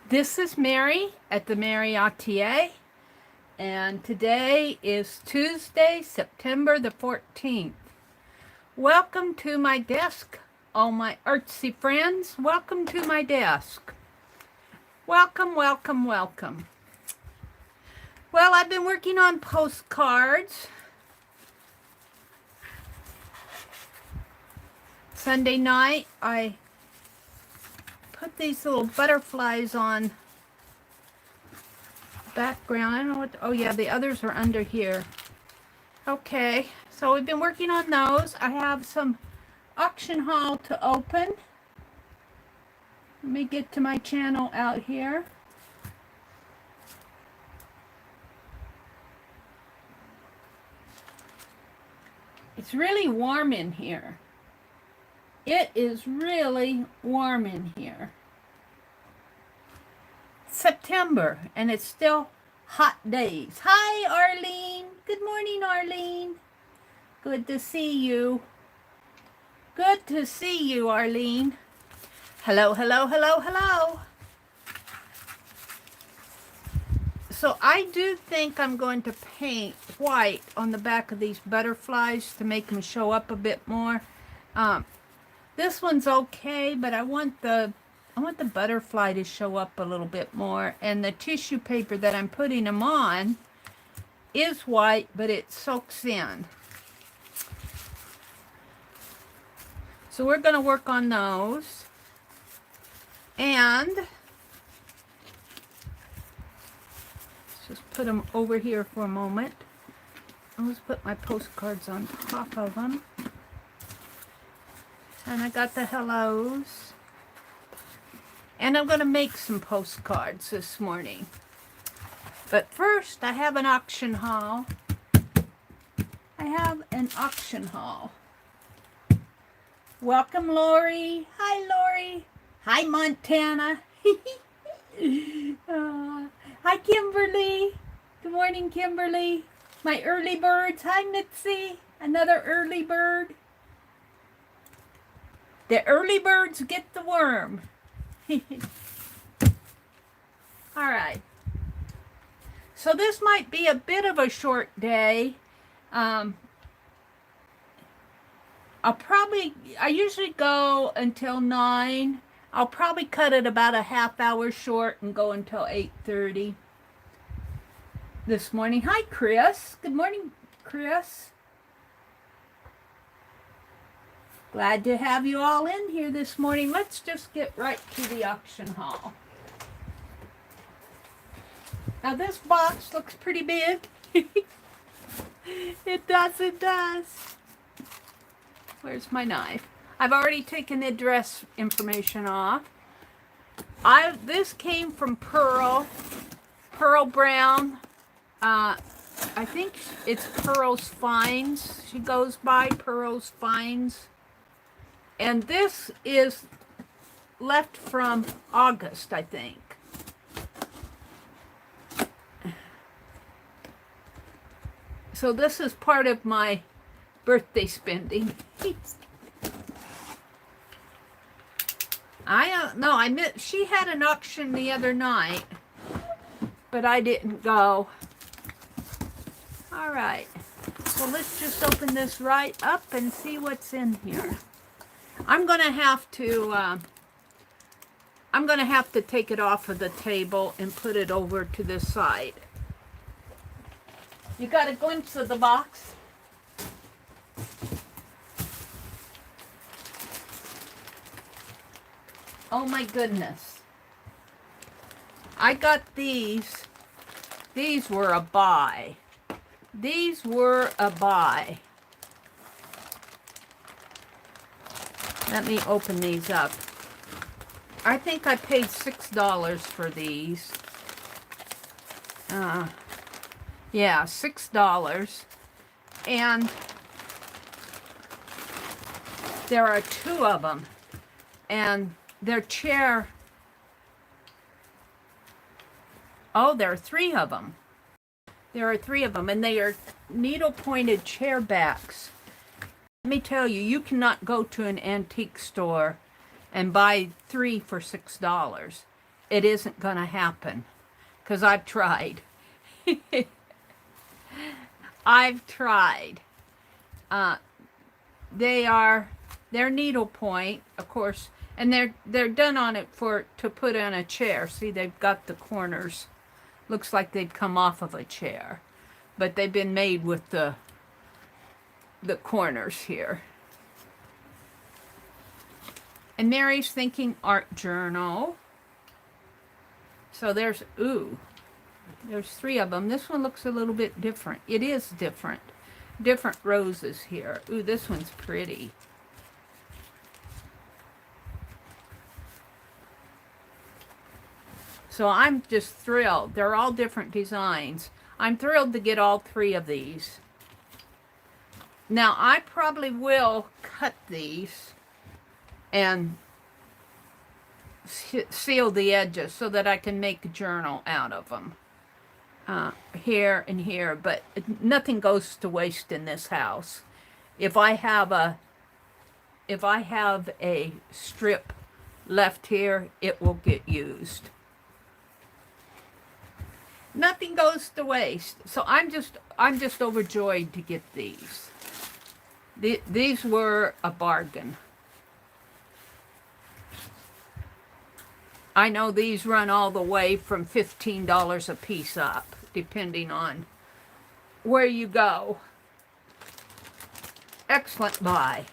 This is Mary at the.meri.atelier, and today is Tuesday, September the 14th. Welcome to my desk, all my artsy friends. Welcome to my desk. Welcome, welcome, welcome. Well, I've been working on postcards. Sunday night, I put these little butterflies on background. I don't know what, oh yeah, the others are under here. Okay, so we've been working on those. I have some auction haul to open. Let me get to my channel out here. It's really warm in here. It is really warm in here. September, and it's still hot days. Hi, Arlene. Good morning, Arlene. Good to see you. Good to see you, Arlene. Hello, hello, hello, hello. So I do think I'm going to paint white on the back of these butterflies to make them show up a bit more. This one's okay, but I want the butterfly to show up a little bit more. And the tissue paper that I'm putting them on is white, but it soaks in. So we're going to work on those. And let's just put them over here for a moment. I'll just put my postcards on top of them. And I got the hellos. And I'm going to make some postcards this morning. But first, I have an auction haul. Welcome, Lori. Hi, Lori. Hi, Montana. Hi, Kimberly. Good morning, Kimberly. My early birds. Hi, Mitzi. Another early bird. The early birds get the worm. All right. So this might be a bit of a short day. I usually go until 9. I'll probably cut it about a half hour short and go until 8:30 this morning. Hi, Chris. Good morning, Chris. Glad to have you all in here this morning. Let's just get right to the auction haul. Now this box looks pretty big. It does, it does. Where's my knife? I've already taken the address information off. This came from Pearl Brown. I think it's Pearl's Finds. She goes by Pearl's Finds. And this is left from August, I think. So this is part of my birthday spending. She had an auction the other night, but I didn't go. All right. So let's just open this right up and see what's in here. I'm gonna have to take it off of the table and put it over to this side. You got a glimpse of the box? Oh my goodness. I got these. These were a buy. These were a buy. Let me open these up. I think I paid $6 for these. Yeah, $6. And there are 2 of them. And their chair... Oh, there are 3 of them. There are 3 of them, and they are needle-pointed chair backs. Let me tell you, you cannot go to an antique store and buy 3 for $6. it isn't going to happen because I've tried. I've tried. They're needlepoint, of course, and they're done on it to put on a chair. See, they've got the corners. Looks like they'd come off of a chair, but they've been made with the corners here. And Mary's Thinking Art Journal. So there's 3 of them. This one looks a little bit different. It is different. Different roses here. Ooh, this one's pretty. So I'm just thrilled. They're all different designs. I'm thrilled to get all 3 of these. Now, I probably will cut these and seal the edges so that I can make a journal out of them. Here and here, but nothing goes to waste in this house. If I have a strip left here, it will get used. Nothing goes to waste. So I'm just overjoyed to get these. These were a bargain. I know these run all the way from $15 a piece up, depending on where you go. Excellent buy.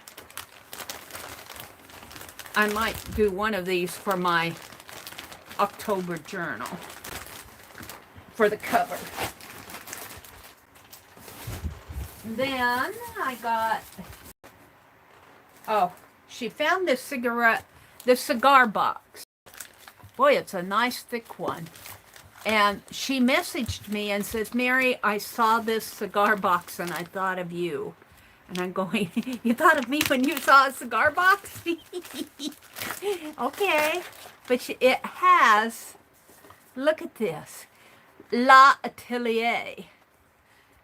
I might do one of these for my October journal, for the cover. Then I got, she found this cigar box. Boy, it's a nice thick one. And she messaged me and says, Mary, I saw this cigar box and I thought of you. And I'm going, you thought of me when you saw a cigar box? Okay. But it has, look at this, l'atelier.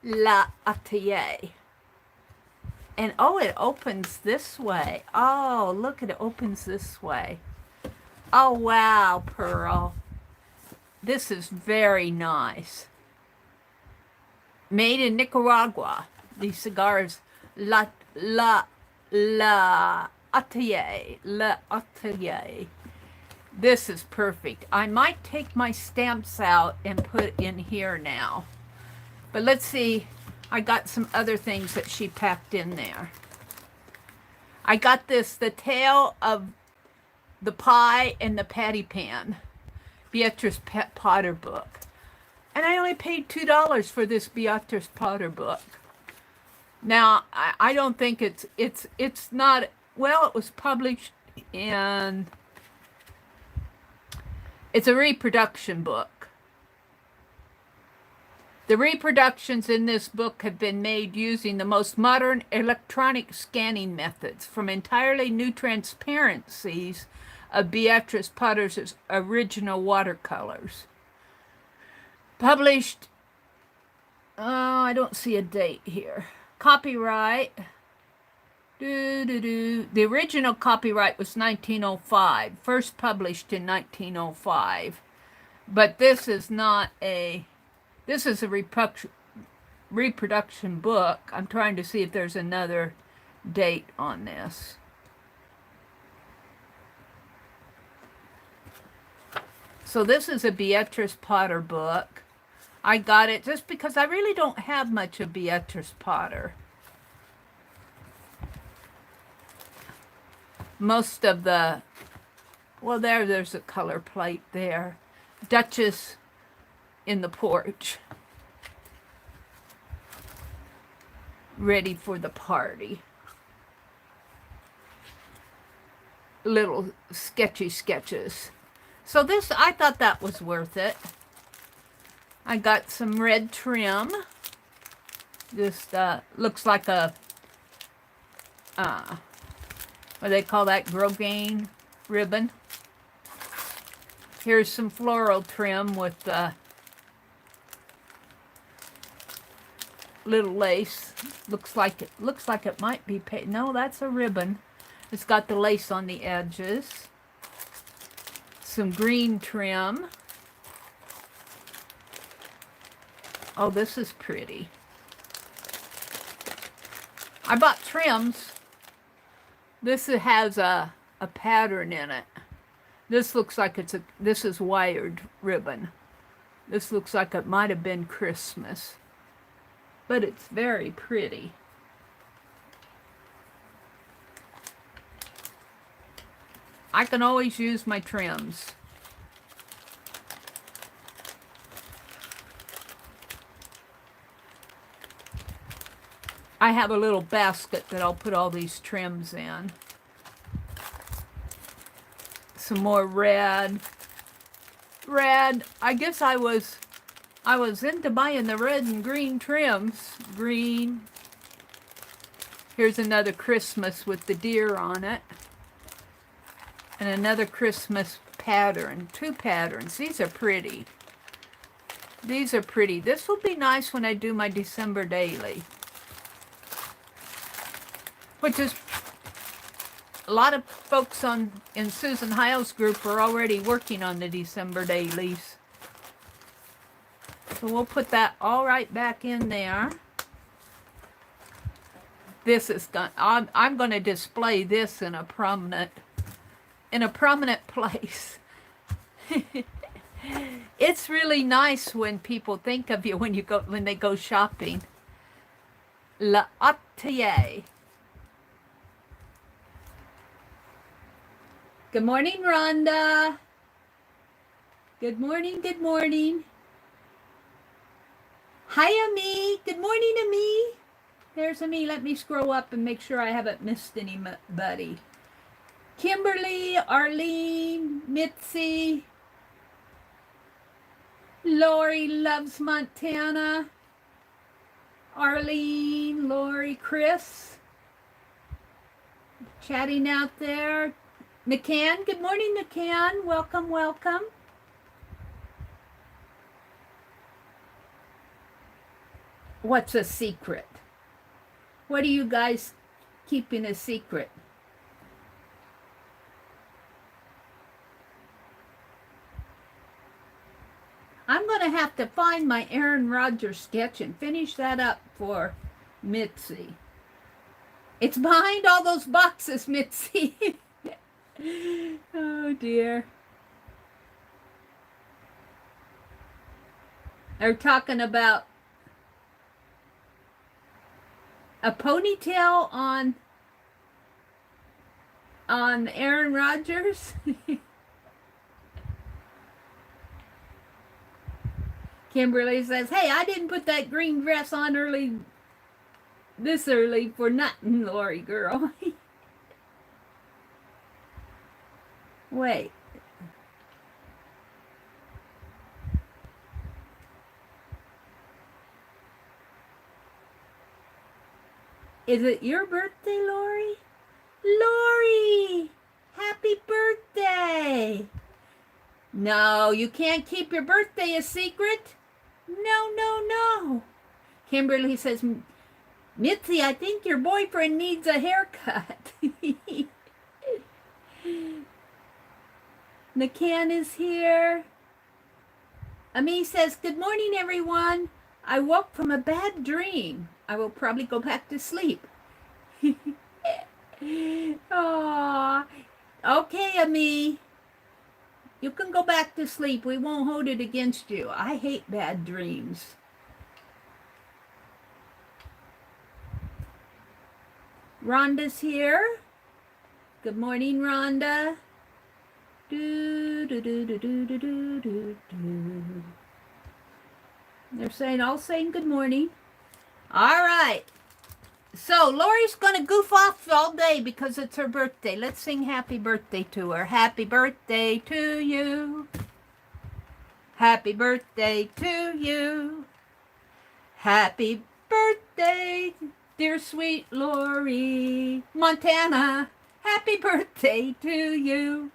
L'atelier. And oh, it opens this way. Oh, look, it opens this way. Oh, wow, Pearl. This is very nice. Made in Nicaragua. These cigars, l'atelier. This is perfect. I might take my stamps out and put in here now. But let's see. I got some other things that she packed in there. I got this, The Tale of the Pie and the Patty Pan, Beatrice Potter book. And I only paid $2 for this Beatrice Potter book. Now, I don't think it's not, well, it was published in, it's a reproduction book. The reproductions in this book have been made using the most modern electronic scanning methods from entirely new transparencies of Beatrice Potter's original watercolors. Published, I don't see a date here. Copyright, the original copyright was 1905, first published in 1905. But this is not a, this is a reproduction book. I'm trying to see if there's another date on this. So this is a Beatrice Potter book. I got it just because I really don't have much of Beatrice Potter. Most of the, well, there's a color plate there. Duchess in the Porch. Ready for the party. Little sketchy sketches. So this, I thought that was worth it. I got some red trim. This looks like a, what do they call that, Grosgrain ribbon. Here's some floral trim with little lace. Looks like it might be paid. No, that's a ribbon. It's got the lace on the edges. some green trim. Oh, this is pretty. I bought trims. This has a pattern in it. This looks like this is wired ribbon. This looks like it might have been Christmas. But it's very pretty. I can always use my trims. I have a little basket that I'll put all these trims in. Some more red. Red. I guess I was into buying the red and green trims. Green. Here's another Christmas with the deer on it. And another Christmas pattern. 2 patterns. These are pretty. These are pretty. This will be nice when I do my December daily. Which is, a lot of folks in Susan Hiles' group are already working on the December dailies. So we'll put that all right back in there. This is done. I'm going to display this in a prominent place. It's really nice when people think of you when they go shopping. L'Atelier. Good morning, Rhonda. Good morning, good morning. Hi, Ami. Good morning, Ami. There's Ami. Let me scroll up and make sure I haven't missed anybody. Kimberly, Arlene, Mitzi. Lori loves Montana. Arlene, Lori, Chris. Chatting out there. Nikan, good morning, Nikan. Welcome, welcome. What's a secret? What are you guys keeping a secret? I'm going to have to find my Aaron Rodgers sketch and finish that up for Mitzi. It's behind all those boxes, Mitzi. Oh dear. They're talking about a ponytail on Aaron Rodgers. Kimberly says, hey, I didn't put that green dress on this early for nothing, Lori girl. Wait. Is it your birthday, Lori? Lori! Happy birthday! No, you can't keep your birthday a secret. No, no, no. Kimberly says, Mitzi, I think your boyfriend needs a haircut. Nikan is here. Ami says, good morning, everyone. I woke from a bad dream. I will probably go back to sleep. Aww. Okay, Ami. You can go back to sleep. We won't hold it against you. I hate bad dreams. Rhonda's here. Good morning, Rhonda. Do, do, do, do, do, do, do, do, do. They're all saying good morning. All right. So Lori's going to goof off all day because it's her birthday. Let's sing happy birthday to her. Happy birthday to you. Happy birthday to you. Happy birthday, dear sweet Lori. Montana, happy birthday to you.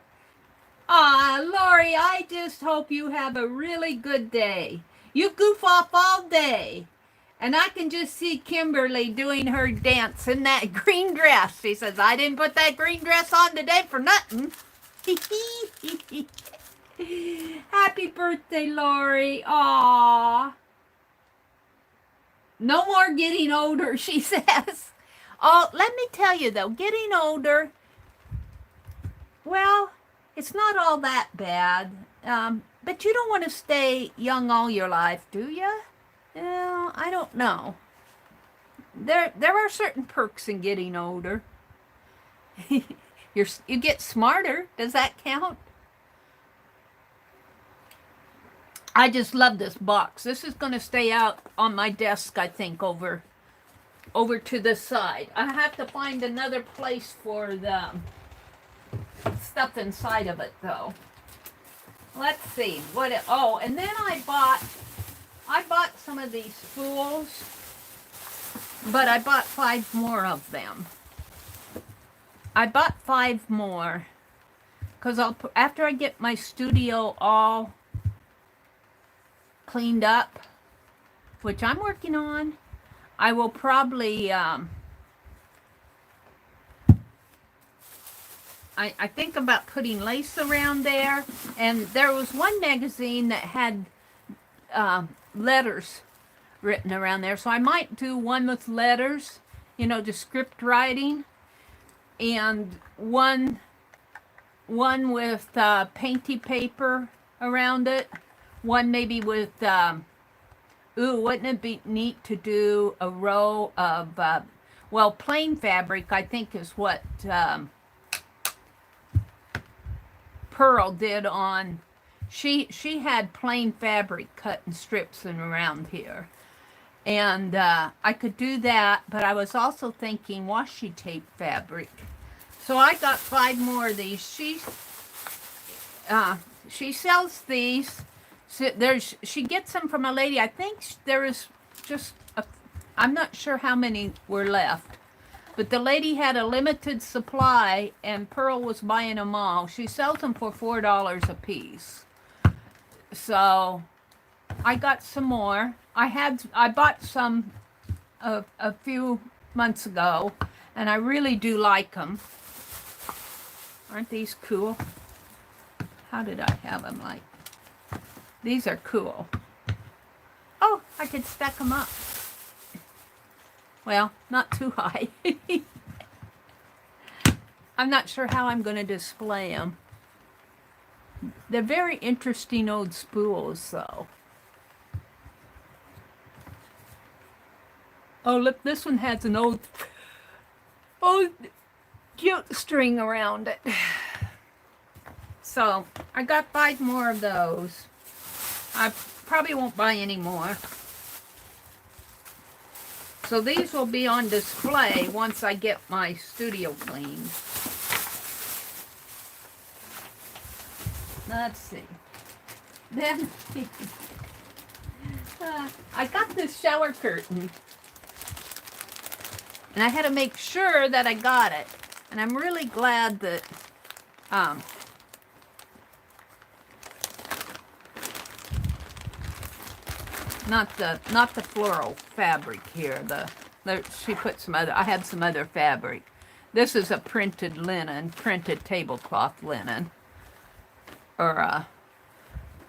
Aw, Lori, I just hope you have a really good day. You goof off all day. And I can just see Kimberly doing her dance in that green dress. She says, I didn't put that green dress on today for nothing. Happy birthday, Lori. Aww. No more getting older, she says. Oh, let me tell you though, getting older, well, it's not all that bad. But you don't want to stay young all your life, do you? Well, I don't know. There are certain perks in getting older. You get smarter. Does that count? I just love this box. This is going to stay out on my desk, I think, over to this side. I have to find another place for the stuff inside of it, though. Let's see what. And then I bought some of these spools, but I bought 5 more of them. I bought 5 more because after I get my studio all cleaned up, which I'm working on, I will probably I think about putting lace around there. And there was one magazine that had letters written around there. So I might do one with letters, just script writing. And one with painty paper around it. One maybe with, wouldn't it be neat to do a row of, plain fabric, I think is what Pearl did on, she had plain fabric cut in strips and around here. And I could do that, but I was also thinking washi tape fabric. So I got 5 more of these. She sells these. She gets them from a lady. I think there is just I'm not sure how many were left. But the lady had a limited supply, and Pearl was buying them all. She sells them for $4 a piece. So I got some more. I bought some a few months ago, and I really do like them. Aren't these cool? How did I have them like? These are cool. Oh, I could stack them up. Well, not too high. I'm not sure how I'm going to display them. They're very interesting old spools, though. Oh, look, this one has an old cute string around it. So, I got 5 more of those. I probably won't buy any more. So these will be on display once I get my studio cleaned. Let's see. Then I got this shower curtain. And I had to make sure that I got it. And I'm really glad that not the floral fabric here. She put some other. I had some other fabric. This is a printed linen, printed tablecloth linen, or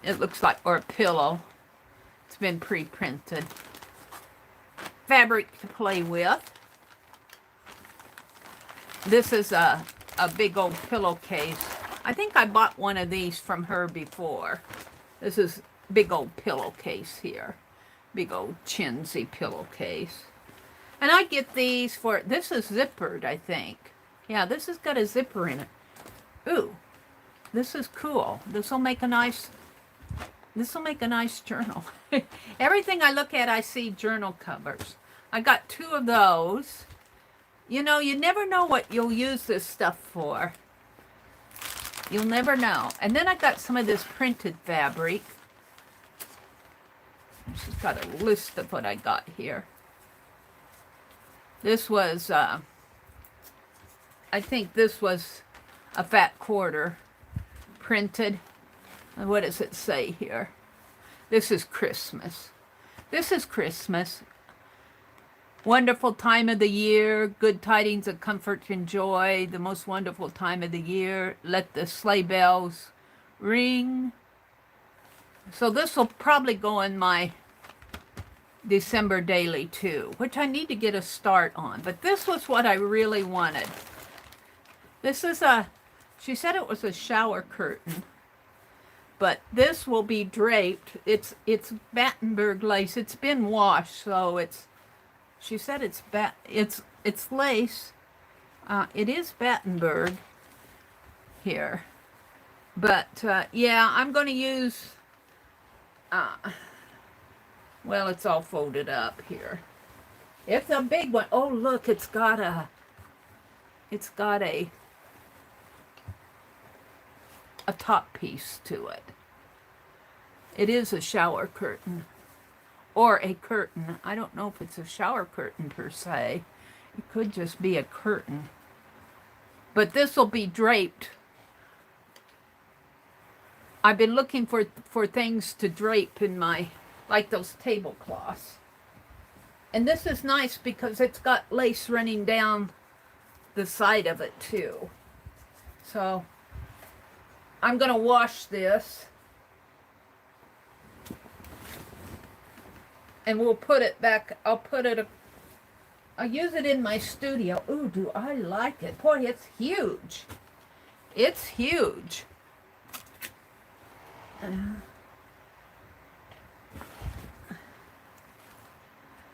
it looks like, or a pillow. It's been pre-printed. Fabric to play with. This is a big old pillowcase. I think I bought one of these from her before. This is big old pillowcase here. Big old chintzy pillowcase. And I get these for, this is zippered, I think. Yeah, this has got a zipper in it. Ooh, this is cool. This will make a nice journal. Everything I look at, I see journal covers. I got 2 of those. You know, you never know what you'll use this stuff for. You'll never know. And then I got some of this printed fabric. She's got a list of what I got here. This was, I think this was a fat quarter printed. And what does it say here? This is Christmas. This is Christmas. Wonderful time of the year, good tidings of comfort and joy, the most wonderful time of the year. Let the sleigh bells ring, So this will probably go in my December daily too, which I need to get a start on. But this was what I really wanted. This is she said it was a shower curtain, but this will be draped. It's Battenberg lace. It's been washed, so she said it's lace. It is Battenberg here. But yeah, I'm going to use well, it's all folded up here. It's a big one. Oh, look, it's got a top piece to it. It is a shower curtain or a curtain. I don't know if it's a shower curtain per se. It could just be a curtain. But this will be draped. I've been looking for things to drape in my, like those tablecloths. And this is nice because it's got lace running down the side of it too. So I'm going to wash this. And we'll put it back. I'll use it in my studio. Ooh, do I like it. Boy, it's huge. It's huge. And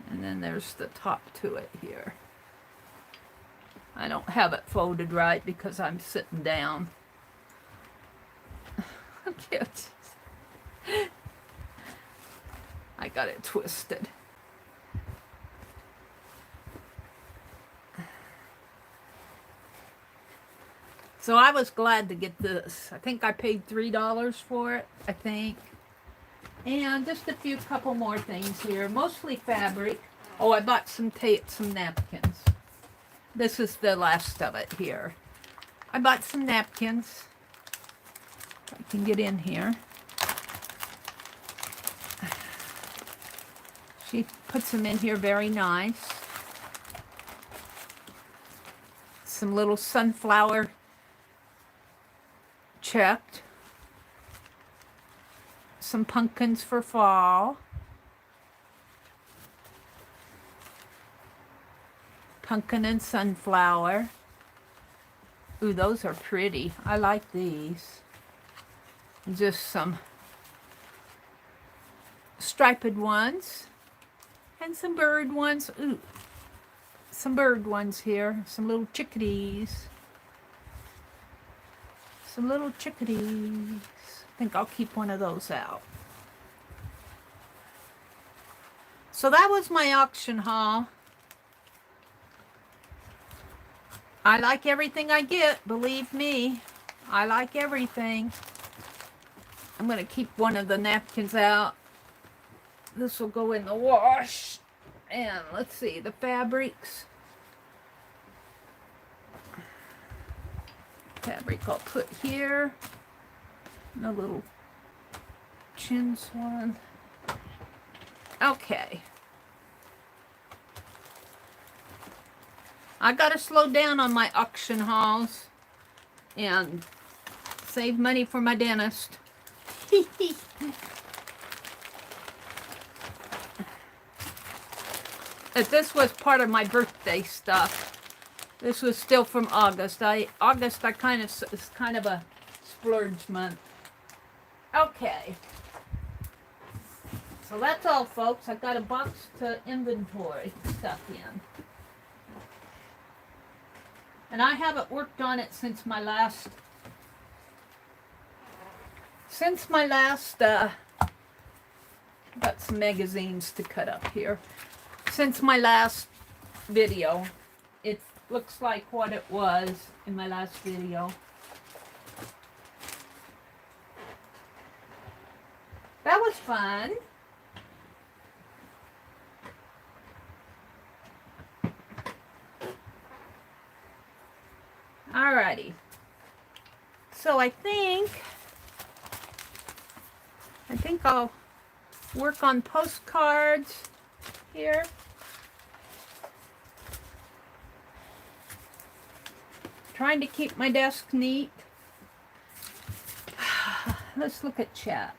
then there's the top to it here. I don't have it folded right because I'm sitting down. Cute. I got it twisted. So I was glad to get this. I think I paid $3 for it, I think. And just a couple more things here. Mostly fabric. Oh, I bought some napkins. This is the last of it here. I bought some napkins. If I can get in here. She puts them in here very nice. Some little sunflower checked. Some pumpkins for fall. Pumpkin and sunflower. Ooh, those are pretty. I like these. Just some striped ones. And some bird ones. Ooh, some bird ones here. Some little chickadees. Some little chickadees. I think I'll keep one of those out. So that was my auction haul. I like everything I get, believe me. I like everything. I'm going to keep one of the napkins out. This will go in the wash. And let's see, the fabrics. Fabric I'll put here. And a little chintz one. Okay. I gotta slow down on my auction hauls and save money for my dentist. If this was part of my birthday stuff, this was still from August. August is kind of a splurge month. Okay. So that's all, folks. I've got a box to inventory stuff in. And I haven't worked on it since my last got some magazines to cut up here. Since my last video, it looks like what it was in my last video. That was fun. Alrighty. So I think I'll work on postcards here. Trying to keep my desk neat. Let's look at chat.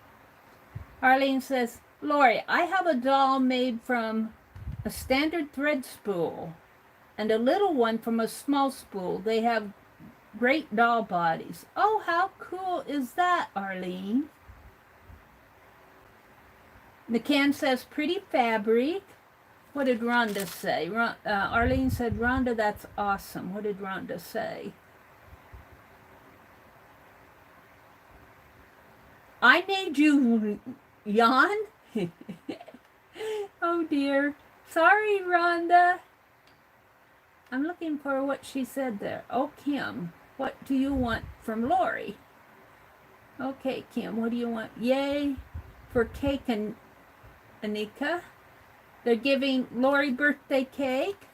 Arlene says, Lori, I have a doll made from a standard thread spool and a little one from a small spool. They have great doll bodies. Oh, how cool is that, Arlene? McCann says, pretty fabric. What did Rhonda say? Arlene said, Rhonda, that's awesome. What did Rhonda say? I made you yawn? Oh dear. Sorry, Rhonda. I'm looking for what she said there. Oh, Kim, what do you want from Lori? Okay, Kim, what do you want? Yay for cake and Anika. They're giving Lori birthday cake.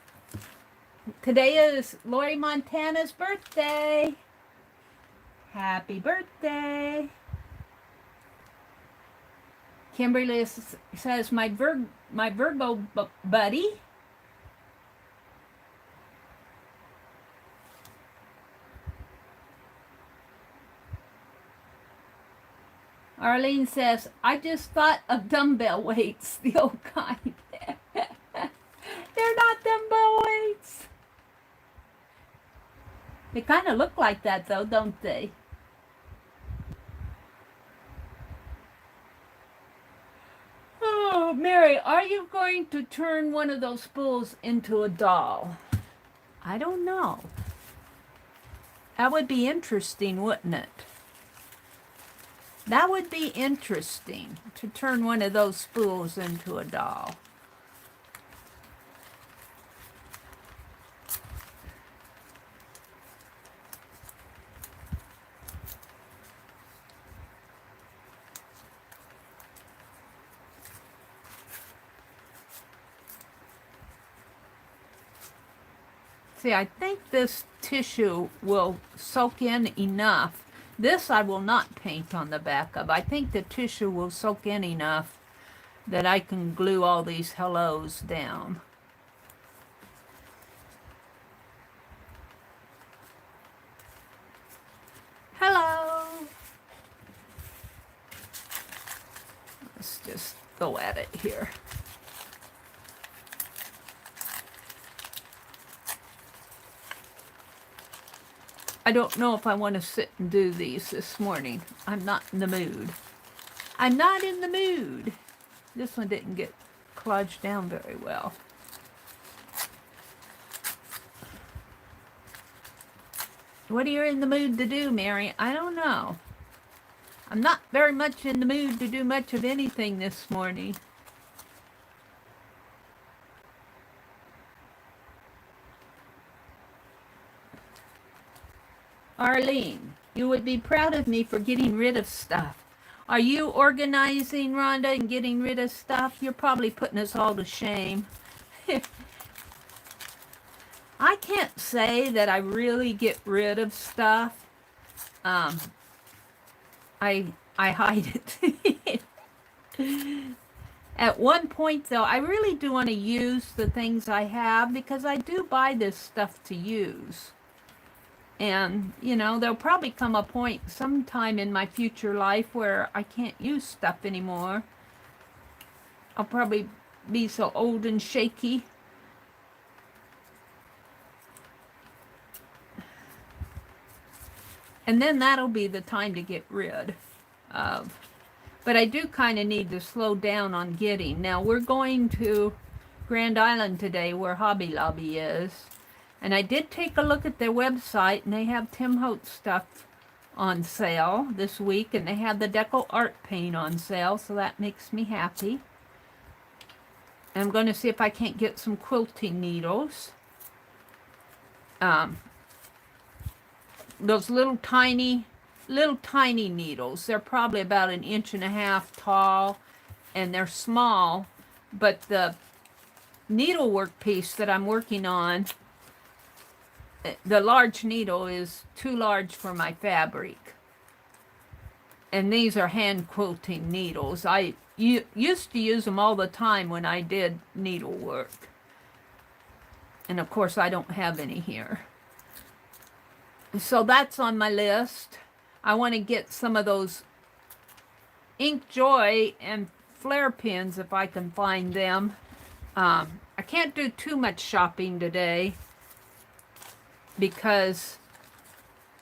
Today is Lori Montana's birthday. Happy birthday. Kimberly says, my Virgo buddy. Arlene says, I just thought of dumbbell weights, the old kind. They're not dumbbell weights. They kind of look like that, though, don't they? Oh, Mary, are you going to turn one of those spools into a doll? I don't know. That would be interesting, wouldn't it? That would be interesting, to turn one of those spools into a doll. See, I think this tissue will soak in enough. This I will not paint on the back of. I think the tissue will soak in enough that I can glue all these hellos down. Hello! Let's just go at it here. I don't know if I want to sit and do these this morning. I'm not in the mood. I'm not in the mood. This one didn't get collaged down very well. What are you in the mood to do, Mary? I don't know. I'm not very much in the mood to do much of anything this morning. Arlene, you would be proud of me for getting rid of stuff. Are you organizing, Rhonda, and getting rid of stuff? You're probably putting us all to shame. I can't say that I really get rid of stuff. I hide it. At one point, though, I really do want to use the things I have because I do buy this stuff to use. And, you know, there'll probably come a point sometime in my future life where I can't use stuff anymore. I'll probably be so old and shaky. And then that'll be the time to get rid of. But I do kind of need to slow down on getting. Now, we're going to Grand Island today where Hobby Lobby is. And I did take a look at their website, and they have Tim Holtz stuff on sale this week, and they have the Deco Art paint on sale, so that makes me happy. And I'm going to see if I can't get some quilting needles. Those little tiny needles. They're probably about 1.5 inches tall, and they're small, but the needlework piece that I'm working on, the large needle is too large for my fabric. And these are hand quilting needles. I used to use them all the time when I did needlework. And of course I don't have any here. So that's on my list. I want to get some of those Ink Joy and flare pens if I can find them. I can't do too much shopping today because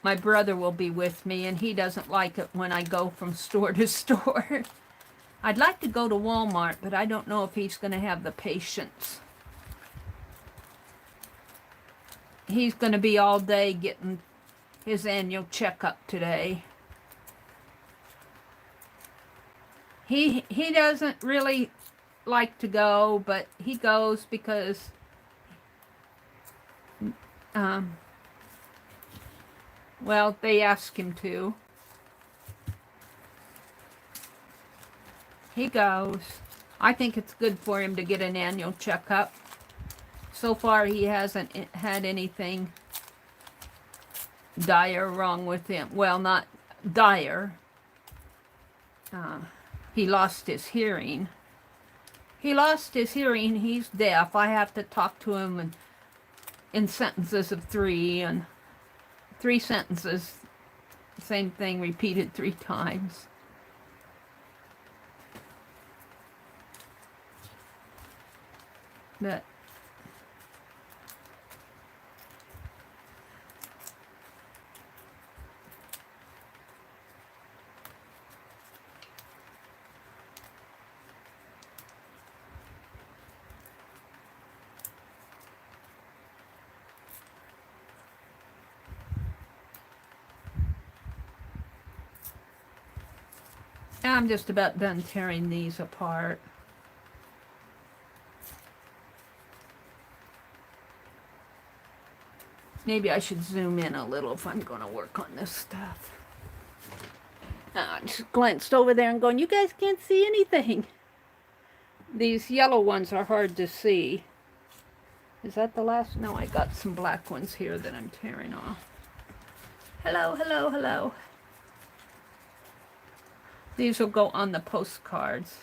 my brother will be with me and he doesn't like it when I go from store to store. I'd like to go to Walmart, but I don't know if he's going to have the patience. He's going to be all day getting his annual checkup today. He doesn't really like to go, but he goes because well, they ask him to. He goes. I think it's good for him to get an annual checkup. So far, he hasn't had anything dire wrong with him. Well, not dire. He lost his hearing. He lost his hearing. He's deaf. I have to talk to him in sentences of 3, and 3 sentences, same thing repeated 3 times. But I'm just about done tearing these apart. Maybe I should zoom in a little if I'm going to work on this stuff. I just glanced over there and going, you guys can't see anything. These yellow ones are hard to see. Is that the last? No, I got some black ones here that I'm tearing off. Hello, hello, hello. These will go on the postcards.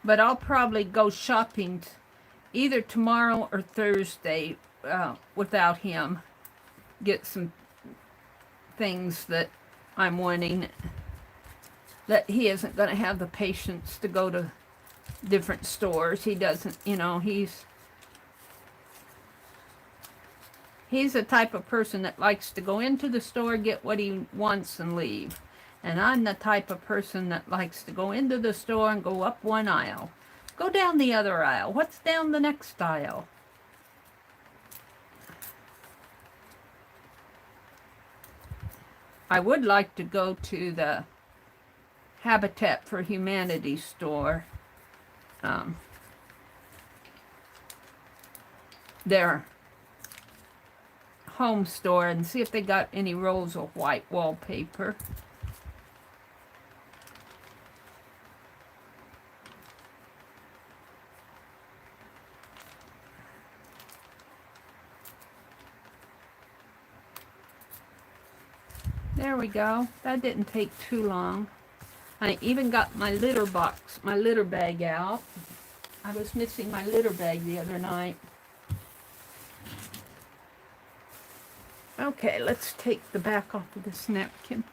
But I'll probably go shopping either tomorrow or Thursday without him. Get some things that I'm wanting. That he isn't going to have the patience to go to different stores. He doesn't, you know, he's the type of person that likes to go into the store, get what he wants, and leave. And I'm the type of person that likes to go into the store and go up one aisle. Go down the other aisle. What's down the next aisle? I would like to go to the Habitat for Humanity store. Their home store, and see if they got any rolls of white wallpaper. There we go. That didn't take too long. I even got my litter box, my litter bag out. I was missing my litter bag the other night. Okay, let's take the back off of this napkin.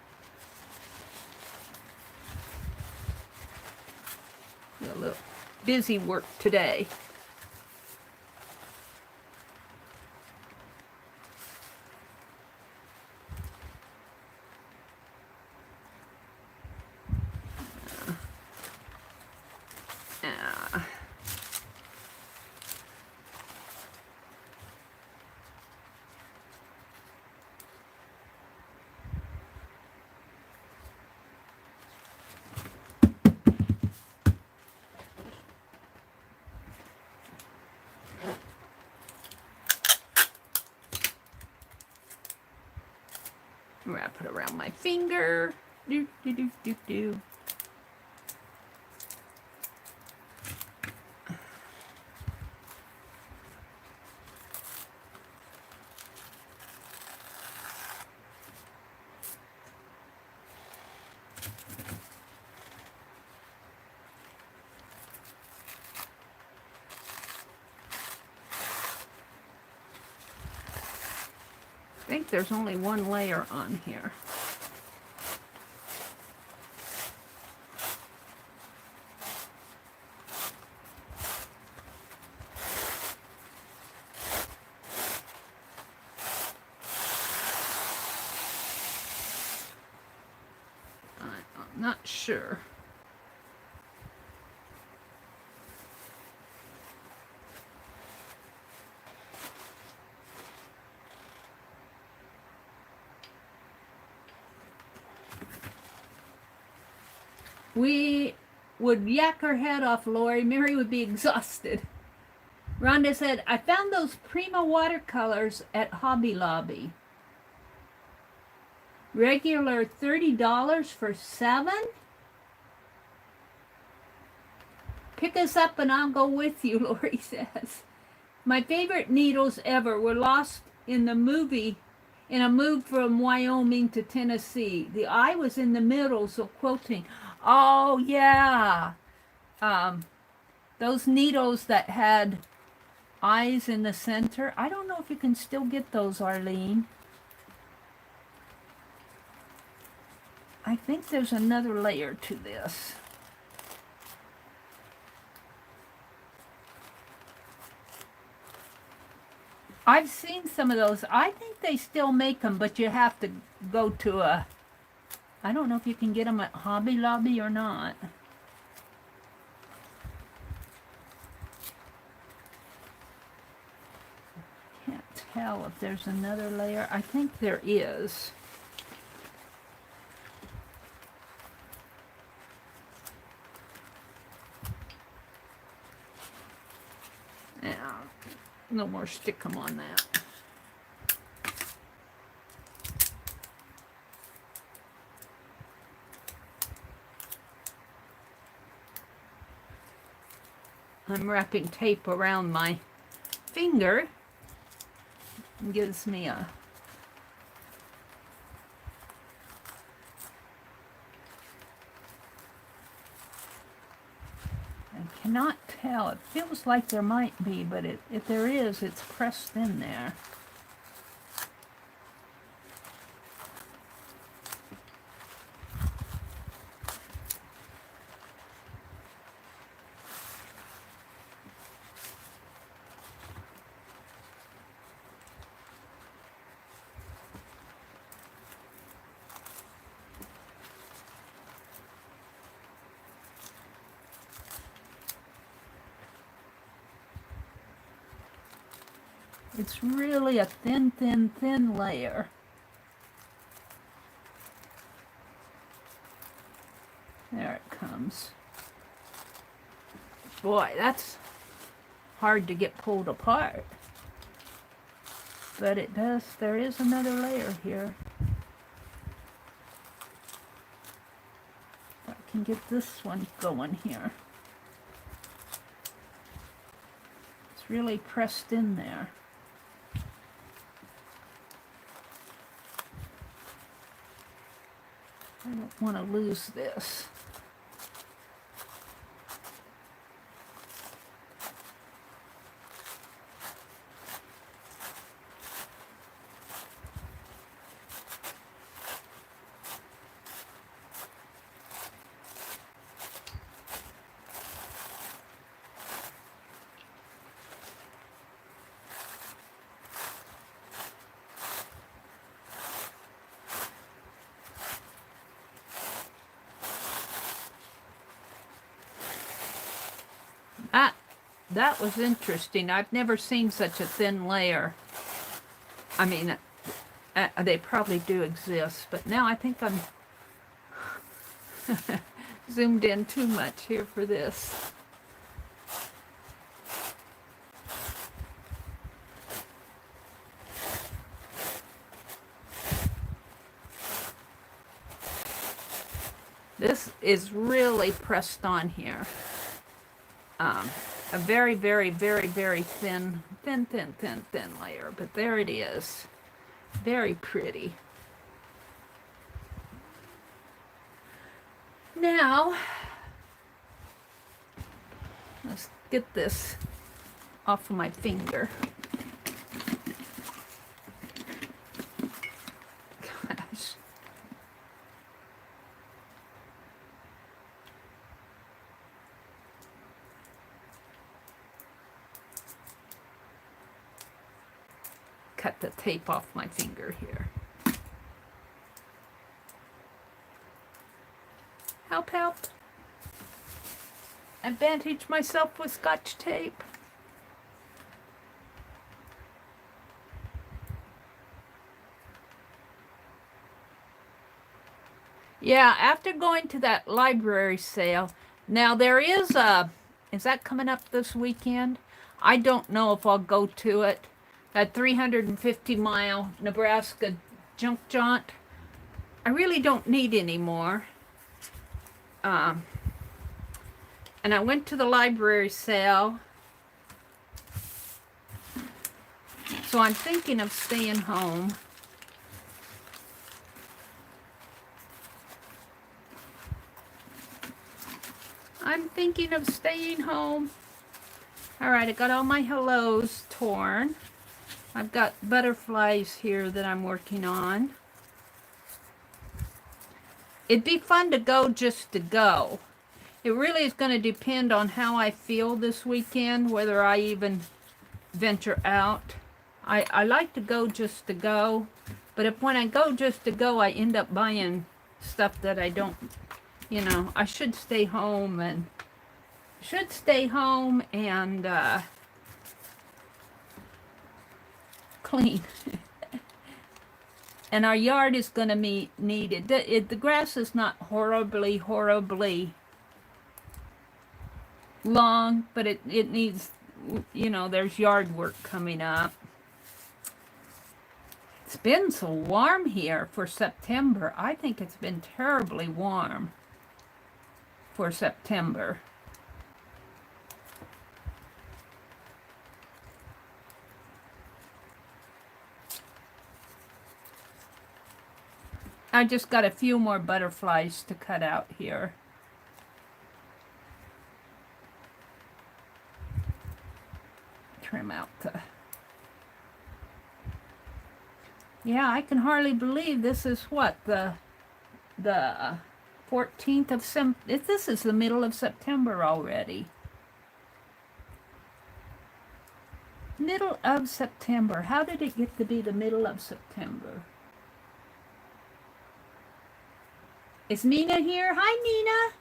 A little busy work today. Wrap it around my finger. Do, do, do, do, do. I think there's only one layer on here. Not sure. We would yak her head off, Lori. Mary would be exhausted. Rhonda said, I found those Prima watercolors at Hobby Lobby. Regular $30 for 7? Pick us up and I'll go with you, Lori says. My favorite needles ever were lost in the movie, in a move from Wyoming to Tennessee. The eye was in the middle, so quilting. Oh, yeah. Those needles that had eyes in the center. I don't know if you can still get those, Arlene. I think there's another layer to this. I've seen some of those. I think they still make them, but you have to go to a... I don't know if you can get them at Hobby Lobby or not. Can't tell if there's another layer. I think there is. Yeah, no more stickum on that. I'm wrapping tape around my finger. It gives me a... I cannot tell. It feels like there might be, but if there is, it's pressed in there. It's really a thin, thin, thin layer. There it comes. Boy, that's hard to get pulled apart. But it does, there is another layer here. If I can get this one going here. It's really pressed in there. I don't want to lose this. That was interesting. I've never seen such a thin layer. I mean, they probably do exist, but now I think I'm zoomed in too much here for this. This is really pressed on here. A very, very, very, very thin layer, but there it is. Very pretty. Now, let's get this off of my finger. Gosh. Cut the tape off my finger here. Help, help. I bandage myself with Scotch tape. Yeah, after going to that library sale, now there is that coming up this weekend? I don't know if I'll go to it. That 350-mile Nebraska junk jaunt. I really don't need any more. And I went to the library sale. So I'm thinking of staying home. I'm thinking of staying home. Alright, I got all my hellos torn. I've got butterflies here that I'm working on. It'd be fun to go just to go. It really is going to depend on how I feel this weekend, whether I even venture out. I like to go just to go, but if when I go just to go, I end up buying stuff that I don't, you know, I should stay home and clean. And our yard is going to be needed. The grass is not horribly long, but it needs, you know, there's yard work coming up. It's been so warm here for September. I think it's been terribly warm for September. I just got a few more butterflies to cut out here. Trim out the... Yeah, I can hardly believe this is what, the 14th of September. This is the middle of September already. Middle of September. How did it get to be the middle of September? Is Nina here? Hi, Nina.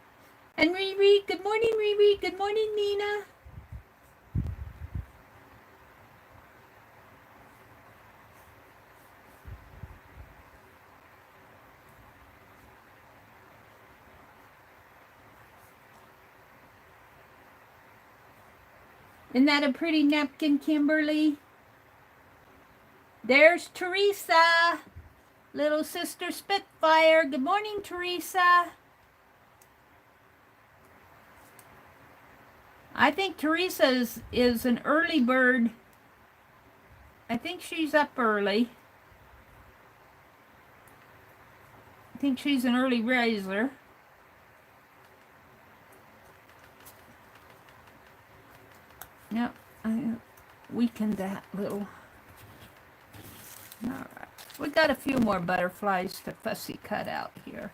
And Riri. Good morning, Riri. Good morning, Nina. Isn't that a pretty napkin, Kimberly? There's Teresa, little sister Spitfire. Good morning, Teresa. I think Teresa is an early bird. I think she's up early. I think she's an early riser. Yep, I weakened that little. All right, we got a few more butterflies to Fussy cut out here.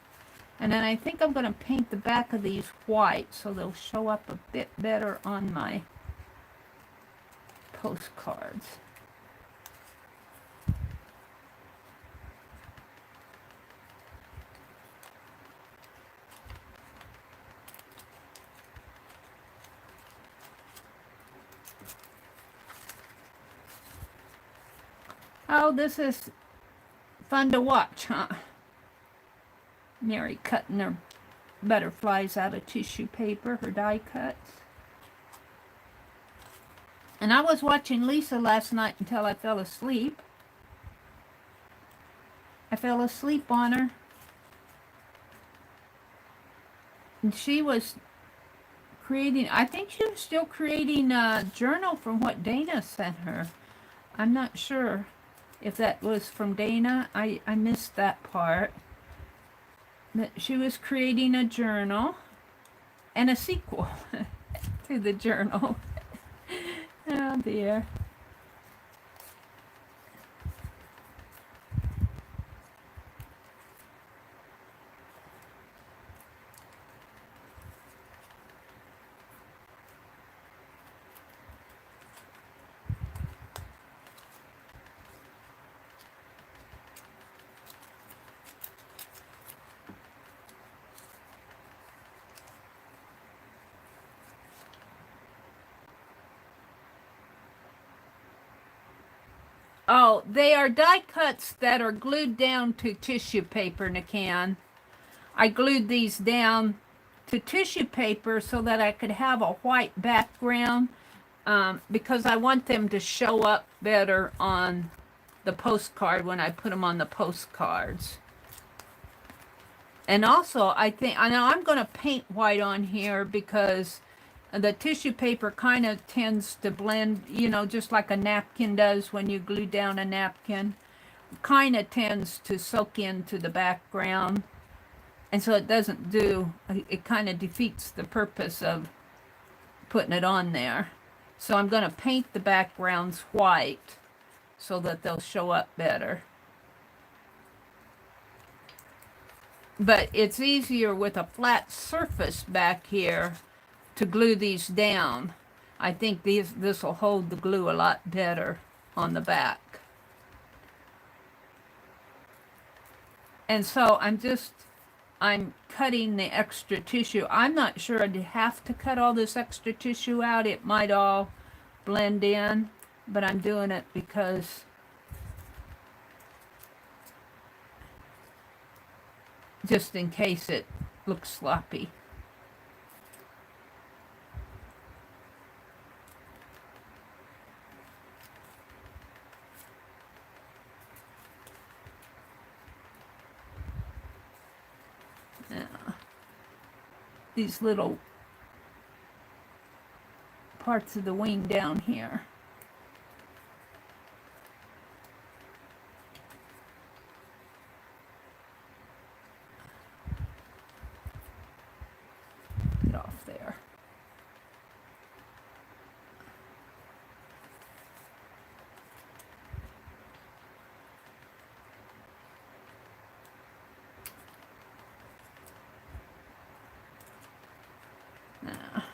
And then I think I'm going to paint the back of these white so they'll show up a bit better on my postcards. Oh, this is fun to watch, huh? Mary cutting her butterflies out of tissue paper, her die cuts. And I was watching Lisa last night until I fell asleep. I fell asleep on her. And she was creating, I think she was still creating a journal from what Dana sent her. I'm not sure if that was from Dana. I missed that part. But she was creating a journal and a sequel to the journal. Oh dear. Oh, they are die cuts that are glued down to tissue paper, Nakan. I glued these down to tissue paper so that I could have a white background, because I want them to show up better on the postcard when I put them on the postcards. And also, I know I'm going to paint white on here because the tissue paper kind of tends to blend, you know, just like a napkin does when you glue down a napkin. Kind of tends to soak into the background. And so it kind of defeats the purpose of putting it on there. So I'm going to paint the backgrounds white so that they'll show up better. But it's easier with a flat surface back here to glue these down. I think this will hold the glue a lot better on the back. And so I'm cutting the extra tissue. I'm not sure I'd have to cut all this extra tissue out. It might all blend in, but I'm doing it because just in case it looks sloppy. These little parts of the wing down here. Get off there. Now,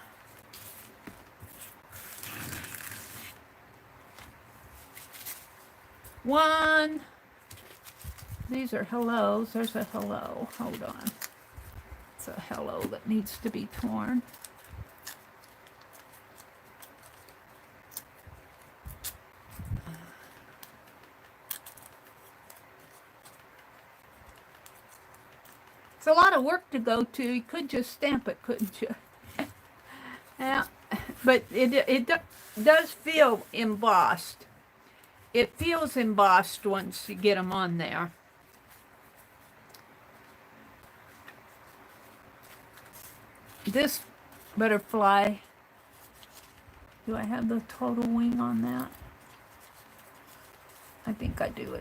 one. These are hellos. There's a hello. Hold on. It's a hello that needs to be torn. It's a lot of work to go to. You could just stamp it, couldn't you? Yeah, but it does feel embossed. It feels embossed once you get them on there. This butterfly, do I have the total wing on that? I think I do.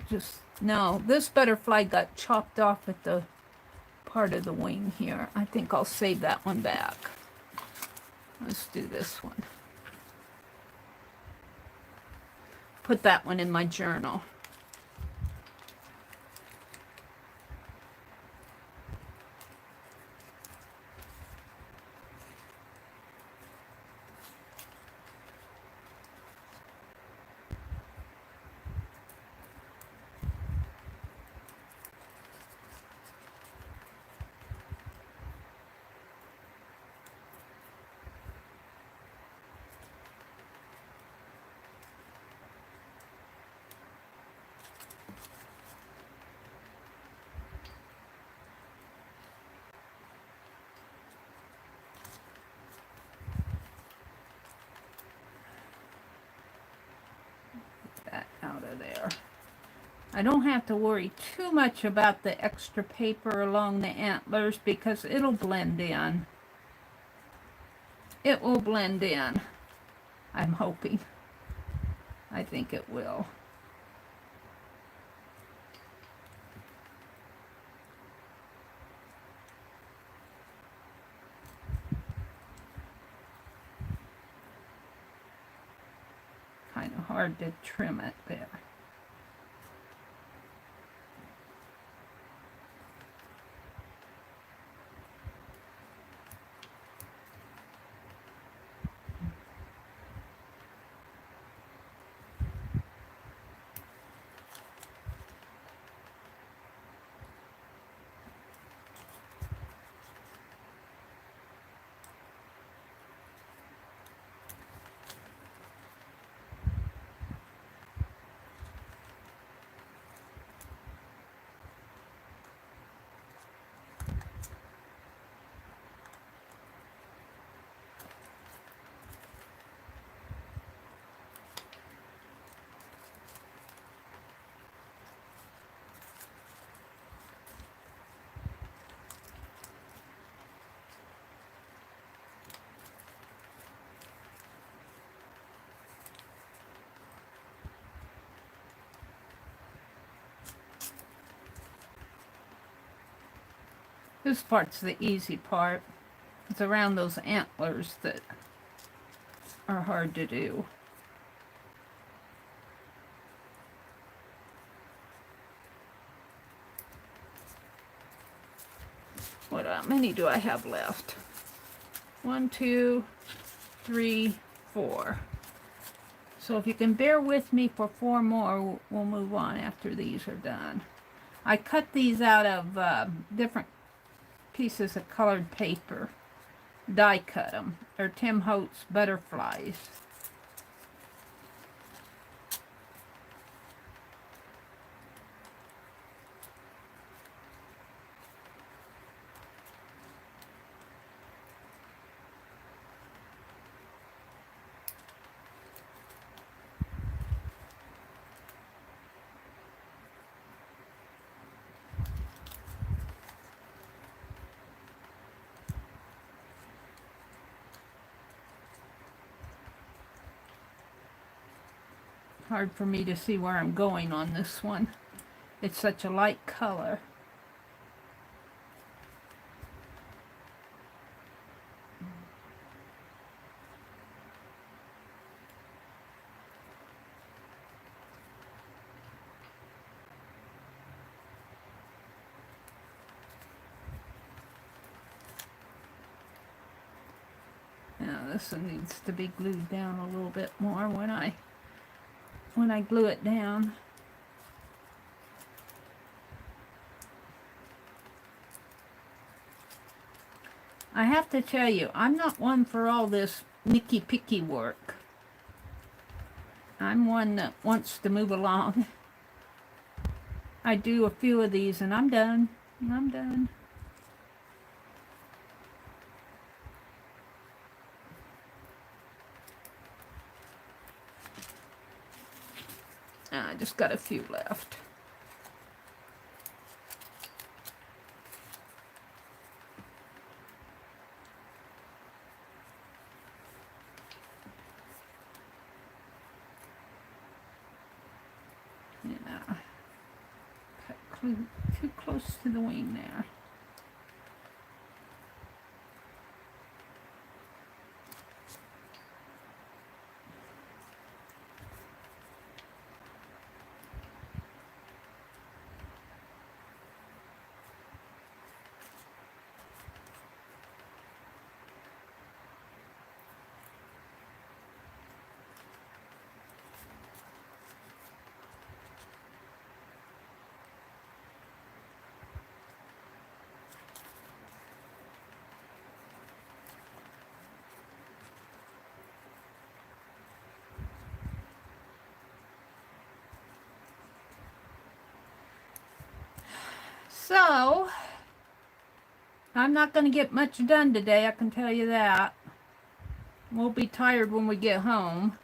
No, this butterfly got chopped off at the part of the wing here. I think I'll save that one back. Let's do this one. Put that one in my journal. That out of there. I don't have to worry too much about the extra paper along the antlers because it'll blend in. It will blend in. I'm hoping. I think it will. Kind of hard to trim it there. This part's the easy part. It's around those antlers that are hard to do. How many do I have left? 1, 2, 3, 4. So if you can bear with me for 4 more, we'll move on after these are done. I cut these out of different pieces of colored paper. Die cut them. They're Tim Holtz butterflies. Hard for me to see where I'm going on this one. It's such a light color. Now this one needs to be glued down a little bit more when I glue it down. I have to tell you, I'm not one for all this nicky-picky work. I'm one that wants to move along. I do a few of these and I'm done. I'm done. I just got a few left. Yeah. Too close to the wing there. So, I'm not going to get much done today, I can tell you that. We'll be tired when we get home.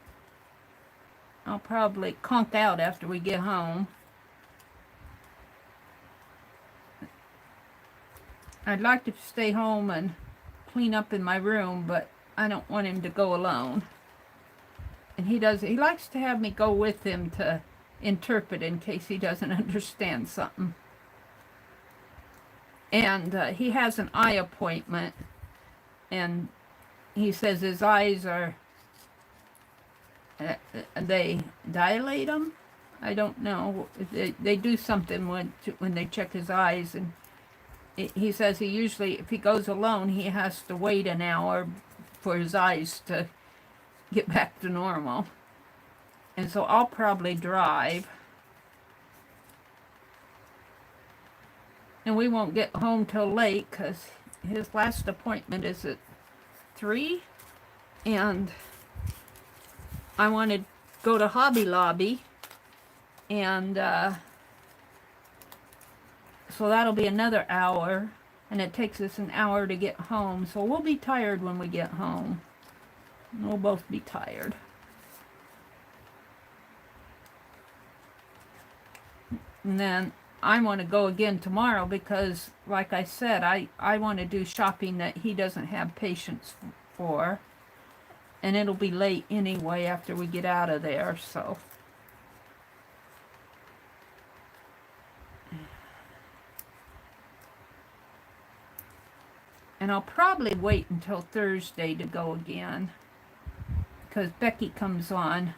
I'll probably conk out after we get home. I'd like to stay home and clean up in my room, but I don't want him to go alone. And he likes to have me go with him to interpret in case he doesn't understand something. And he has an eye appointment, and he says his eyes are, they dilate them? I don't know. They do something when they check his eyes, and he says he usually, if he goes alone, he has to wait an hour for his eyes to get back to normal. And so I'll probably drive. And we won't get home till late because his last appointment is at 3. And I want to go to Hobby Lobby. And so that'll be another hour. And it takes us an hour to get home. So we'll be tired when we get home. We'll both be tired. And then I want to go again tomorrow because, like I said, I want to do shopping that he doesn't have patience for. And it'll be late anyway after we get out of there, so. And I'll probably wait until Thursday to go again, because Becky comes on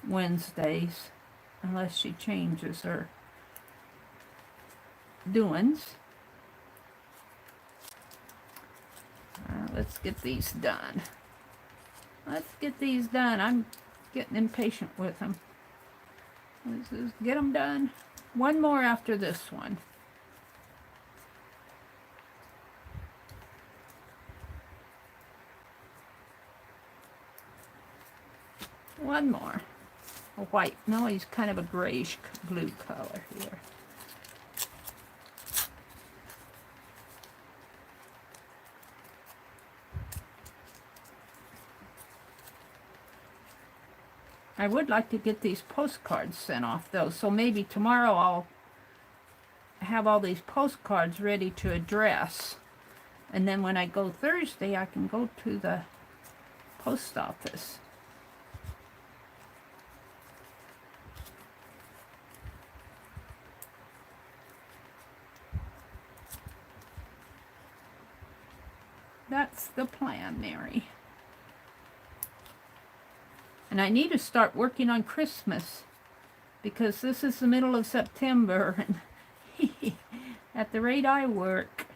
Wednesdays, unless she changes her doings. Let's get these done. Let's get these done. I'm getting impatient with them. Let's just get them done. One more after this one. One more. A white. No, he's kind of a grayish blue color here. I would like to get these postcards sent off though, so maybe tomorrow I'll have all these postcards ready to address. And then when I go Thursday, I can go to the post office. That's the plan, Mary. And I need to start working on Christmas, because this is the middle of September, and at the rate I work,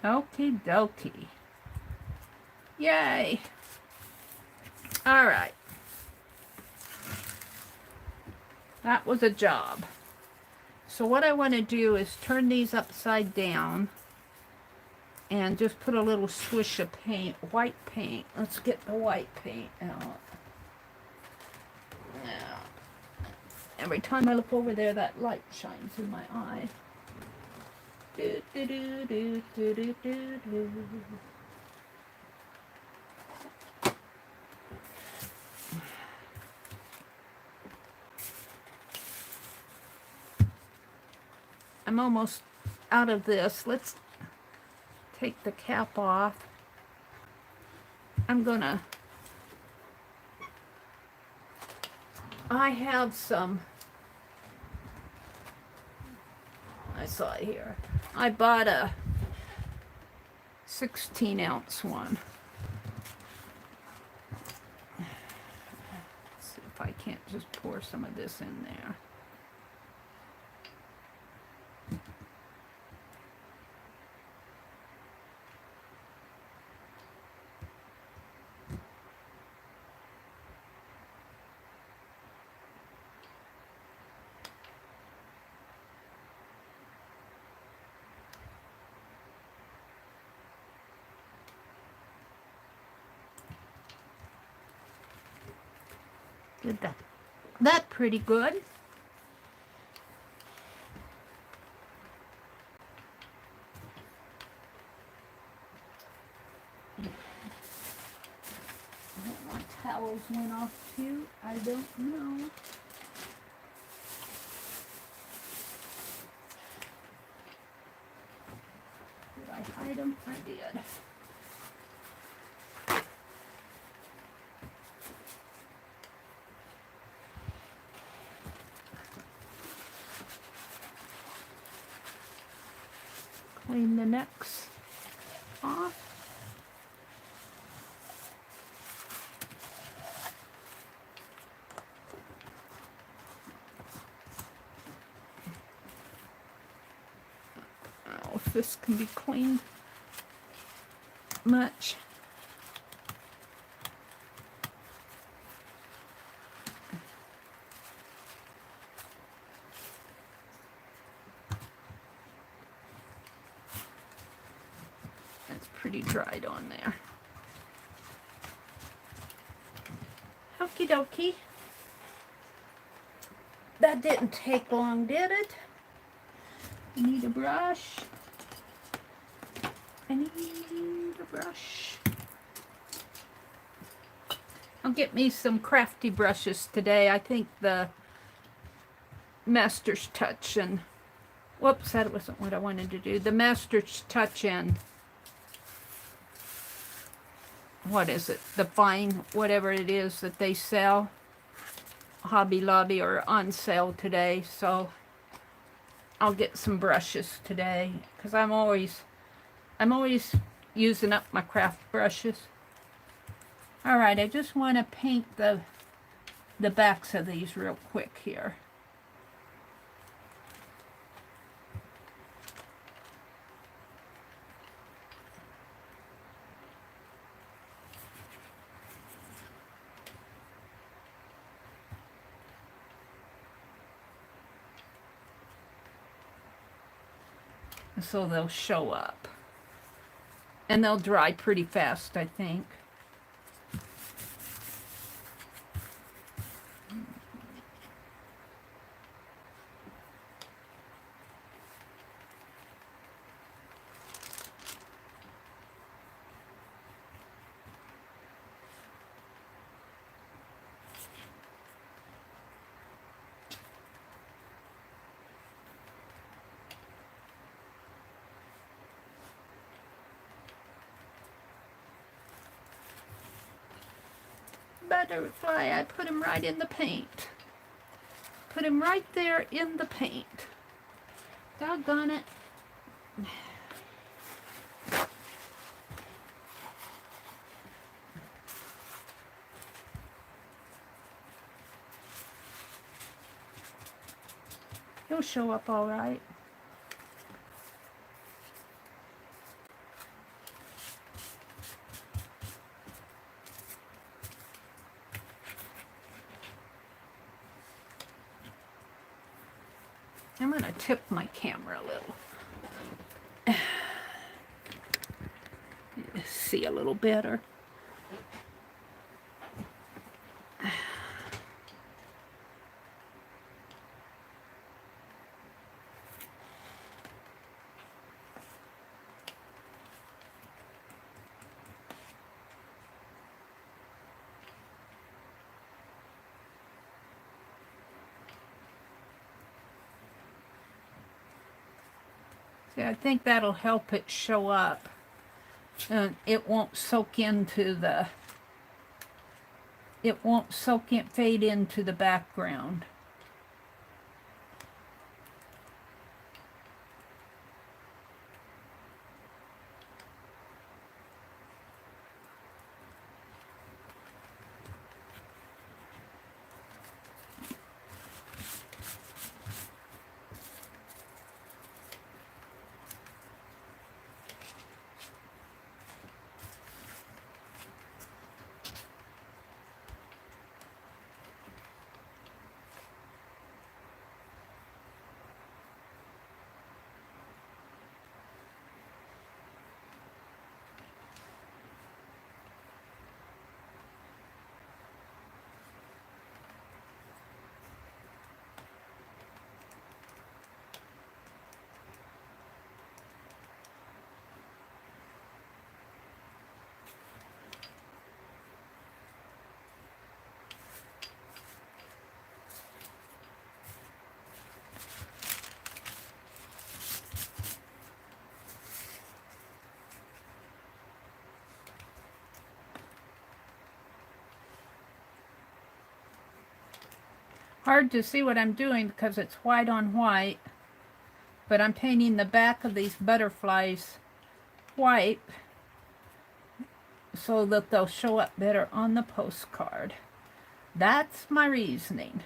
Okie dokie. Yay. All right. That was a job. So what I want to do is turn these upside down and just put a little swish of paint, white paint. Let's get the white paint out. Now, every time I look over there, that light shines in my eye. Do, do, do, do, do, do, do, do. I'm almost out of this. Let's take the cap off. I have some, I saw it here. I bought a 16-ounce one. Let's see if I can't just pour some of this in there. Did that pretty good. My towels went off too. I don't know. Did I hide them? I did. Clean the necks off. Oh, if this can be cleaned much. Pretty dried on there. Okie dokie. That didn't take long, did it? I need a brush. I need a brush. I'll get me some crafty brushes today. I think the Master's Touch and, whoops, that wasn't what I wanted to do. The Master's Touch and, what is it? The Fine, whatever it is that they sell. Hobby Lobby are on sale today, so I'll get some brushes today because I'm always using up my craft brushes. All right, I just want to paint the backs of these real quick here. So they'll show up. And they'll dry pretty fast, I think. Butterfly, I put him right in the paint. Put him right there in the paint. Doggone it. He'll show up all right. I'm going to tip my camera a little. See a little better. See, I think that'll help it show up. And it won't soak into the, fade into the background. Hard to see what I'm doing because it's white on white, but I'm painting the back of these butterflies white so that they'll show up better on the postcard. That's my reasoning.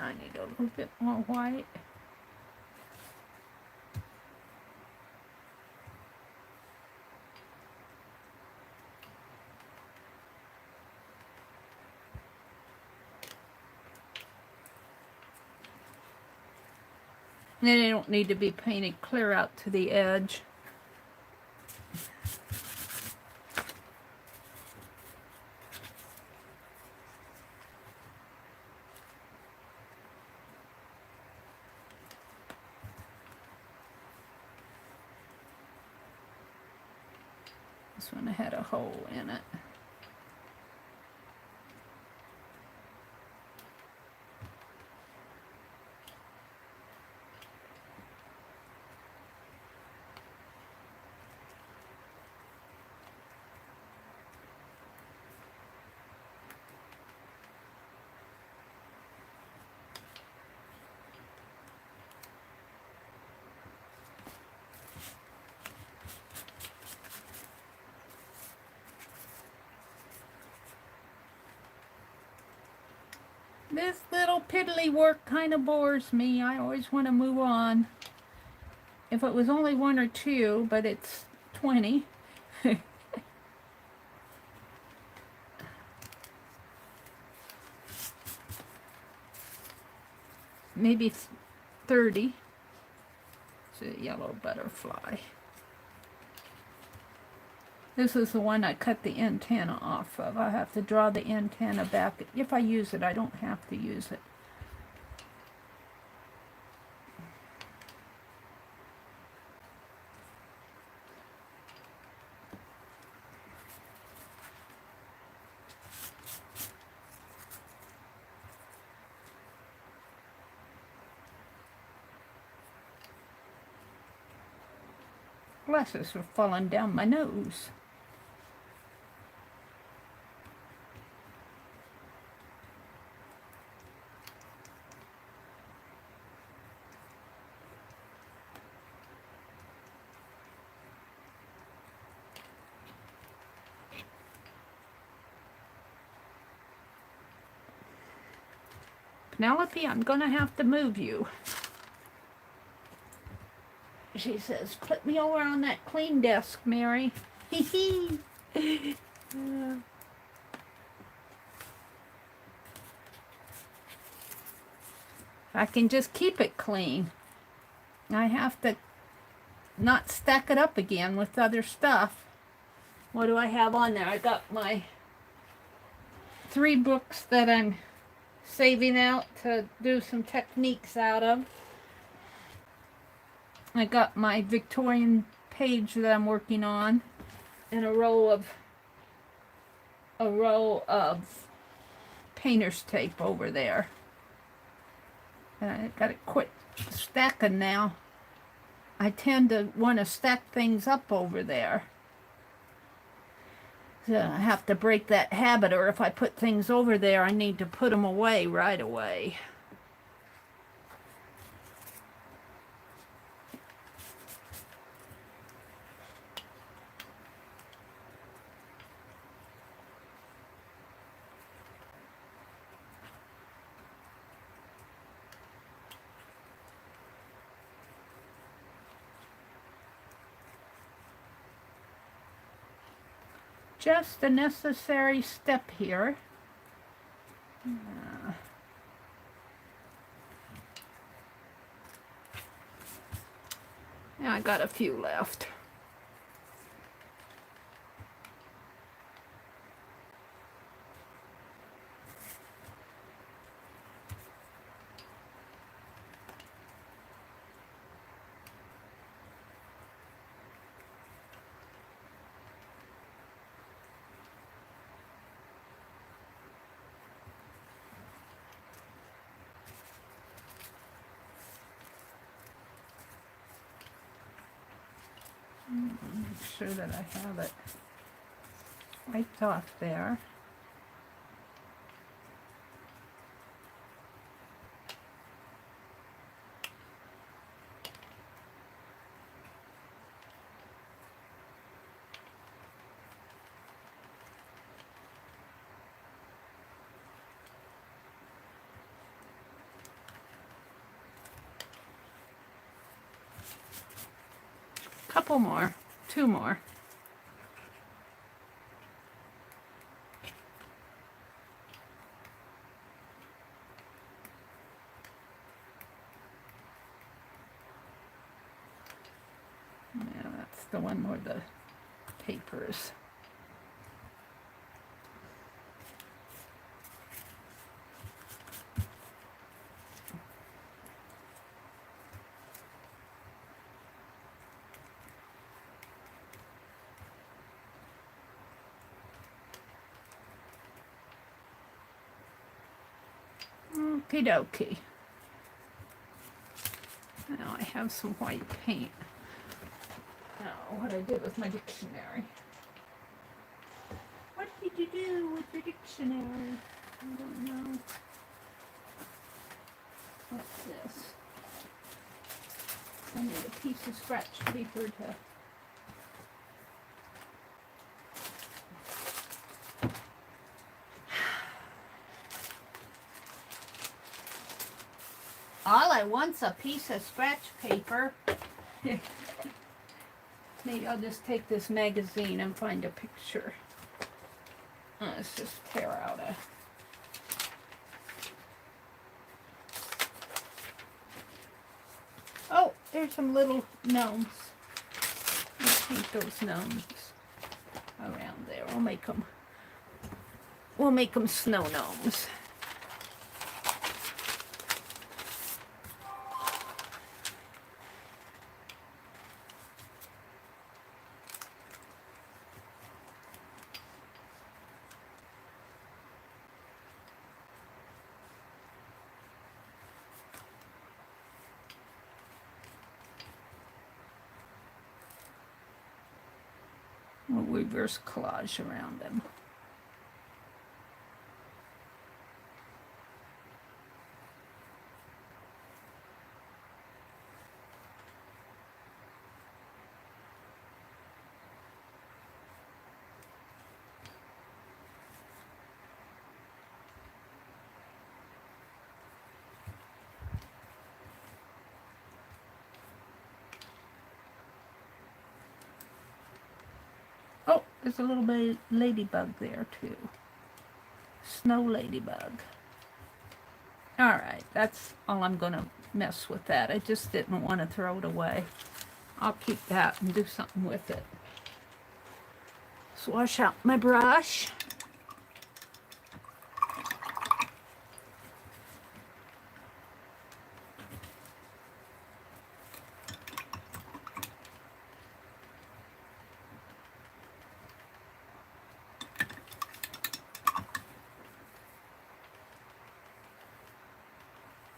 I need a little bit more white. And then they don't need to be painted clear out to the edge. This one had a hole in it. This little piddly work kind of bores me. I always want to move on. If it was only one or two, but it's 20. Maybe 30. It's a yellow butterfly. This is the one I cut the antenna off of. I have to draw the antenna back. If I use it, I don't have to use it. Glasses are falling down my nose. Penelope, I'm gonna have to move you. She says, put me over on that clean desk, Mary. Hee hee. I can just keep it clean. I have to not stack it up again with other stuff. What do I have on there? I got my 3 books that I'm saving out to do some techniques out of. I got my Victorian page that I'm working on, and a row of painter's tape over there. And I got to quit stacking now. I tend to want to stack things up over there. So I have to break that habit, or if I put things over there, I need to put them away right away. Just a necessary step here. Yeah, I got a few left. Make sure that I have it wiped off there. couple more. 2 more. Yeah, that's the one where the papers. Okie dokie. Now I have some white paint. Now, what I did with my dictionary. What did you do with your dictionary? I don't know. What's this? I need a piece of scratch paper to... All I want's a piece of scratch paper. Maybe I'll just take this magazine and find a picture. Let's just tear out a... Oh, there's some little gnomes. Let's paint those gnomes around there. We'll make them snow gnomes. We'll reverse collage around them. Oh, there's a little bit ladybug there too. Snow ladybug. Alright, that's all I'm going to mess with that. I just didn't want to throw it away. I'll keep that and do something with it. Wash out my brush.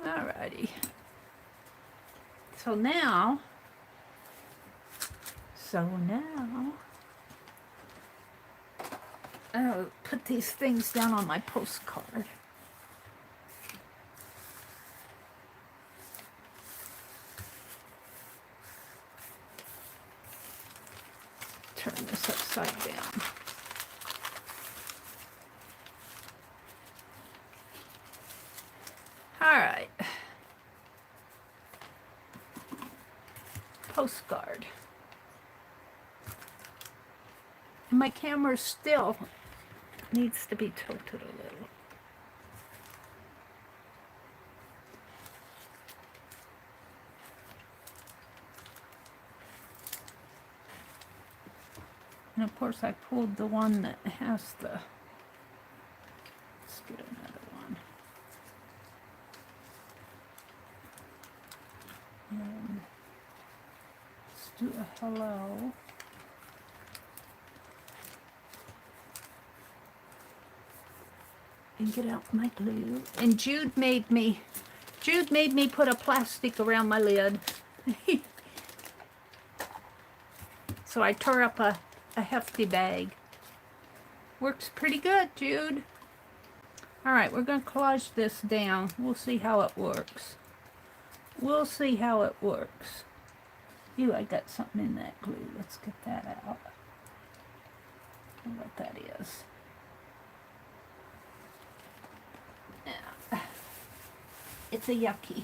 Alrighty. So now I'll put these things down on my postcard. Turn this upside down. Alright. Postcard. And my camera still needs to be tilted a little. And of course I pulled the one that has the... Let's get another one. And let's do a hello. And get out my glue. And Jude made me put a plastic around my lid. So I tore up a hefty bag. Works pretty good, Jude. Alright, we're going to collage this down. We'll see how it works. We'll see how it works. Ew, I got something in that glue. Let's get that out. I don't know what that is. Yeah. It's a yucky.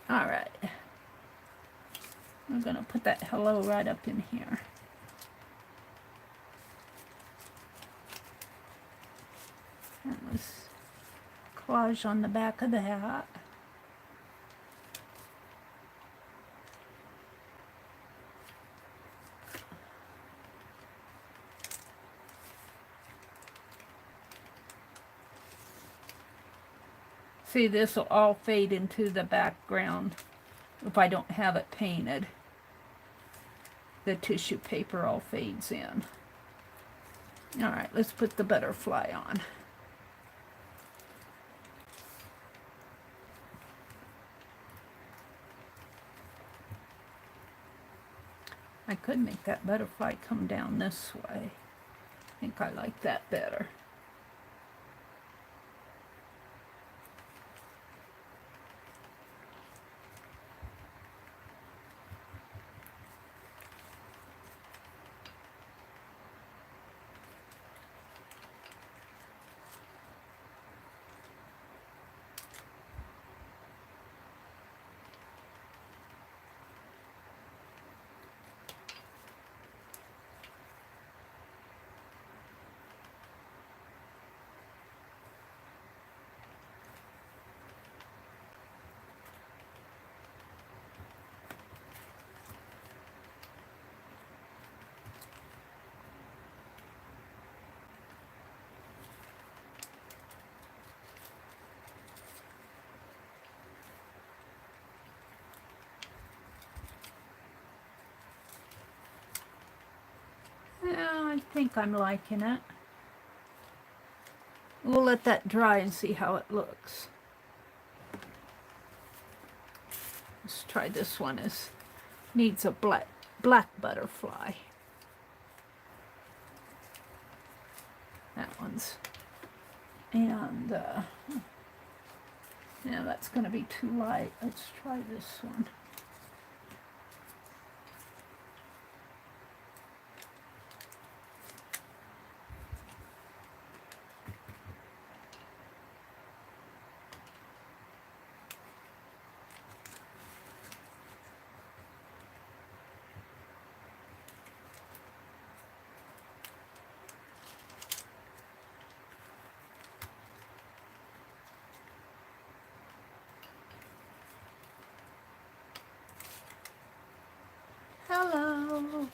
Alright. yellow right up in here. And this collage on the back of that. See, this will all fade into the background if I don't have it painted. The tissue paper all fades in. All right, let's put the butterfly on. I could make that butterfly come down this way. I think I like that better. Yeah, I think I'm liking it. We'll let that dry and see how it looks. Let's try this one. It needs a black butterfly. That one's, and yeah, that's going to be too light. Let's try this one. Hello.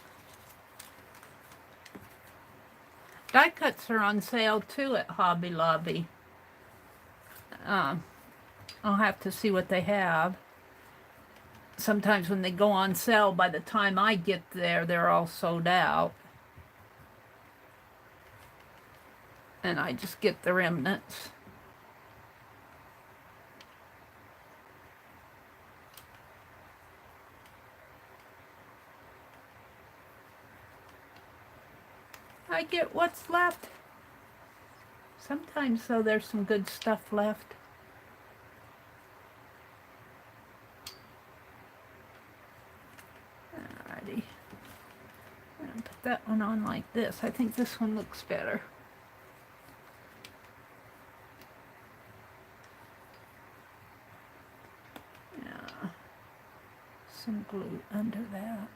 Die cuts are on sale too at Hobby Lobby. I'll have to see what they have. Sometimes when they go on sale, by the time I get there, they're all sold out. And I just get the remnants. I get what's left. Sometimes, though, there's some good stuff left. Alrighty. I'm going to put that one on like this. I think this one looks better. Yeah. Some glue under that.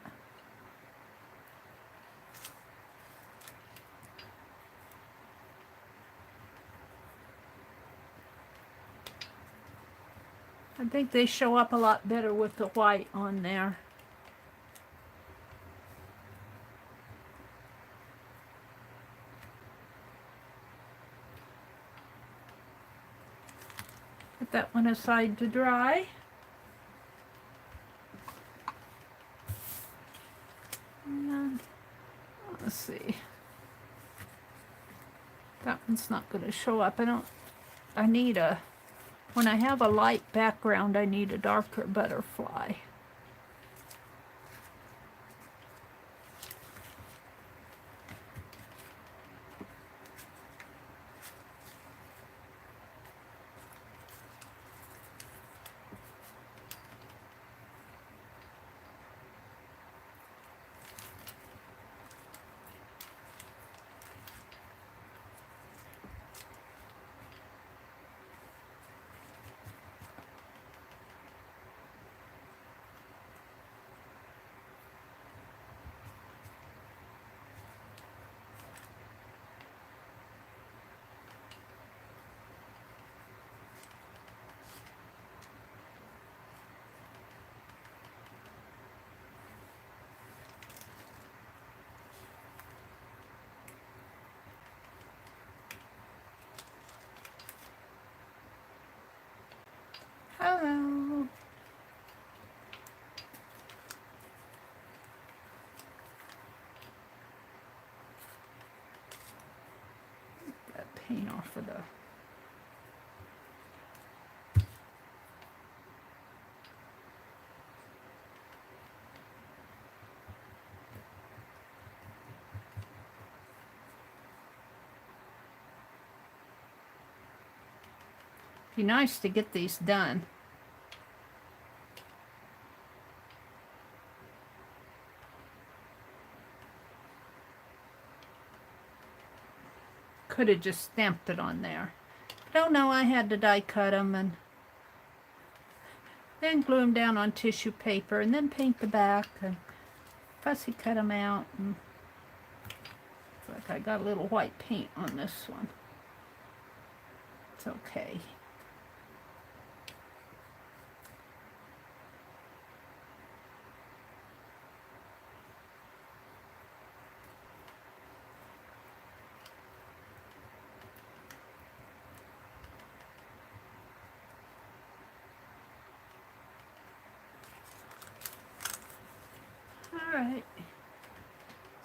I think they show up a lot better with the white on there. Put that one aside to dry. And let's see. That one's not going to show up. I need a, when I have a light background, I need a darker butterfly. Hello. That paint off of the... Be nice to get these done. Could have just stamped it on there. But oh no, I had to die cut them and then glue them down on tissue paper and then paint the back and fussy cut them out. And it's like I got a little white paint on this one. It's okay. Alright,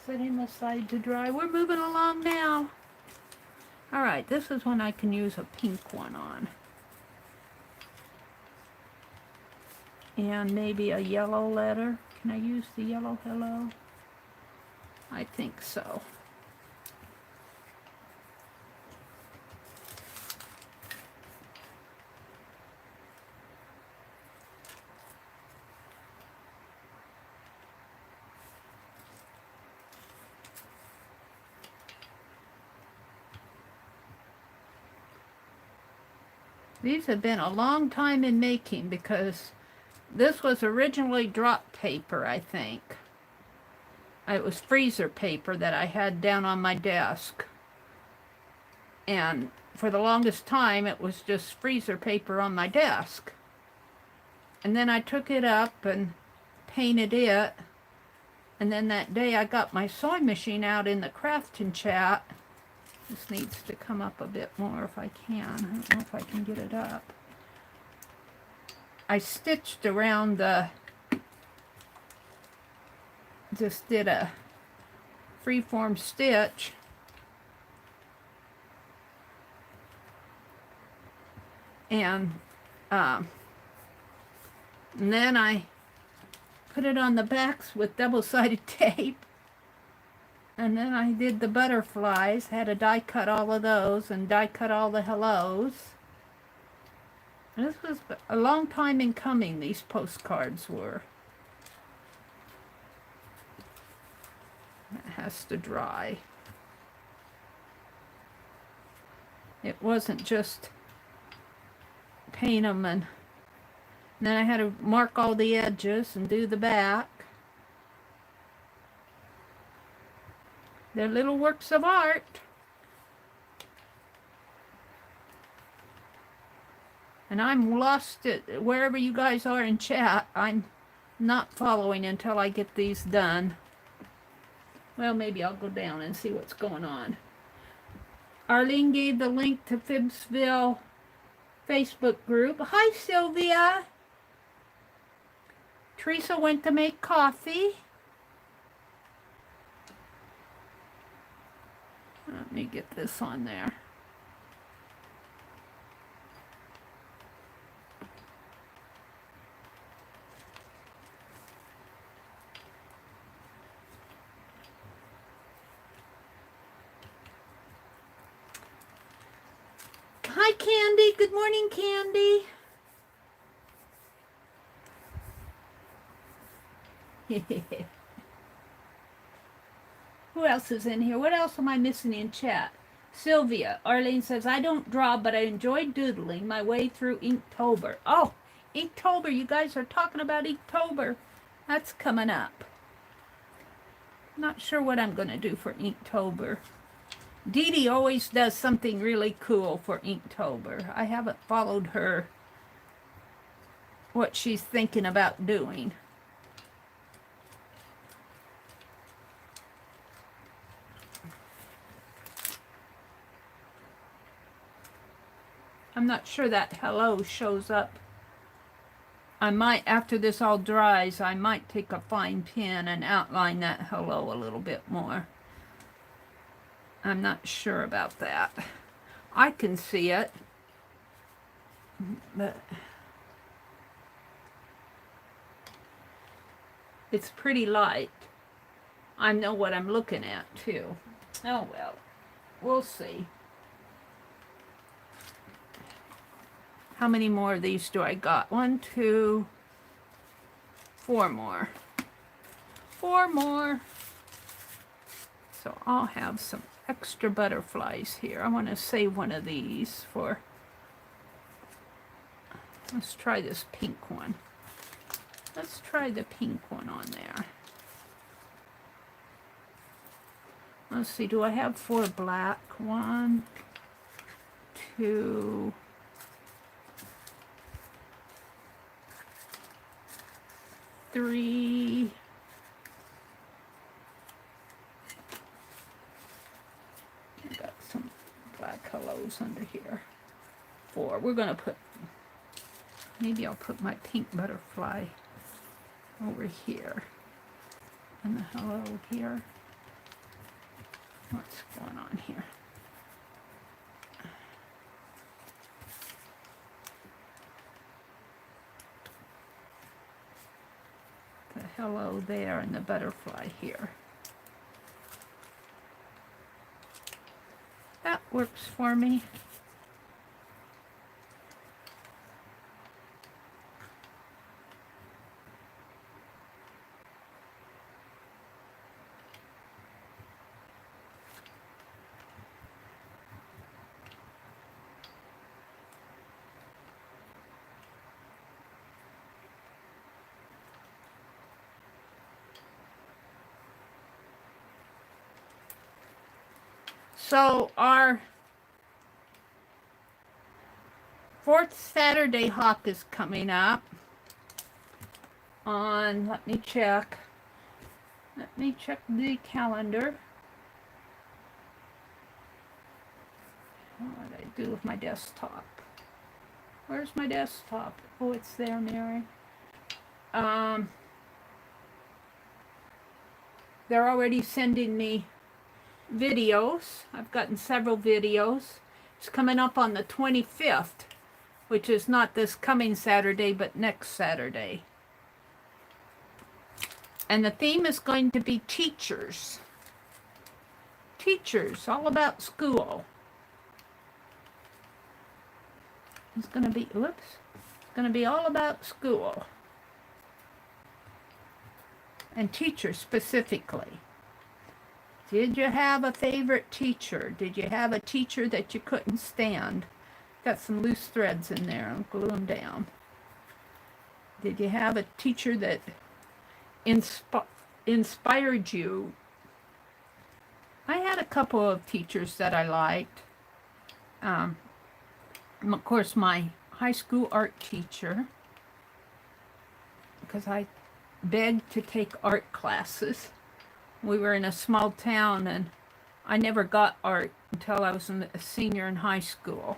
setting the side to dry. We're moving along now. Alright, this is when I can use a pink one on. And maybe a yellow letter. Can I use the yellow hello? I think so. These have been a long time in making because this was originally drop paper, I think. It was freezer paper that I had down on my desk. And for the longest time, it was just freezer paper on my desk. And then I took it up and painted it. And then that day I got my sewing machine out in the crafting chat. This needs to come up a bit more if I can. I don't know if I can get it up. I stitched around the... Just did a freeform stitch. And then I put it on the backs with double-sided tape. And then I did the butterflies, had to die cut all of those and die cut all the hellos. And this was a long time in coming, these postcards were. It has to dry. It wasn't just paint them and then I had to mark all the edges and do the back. They're little works of art. And I'm lost at wherever you guys are in chat. I'm not following until I get these done. Well, maybe I'll go down and see what's going on. Arlene gave the link to Fibsville Facebook group. Hi, Sylvia. Teresa went to make coffee. Let me get this on there. Hi, Candy. Good morning, Candy. Who else is in here? What else am I missing in chat? Sylvia. Arlene says, I don't draw, but I enjoy doodling my way through Inktober. Oh, Inktober. You guys are talking about Inktober. That's coming up. Not sure what I'm going to do for Inktober. Dee Dee always does something really cool for Inktober. I haven't followed her, what she's thinking about doing. I'm not sure that hello shows up I might, after this all dries, I might take a fine pen and outline that hello a little bit more. I'm not sure about that. I can see it, but it's pretty light. I know what I'm looking at, too. Oh, well, we'll see. How many more of these do I got? 1, 2, 4 more. 4 more. So I'll have some extra butterflies here. I want to save one of these for... Let's try this pink one. Let's try the pink one on there. Let's see, do I have 4 black? 1, 2... 3... I got some black hellos under here. 4. We're going to put, maybe I'll put my pink butterfly over here. And the hello here. What's going on here? The hello there and the butterfly here. That works for me. So our 4th Saturday hawk is coming up on, let me check the calendar. What did I do with my desktop? Where's my desktop? Oh, it's there, Mary. They're already sending me videos. I've gotten several videos. It's coming up on the 25th, which is not this coming Saturday, but next Saturday. And the theme is going to be teachers. Teachers, all about school. It's going to be, whoops, it's going to be all about school. And teachers specifically. Did you have a favorite teacher? Did you have a teacher that you couldn't stand? Got some loose threads in there. I'll glue them down. Did you have a teacher that inspired you? I had a couple of teachers that I liked. Of course, my high school art teacher, because I begged to take art classes. We were in a small town, and I never got art until I was a senior in high school.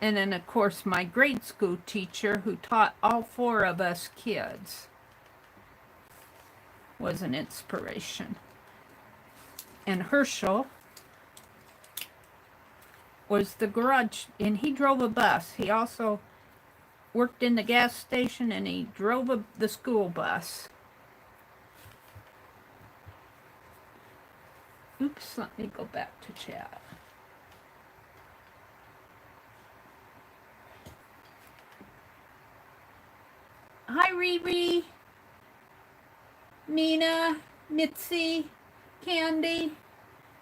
And then, of course, my grade school teacher, who taught all 4 of us kids, was an inspiration. And Herschel was the garage, and he drove a bus. He also worked in the gas station, and he drove the school bus. Oops, let me go back to chat. Hi, Riri, Mina, Mitzi, Candy.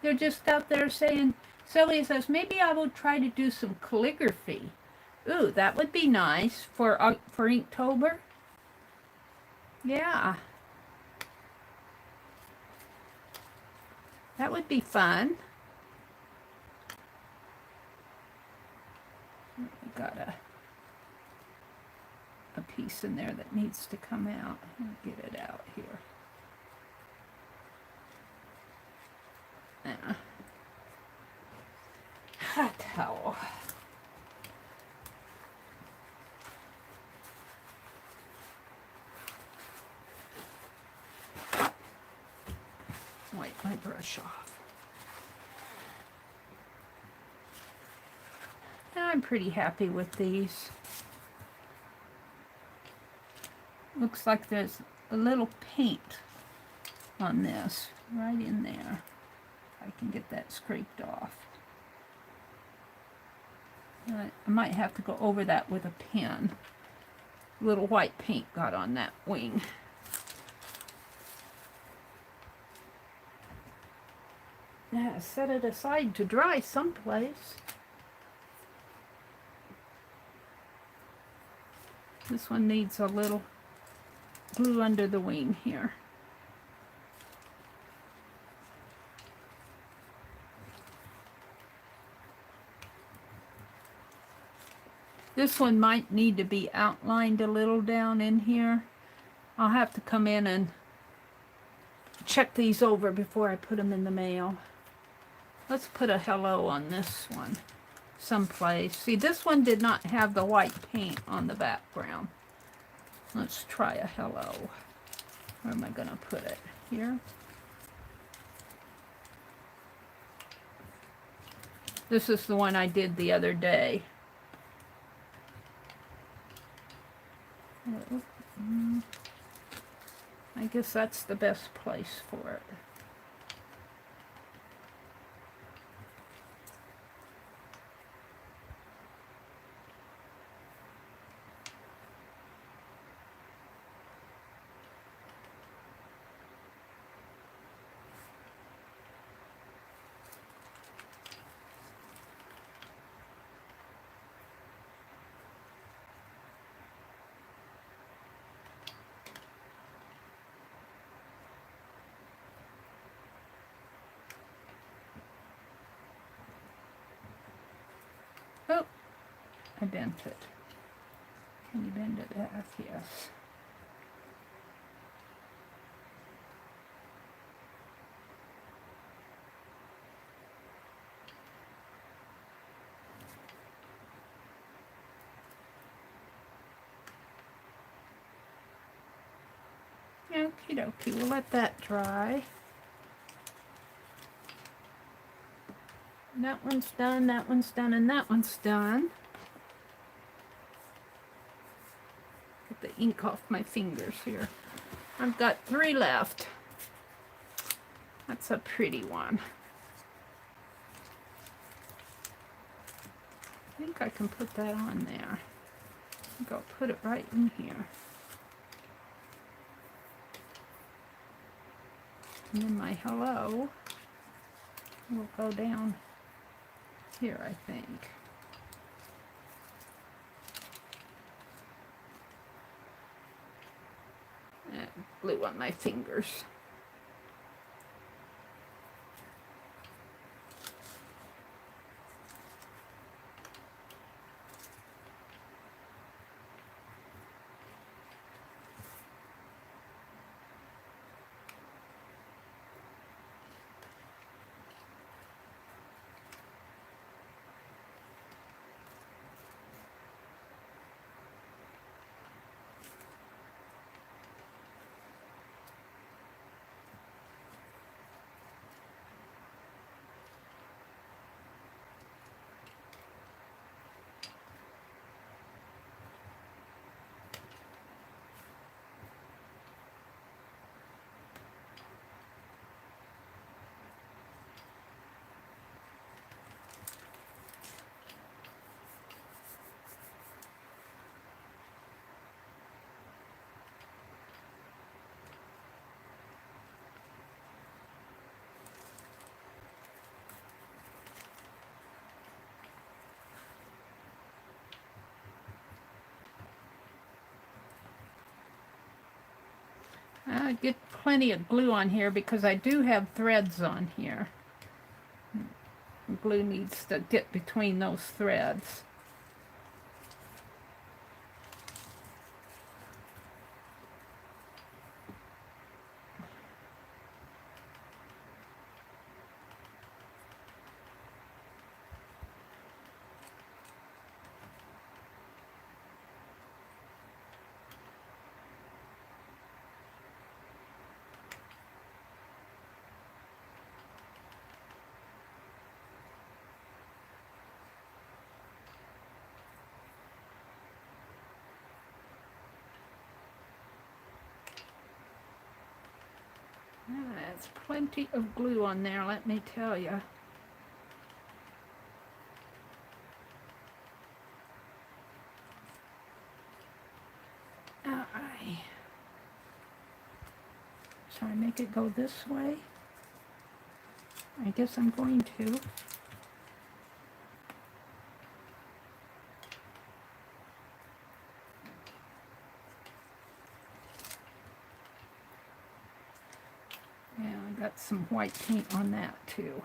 They're just out there saying, Sylvia says, maybe I will try to do some calligraphy. Ooh, that would be nice for Inktober. Yeah. That would be fun. We got a piece in there that needs to come out. I'll get it out here. wipe my brush off. And I'm pretty happy with these. Looks like there's a little paint on this right in there. I can get that scraped off. I might have to go over that with a pen. Little white paint got on that wing. Yeah, set it aside to dry someplace. This one needs a little glue under the wing here. This one might need to be outlined a little down in here. I'll have to come in and check these over before I put them in the mail. Let's put a hello on this one someplace. See, this one did not have the white paint on the background. Let's try a hello. Where am I going to put it? Here? This is the one I did the other day. I guess that's the best place for it. Oh, I bent it. Can you bend it back? Yes. Okie dokie, we'll let that dry. That one's done, that one's done, and that one's done. Get the ink off my fingers here. I've got 3 left. That's a pretty one. I think I can put that on there. I think I'll put it right in here. And then my hello will go down here, I think. And glue on my fingers. I get plenty of glue on here because I do have threads on here. Glue needs to get between those threads. That's plenty of glue on there, let me tell you. Alright. Shall I make it go this way? I guess I'm going to. Yeah, I got some white paint on that too.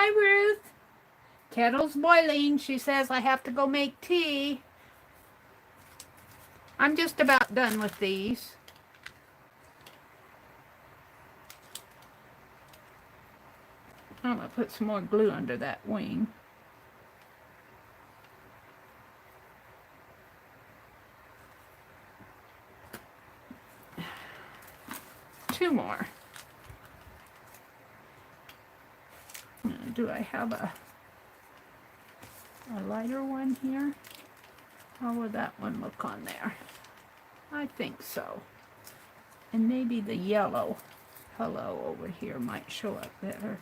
Hi, Ruth. Kettle's boiling. She says I have to go make tea. I'm just about done with these. I'm going to put some more glue under that wing. Two more. Do I have a lighter one here? How would that one look on there? I think so. And maybe the yellow hello over here might show up better.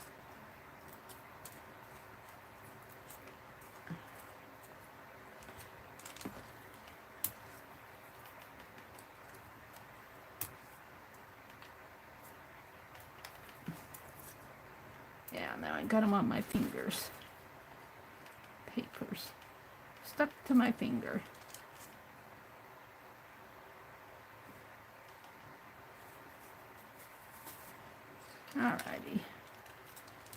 Yeah, now I got them on my fingers. Papers stuck to my finger. Alrighty.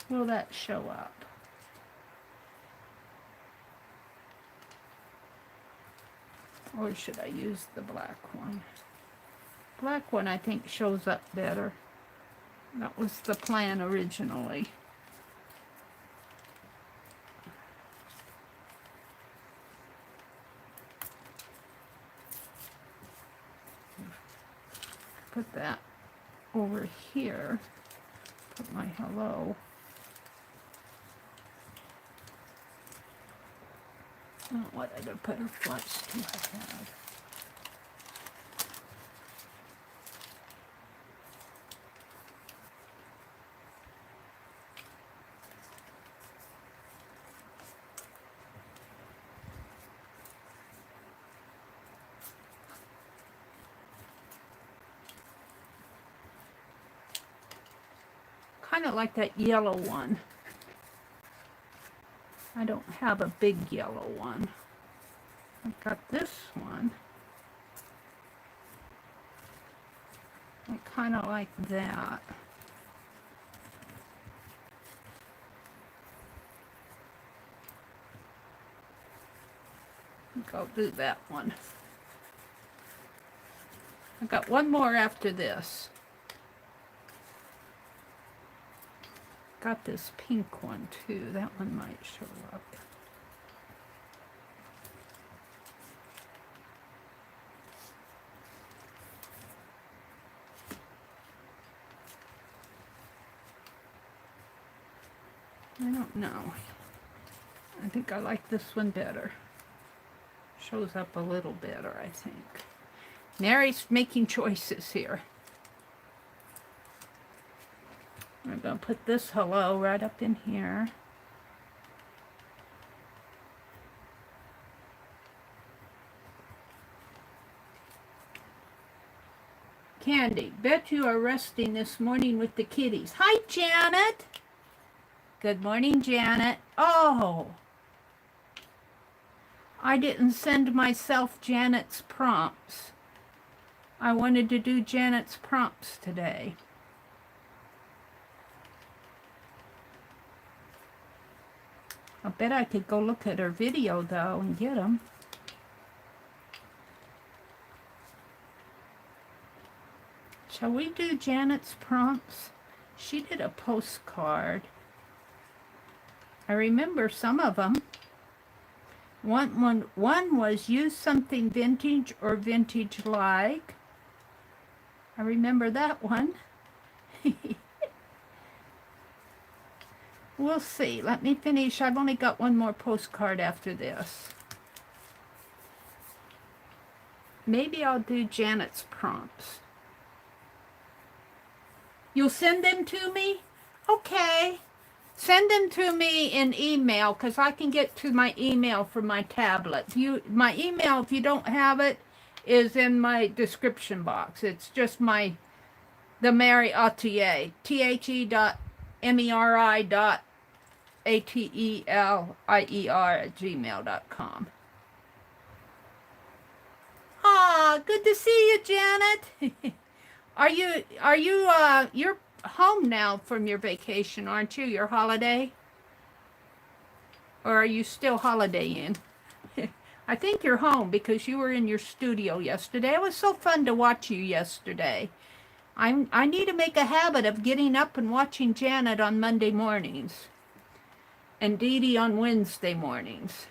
Will that show up? Or should I use the black one? Black one I think shows up better. That was the plan originally. Put that over here. Put my hello. Oh, what other butterflies do I have? Kind of like that yellow one. I don't have a big yellow one. I've got this one. I kind of like that. I think I'll do that one. I got one more after this. Got this pink one too. That one might show up. I don't know. I think I like this one better. Shows up a little better, I think. Mary's making choices here. I'm going to put this hello right up in here. Candy, bet you are resting this morning with the kitties. Hi, Janet. Good morning, Janet. Oh, I didn't send myself Janet's prompts. I wanted to do Janet's prompts today. I bet I could go look at her video, though, and get them. Shall we do Janet's prompts? She did a postcard. I remember some of them. One was use something vintage or vintage-like. I remember that one. We'll see. Let me finish. I've only got one more postcard after this. Maybe I'll do Janet's prompts. You'll send them to me? Okay. Send them to me in email because I can get to my email from my tablet. My email, if you don't have it, is in my description box. It's just my TheMeriAtelier, TheMeriAtelier@gmail.com. Ah, good to see you, Janet. You're home now from your vacation, aren't you? Your holiday? Or are you still holidaying? I think you're home because you were in your studio yesterday. It was so fun to watch you yesterday. I need to make a habit of getting up and watching Janet on Monday mornings and Dee Dee on Wednesday mornings.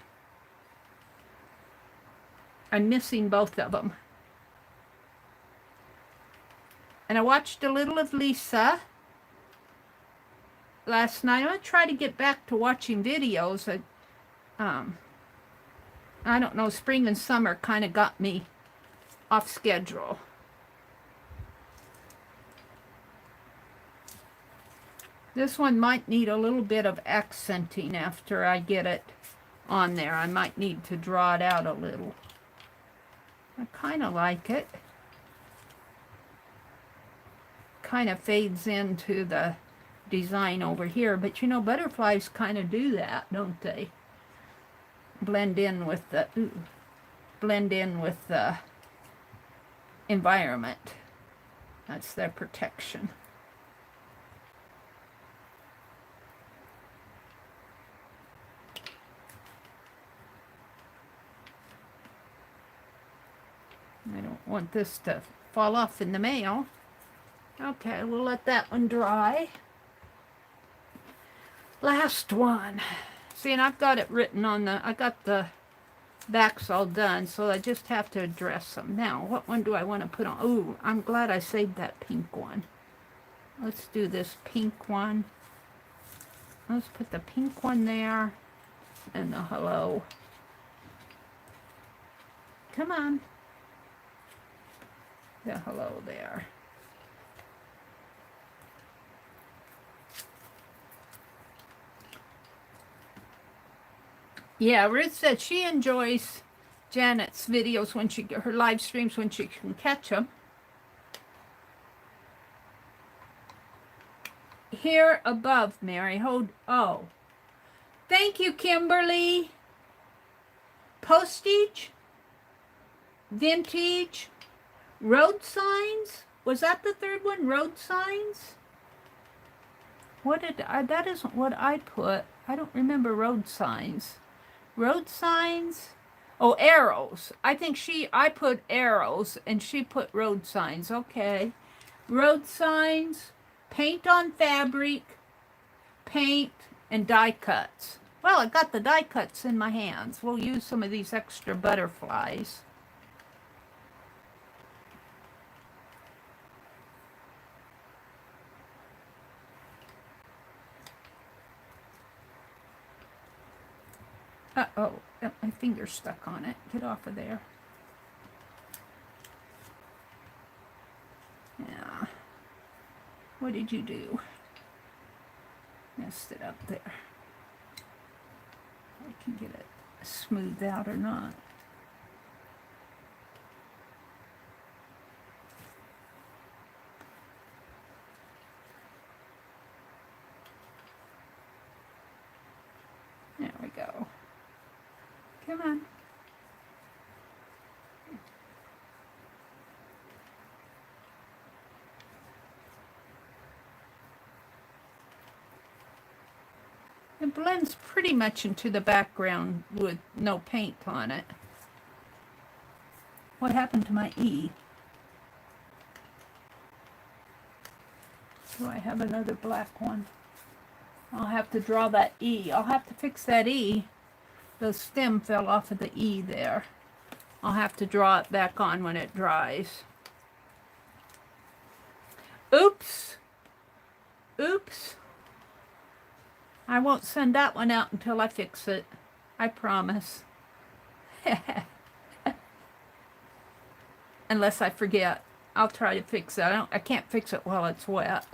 I'm missing both of them. And I watched a little of Lisa last night. I'm going to try to get back to watching videos. I don't know, spring and summer kind of got me off schedule. This one might need a little bit of accenting after I get it on there. I might need to draw it out a little. I kind of like it. Kind of fades into the design over here, but you know, butterflies kind of do that, don't they? Blend in with the environment. That's their protection. I don't want this to fall off in the mail. Okay, we'll let that one dry. Last one. See, and I've got it written on I got the backs all done, so I just have to address them. Now, what one do I want to put on? Ooh, I'm glad I saved that pink one. Let's do this pink one. Let's put the pink one there and the hello. Come on. The hello there. Yeah, Ruth said she enjoys Janet's videos when her live streams when she can catch them. Here above, Mary. Oh. Thank you, Kimberly. Postage. Vintage. Road signs. Was that the third one? Road signs? That isn't what I put. I don't remember road signs. Road signs? Oh, arrows. I think I put arrows and she put road signs. Okay. Road signs, paint on fabric, paint, and die cuts. Well, I got the die cuts in my hands. We'll use some of these extra butterflies. Uh-oh, got my finger stuck on it. Get off of there. Yeah. What did you do? Messed it up there. I can get it smoothed out or not. There we go. Come on. It blends pretty much into the background with no paint on it. What happened to my E? Do I have another black one? I'll have to draw that E. I'll have to fix that E. The stem fell off of the E there. I'll have to draw it back on when it dries. Oops. Oops. I won't send that one out until I fix it. I promise. Unless I forget. I'll try to fix it. I can't fix it while it's wet.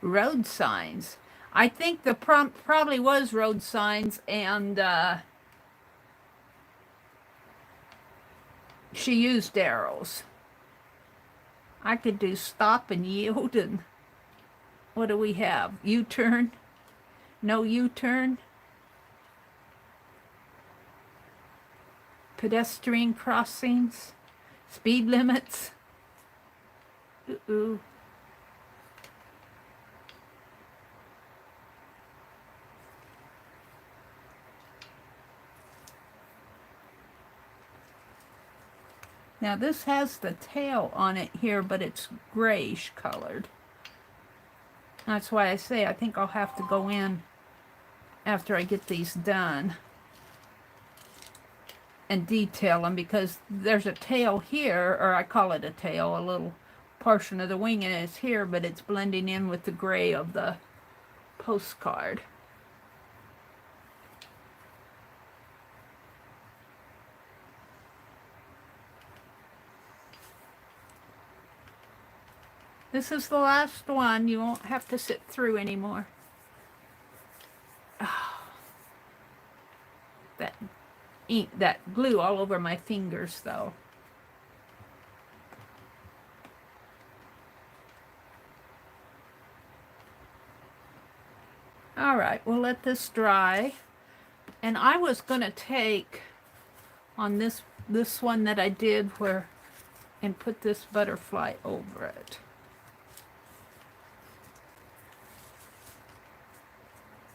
Road signs. I think the prompt probably was road signs, and she used arrows. I could do stop and yield, and what do we have? U-turn? No U-turn? Pedestrian crossings? Speed limits? Ooh. Now this has the tail on it here, but it's grayish colored. That's why I say I think I'll have to go in after I get these done and detail them, because there's a tail here, or I call it a tail, a little portion of the wing, and it's here, but it's blending in with the gray of the postcard. This is the last one. You won't have to sit through anymore. Oh, that ink, that glue all over my fingers, though. All right, we'll let this dry. And I was going to take on this one that I did where, and put this butterfly over it.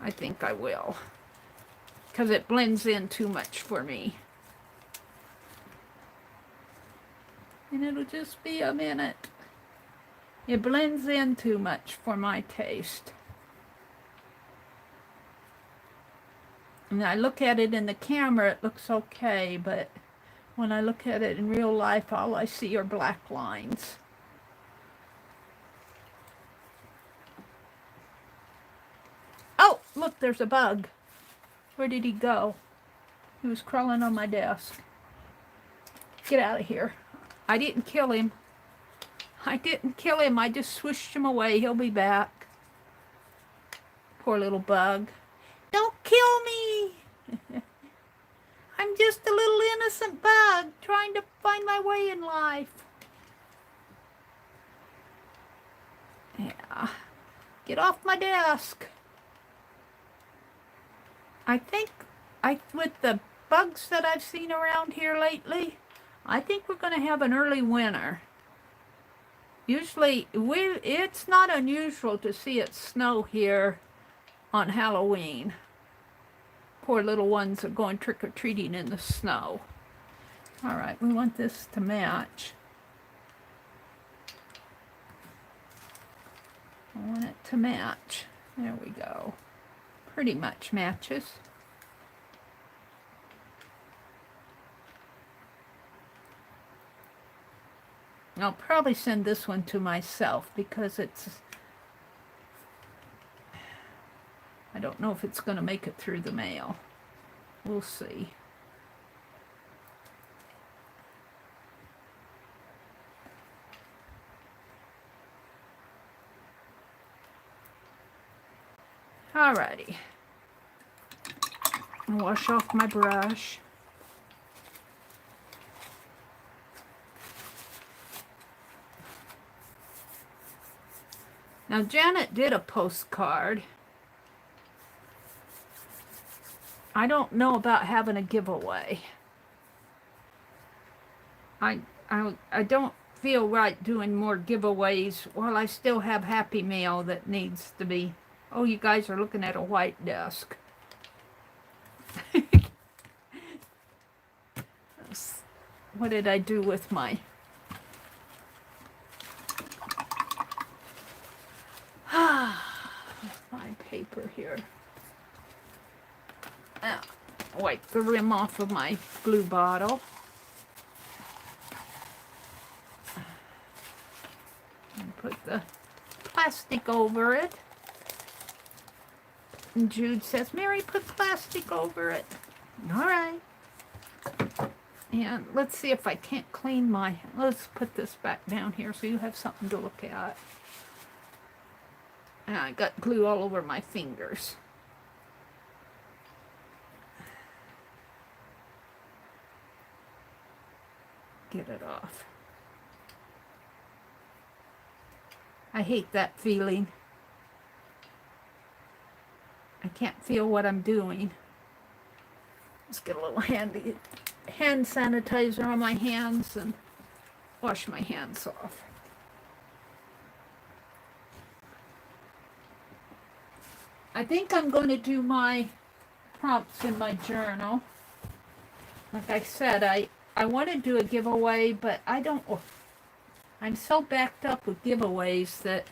I think I will, because it blends in too much for me. And it'll just be a minute. It blends in too much for my taste. And I look at it in the camera, it looks okay, but when I look at it in real life, all I see are black lines. Oh, look, there's a bug. Where did he go? He was crawling on my desk. Get out of here. I didn't kill him. I didn't kill him. I just swished him away. He'll be back. Poor little bug. Don't kill me. I'm just a little innocent bug trying to find my way in life. Yeah. Get off my desk. I think with the bugs that I've seen around here lately, I think we're going to have an early winter. Usually, it's not unusual to see it snow here on Halloween. Poor little ones are going trick-or-treating in the snow. All right, we want this to match. I want it to match. There we go. Pretty much matches. I'll probably send this one to myself because it's, I don't know if it's going to make it through the mail. We'll see. Alrighty. I'll wash off my brush. Now Janet did a postcard. I don't know about having a giveaway. I don't feel right doing more giveaways while I still have Happy Mail that needs to be. Oh, you guys are looking at a white desk. what did I do with my my paper here? Wipe the rim off of my glue bottle. And put the plastic over it. And Jude says, Mary, put plastic over it. All right. And let's see if I can't clean my... Let's put this back down here so you have something to look at. And I got glue all over my fingers. Get it off. I hate that feeling. I can't feel what I'm doing. Let's get a little hand sanitizer on my hands and wash my hands off. I think I'm going to do my prompts in my journal. Like I said, I want to do a giveaway, but I don't... I'm so backed up with giveaways that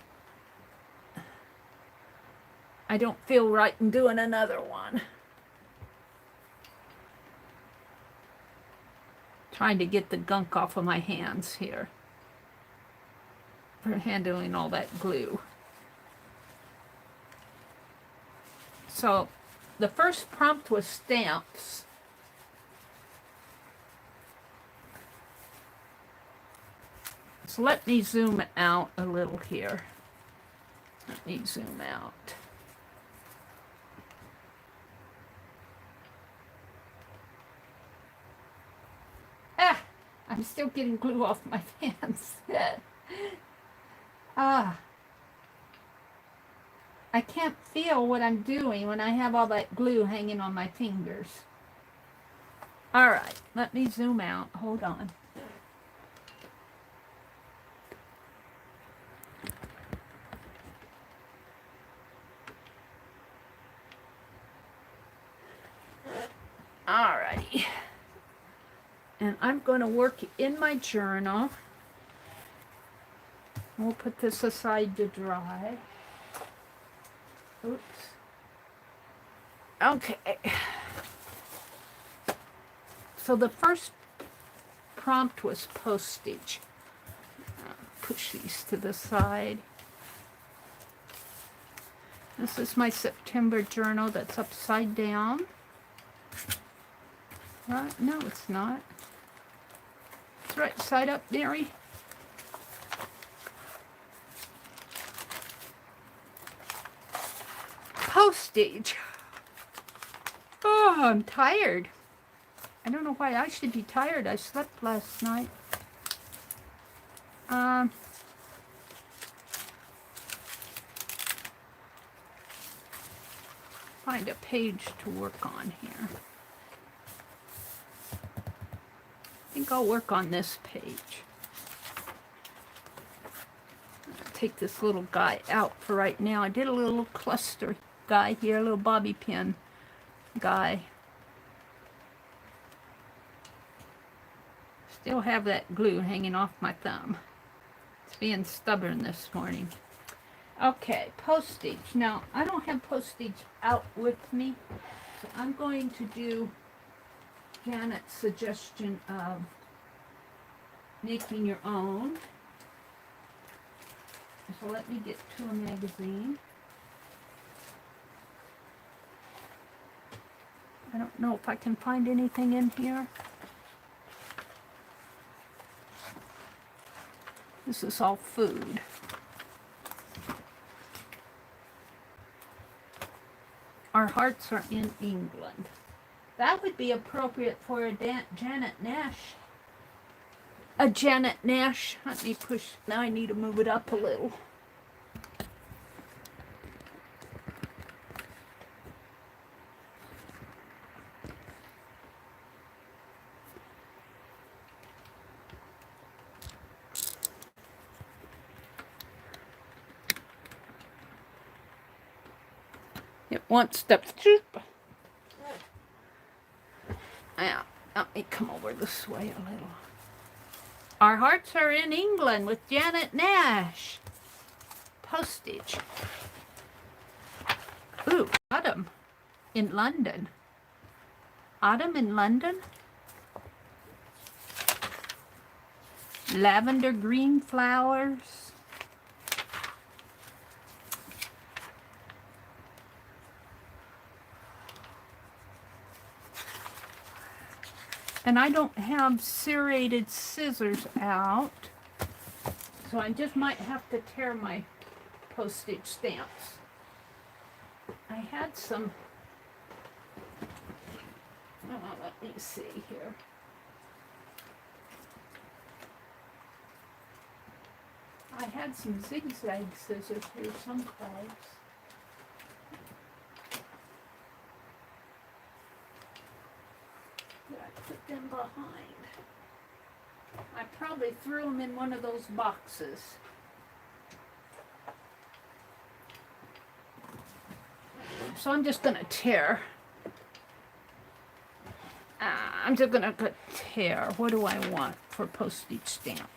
I don't feel right in doing another one. Trying to get the gunk off of my hands here for handling all that glue. So the first prompt was stamps. So let me zoom out a little here. Let me zoom out. I'm still getting glue off my hands. I can't feel what I'm doing when I have all that glue hanging on my fingers. All right, let me zoom out. Hold on. All righty. And I'm going to work in my journal. We'll put this aside to dry. Oops. Okay. So the first prompt was postage. Push these to the side. This is my September journal that's upside down. Right? No, it's not. It's right side up, Mary. Postage. Oh, I'm tired. I don't know why I should be tired. I slept last night. Find a page to work on here. I think I'll work on this page. I'll take this little guy out for right now. I did a little cluster guy here, a little bobby pin guy. Still have that glue hanging off my thumb. It's being stubborn this morning. Okay, postage. Now, I don't have postage out with me, so I'm going to do Janet's suggestion of making your own. So let me get to a magazine. I don't know if I can find anything in here. This is all food. Our hearts are in England. That would be appropriate for a Janet Nash. A Janet Nash. Let me push. Now I need to move it up a little. It wants to... Now, let me come over this way a little. Our Hearts Are in England with Janet Nash. Postage. Ooh, autumn in London. Autumn in London. Lavender green flowers. And I don't have serrated scissors out, so I just might have to tear my postage stamps. I had some, let me see here. I had some zigzag scissors here someplace. Did I put them behind? I probably threw them in one of those boxes. So I'm just going to tear. I'm just going to tear. What do I want for postage stamp?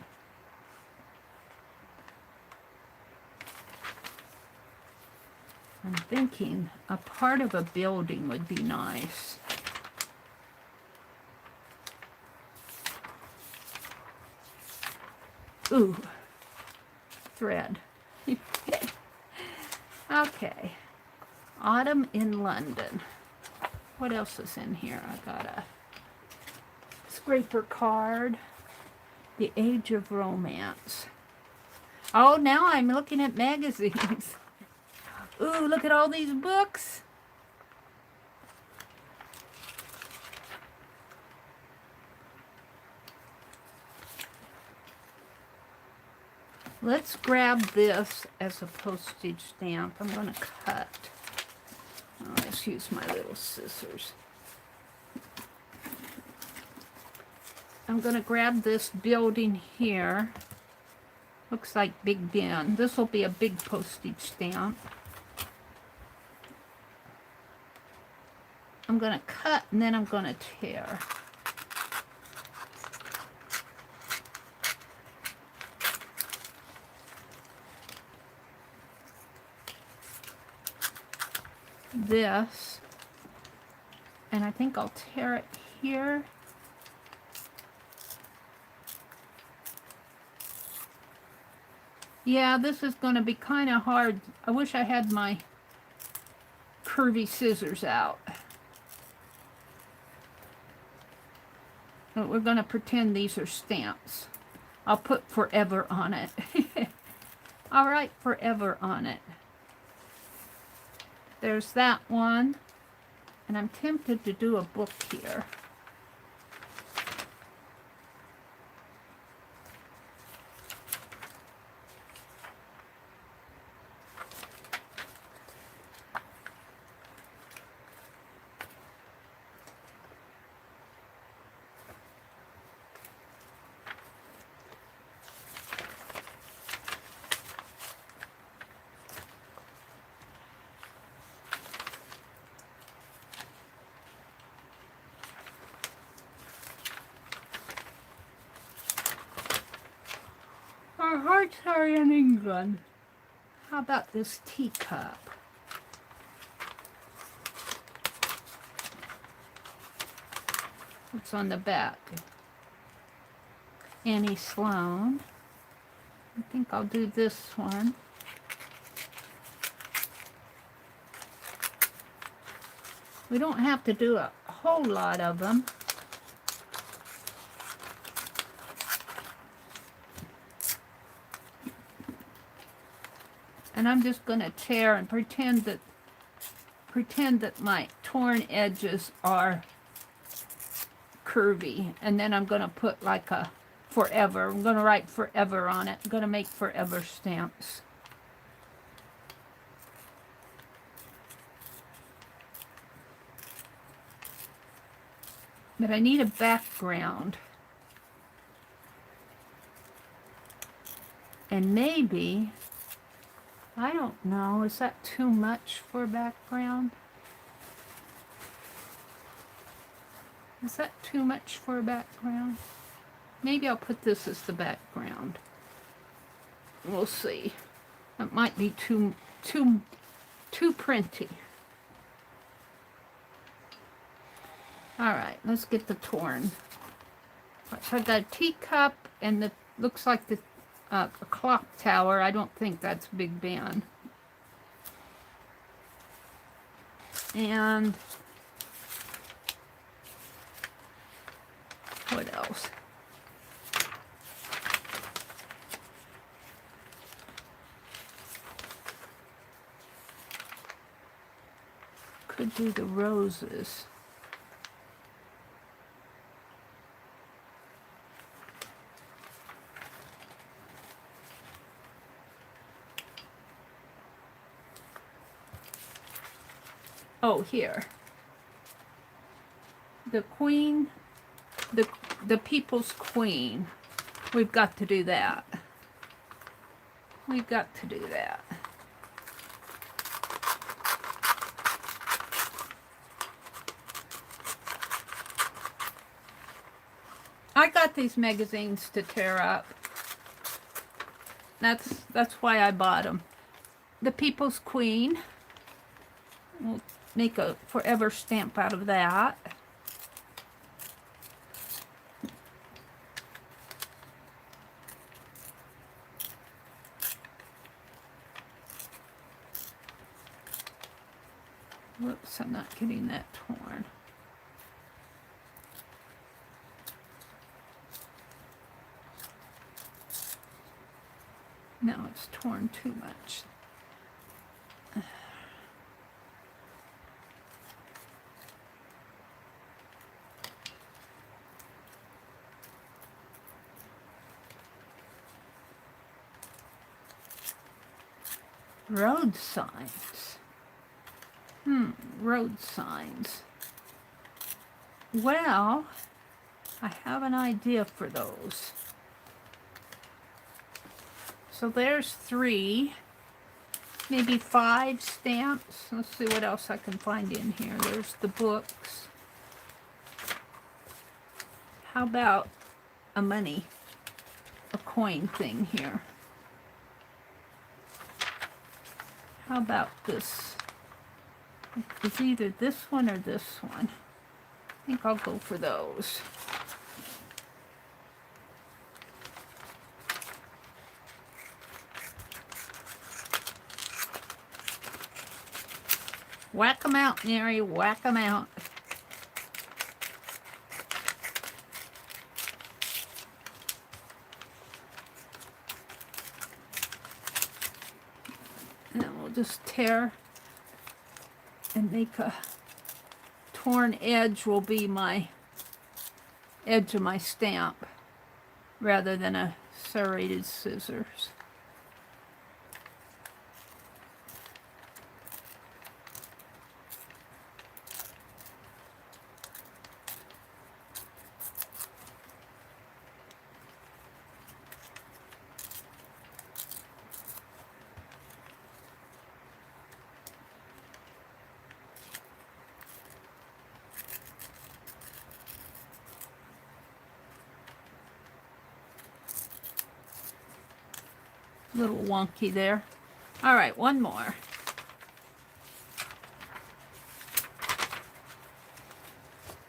I'm thinking a part of a building would be nice. Ooh, thread. Okay. Autumn in London. What else is in here? I got a scraper card. The Age of Romance. Oh, now I'm looking at magazines. Ooh, look at all these books. Let's grab this as a postage stamp. I'm going to cut. Oh, let's use my little scissors. I'm going to grab this building here. Looks like Big Ben. This will be a big postage stamp. I'm going to cut and then I'm going to tear. This, and I think I'll tear it here. Yeah, this is going to be kind of hard. I wish I had my curvy scissors out. But we're going to pretend these are stamps. I'll put forever on it. I'll write forever on it. There's that one. And I'm tempted to do a book here. Our Hearts Are in England. How about this teacup? What's on the back? Annie Sloan. I think I'll do this one. We don't have to do a whole lot of them. And I'm just going to tear and pretend that my torn edges are curvy. And then I'm going to put like a forever. I'm going to write forever on it. I'm going to make forever stamps. But I need a background. And maybe, I don't know, is that too much for background? Is that too much for a background? Maybe I'll put this as the background. We'll see. It might be too printy. Alright, let's get the torn. So I got a teacup and the looks like the a clock tower. I don't think that's Big Ben. And what else? Could do the roses. Oh, here. The queen, the people's queen. We've got to do that. We've got to do that. I got these magazines to tear up. That's why I bought them. The People's Queen. We'll make a forever stamp out of that. Whoops, I'm not getting that torn. No, it's torn too much. Road signs. Road signs. Well, I have an idea for those. So there's 3, maybe 5 stamps. Let's see what else I can find in here. There's the books. How about a coin thing here? How about this? It's either this one or this one. I think I'll go for those. Whack 'em out, Mary, whack 'em out. And then we'll just tear and make a torn edge will be my edge of my stamp rather than a serrated scissors. A little wonky there. All right, one more.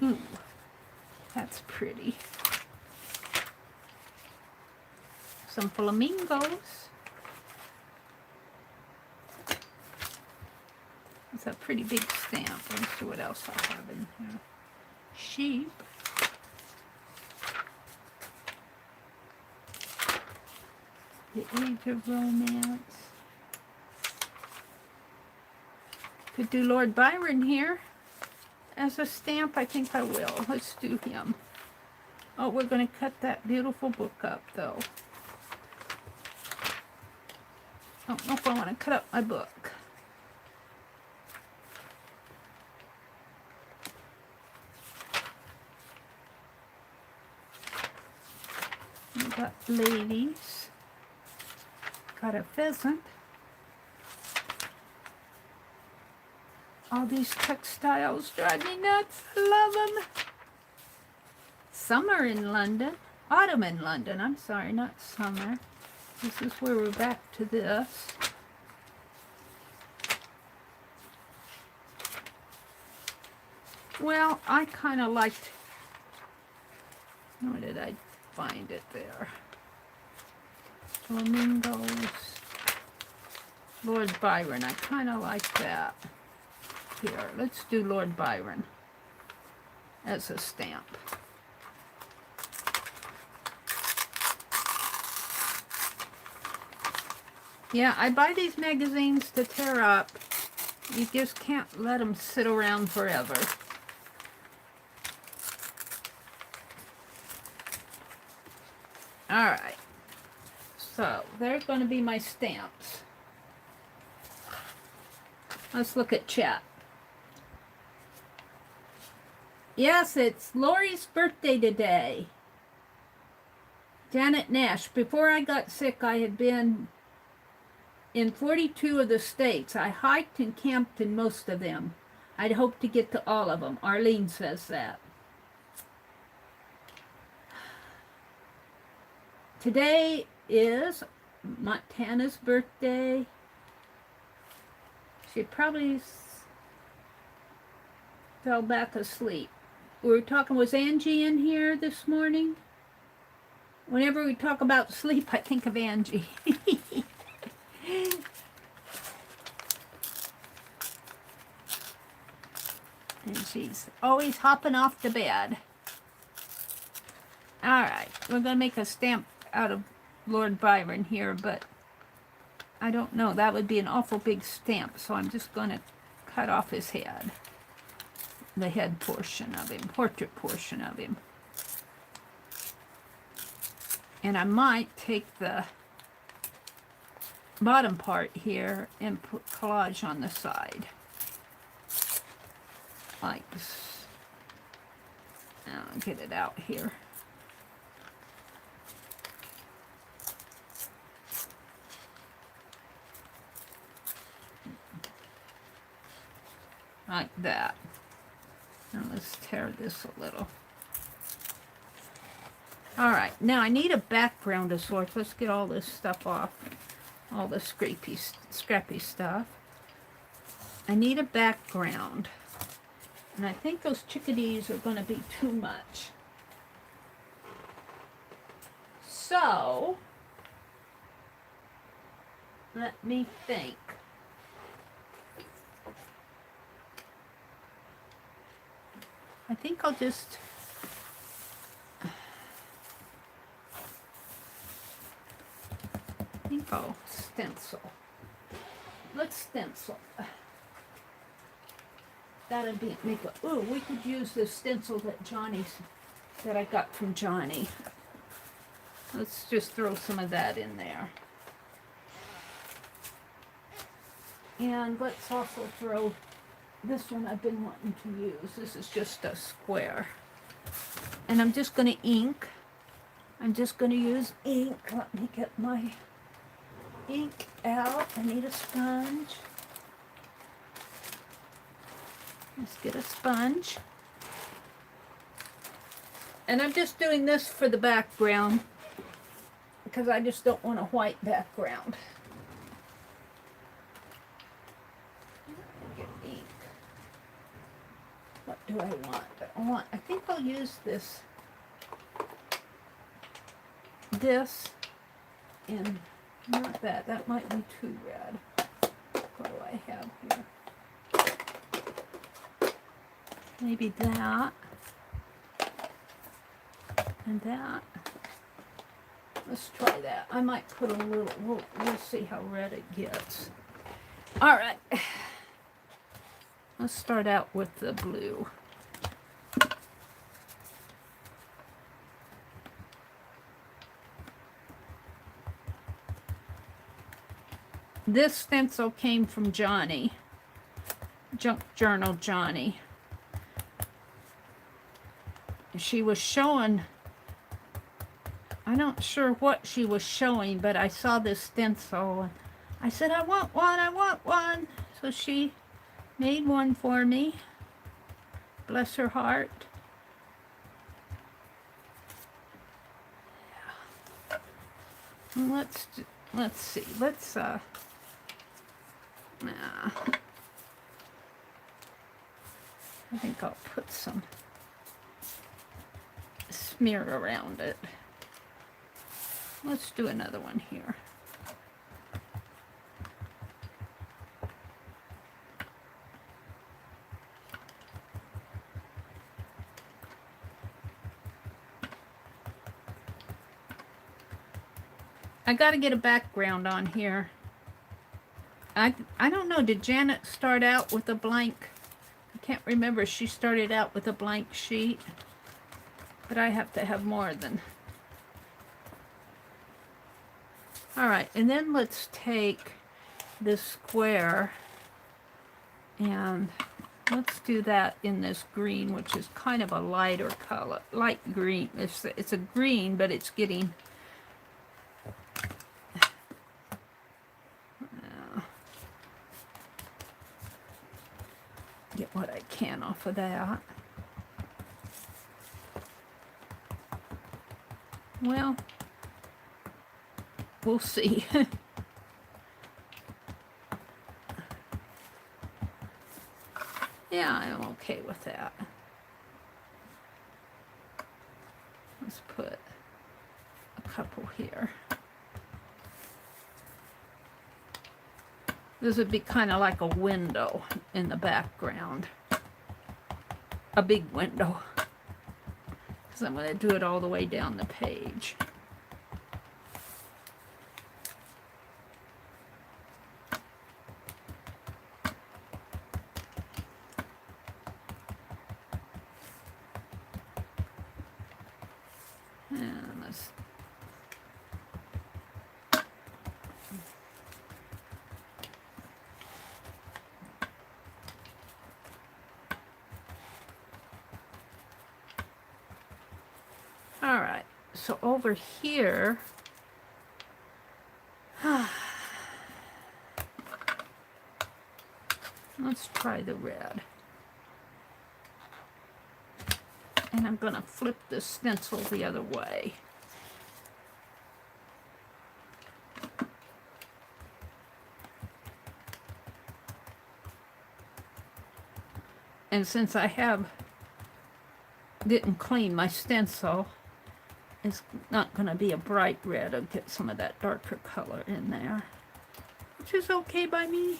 Ooh, that's pretty. Some flamingos. It's a pretty big stamp. Let's see what else I have in here. Sheep. The Age of Romance. Could do Lord Byron here as a stamp. I think I will. Let's do him. Oh, we're going to cut that beautiful book up, though. I don't know if I want to cut up my book. We got ladies. Got a pheasant. All these textiles drive me nuts. I love them. Summer in London. Autumn in London. I'm sorry, not summer. This is where we're back to this. Well, I kind of liked, where did I find it there? Flamingos. Lord Byron. I kind of like that. Here, let's do Lord Byron as a stamp. Yeah, I buy these magazines to tear up. You just can't let them sit around forever. Alright, so there's going to be my stamps. Let's look at chat. Yes, it's Lori's birthday today. Janet Nash. Before I got sick, I had been in 42 of the states. I hiked and camped in most of them. I'd hoped to get to all of them. Arlene says that. Today is Montana's birthday. She probably fell back asleep. We were talking, was Angie in here this morning? Whenever we talk about sleep, I think of Angie. And she's always hopping off to bed. Alright, we're going to make a stamp out of Lord Byron here, but I don't know. That would be an awful big stamp, so I'm just going to cut off his head. The head portion of him, portrait portion of him. And I might take the bottom part here and put collage on the side. Like this. I'll get it out here. Like that. Now let's tear this a little. Alright, now I need a background of sorts. Let's get all this stuff off. All the scrappy stuff. I need a background. And I think those chickadees are going to be too much. So, let me think. I think I'll just... I think I'll stencil. Let's stencil. That'd be make a... Ooh, we could use the stencil that I got from Johnny. Let's just throw some of that in there. And let's also throw this one I've been wanting to use. This is just a square. And I'm just going to ink. I'm just going to use ink. Let me get my ink out. I need a sponge. Let's get a sponge. And I'm just doing this for the background because I just don't want a white background. Get ink. What do I want? I think I'll use this and not that. That might be too red. What do I have here? Maybe that. And that. Let's try that. I might put a little, we'll see how red it gets. Alright. Let's start out with the blue. This stencil came from Johnny. Junk Journal Johnny. She was showing, I'm not sure what she was showing, but I saw this stencil and I said, I want one. So she made one for me. Bless her heart. Let's see. Nah. I think I'll put some smear around it. Let's do another one here. I got to get a background on here. I don't know, did Janet start out with a blank? I can't remember. She started out with a blank sheet, but I have to have more than. All right, and then let's take this square and let's do that in this green, which is kind of a lighter color, light green. It's a green, but it's getting get what I can off of that. Well, we'll see. Yeah, I'm okay with that. Let's put a couple here. This would be kind of like a window in the background. A big window. Because I'm going to do it all the way down the page. And let's all right, so over here, let's try the red. And I'm going to flip the stencil the other way. And since I didn't clean my stencil, it's not going to be a bright red. I'll get some of that darker color in there, which is okay by me.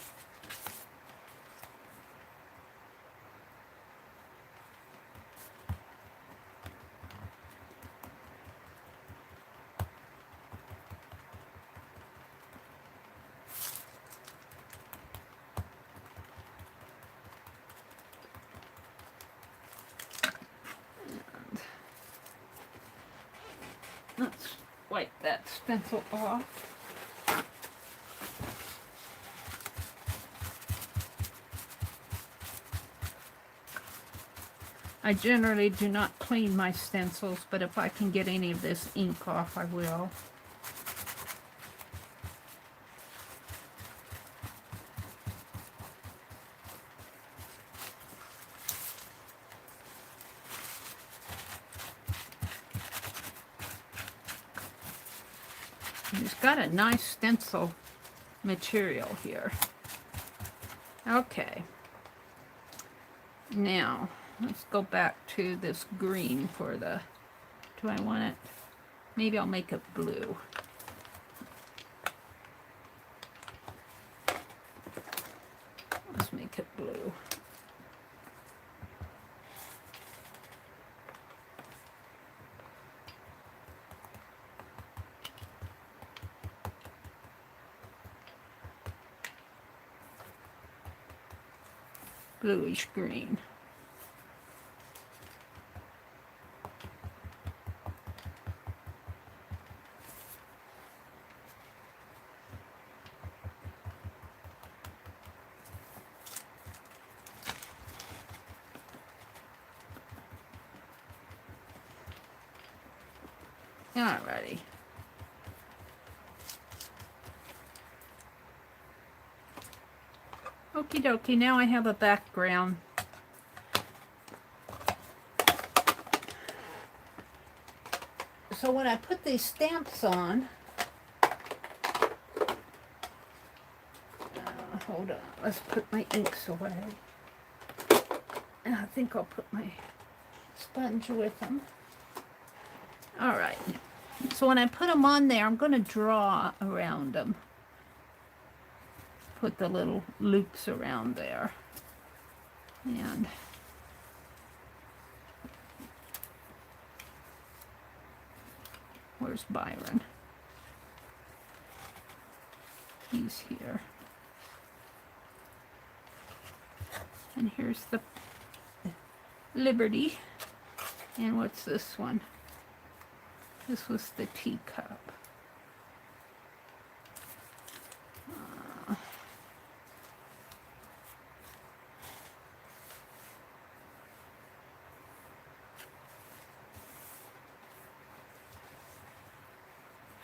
Let's wipe that stencil off. I generally do not clean my stencils, but if I can get any of this ink off, I will. It's got a nice stencil material here. Okay. Now, let's go back to this green for the, do I want it? Maybe I'll make it blue. Let's make it blue. Bluish green. Alrighty. Okie dokie, now I have a background. So when I put these stamps on, Hold on, let's put my inks away. And I think I'll put my sponge with them. All right, so when I put them on there, I'm going to draw around them. Put the little loops around there. And where's Byron? He's here. And here's the Liberty. And what's this one? This was the teacup.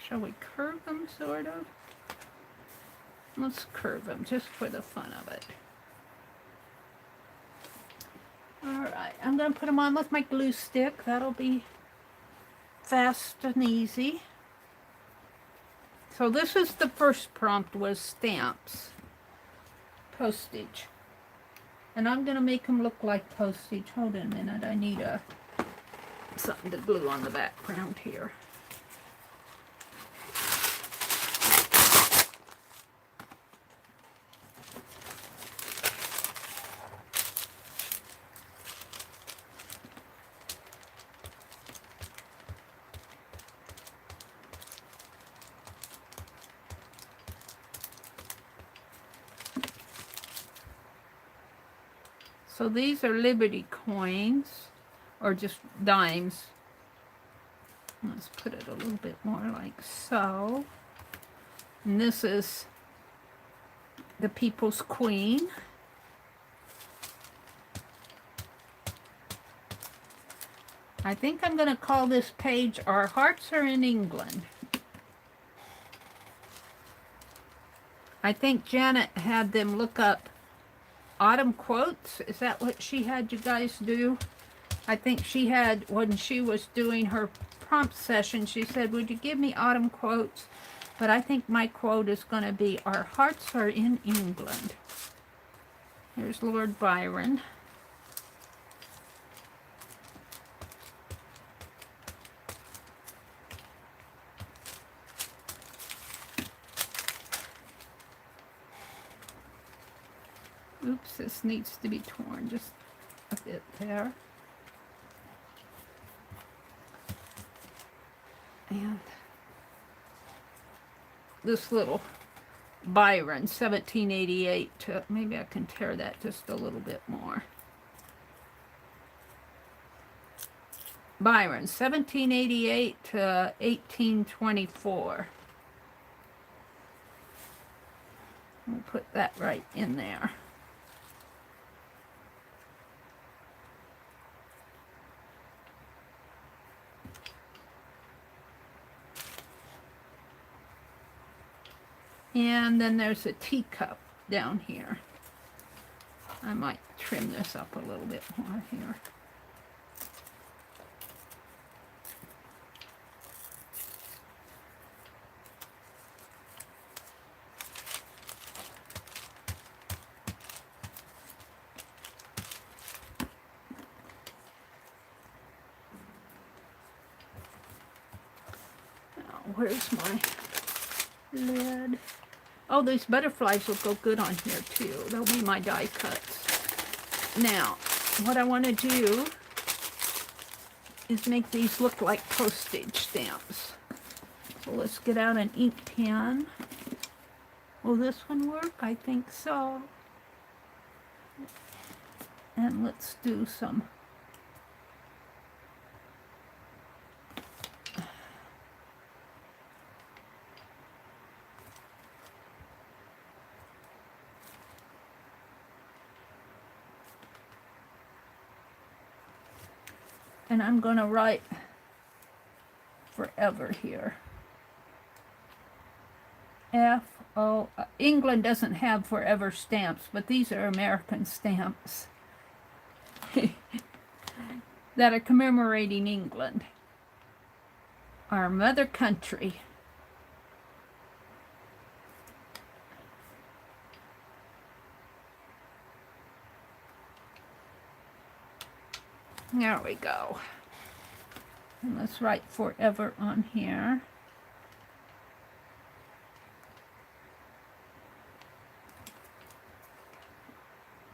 Shall we curve them, sort of? Let's curve them, just for the fun of it. Alright, I'm going to put them on with my glue stick. That'll be fast and easy. So this is the first prompt, was stamps. Postage. And I'm going to make them look like postage. Hold on a minute, I need something to glue on the background here. So these are Liberty coins, or just dimes. Let's put it a little bit more like so. And this is the People's Queen. I think I'm going to call this page Our Hearts Are in England. I think Janet had them look up autumn quotes. Is that what she had you guys do? I think she had, when she was doing her prompt session, she said, would you give me autumn quotes? But I think my quote is going to be, Our Hearts Are in England. Here's Lord Byron. Oops, this needs to be torn just a bit there. And this little Byron, 1788 to, maybe I can tear that just a little bit more. Byron, 1788 to 1824. We'll put that right in there. And then there's a teacup down here. I might trim this up a little bit more here. Now, where's my lid? Oh, these butterflies will go good on here too. They'll be my die cuts. Now, what I want to do is make these look like postage stamps. So let's get out an ink pen. Will this one work? I think so. And let's do some and I'm going to write forever here. F-O, England doesn't have forever stamps, but these are American stamps that are commemorating England, our mother country. There we go. And let's write forever on here.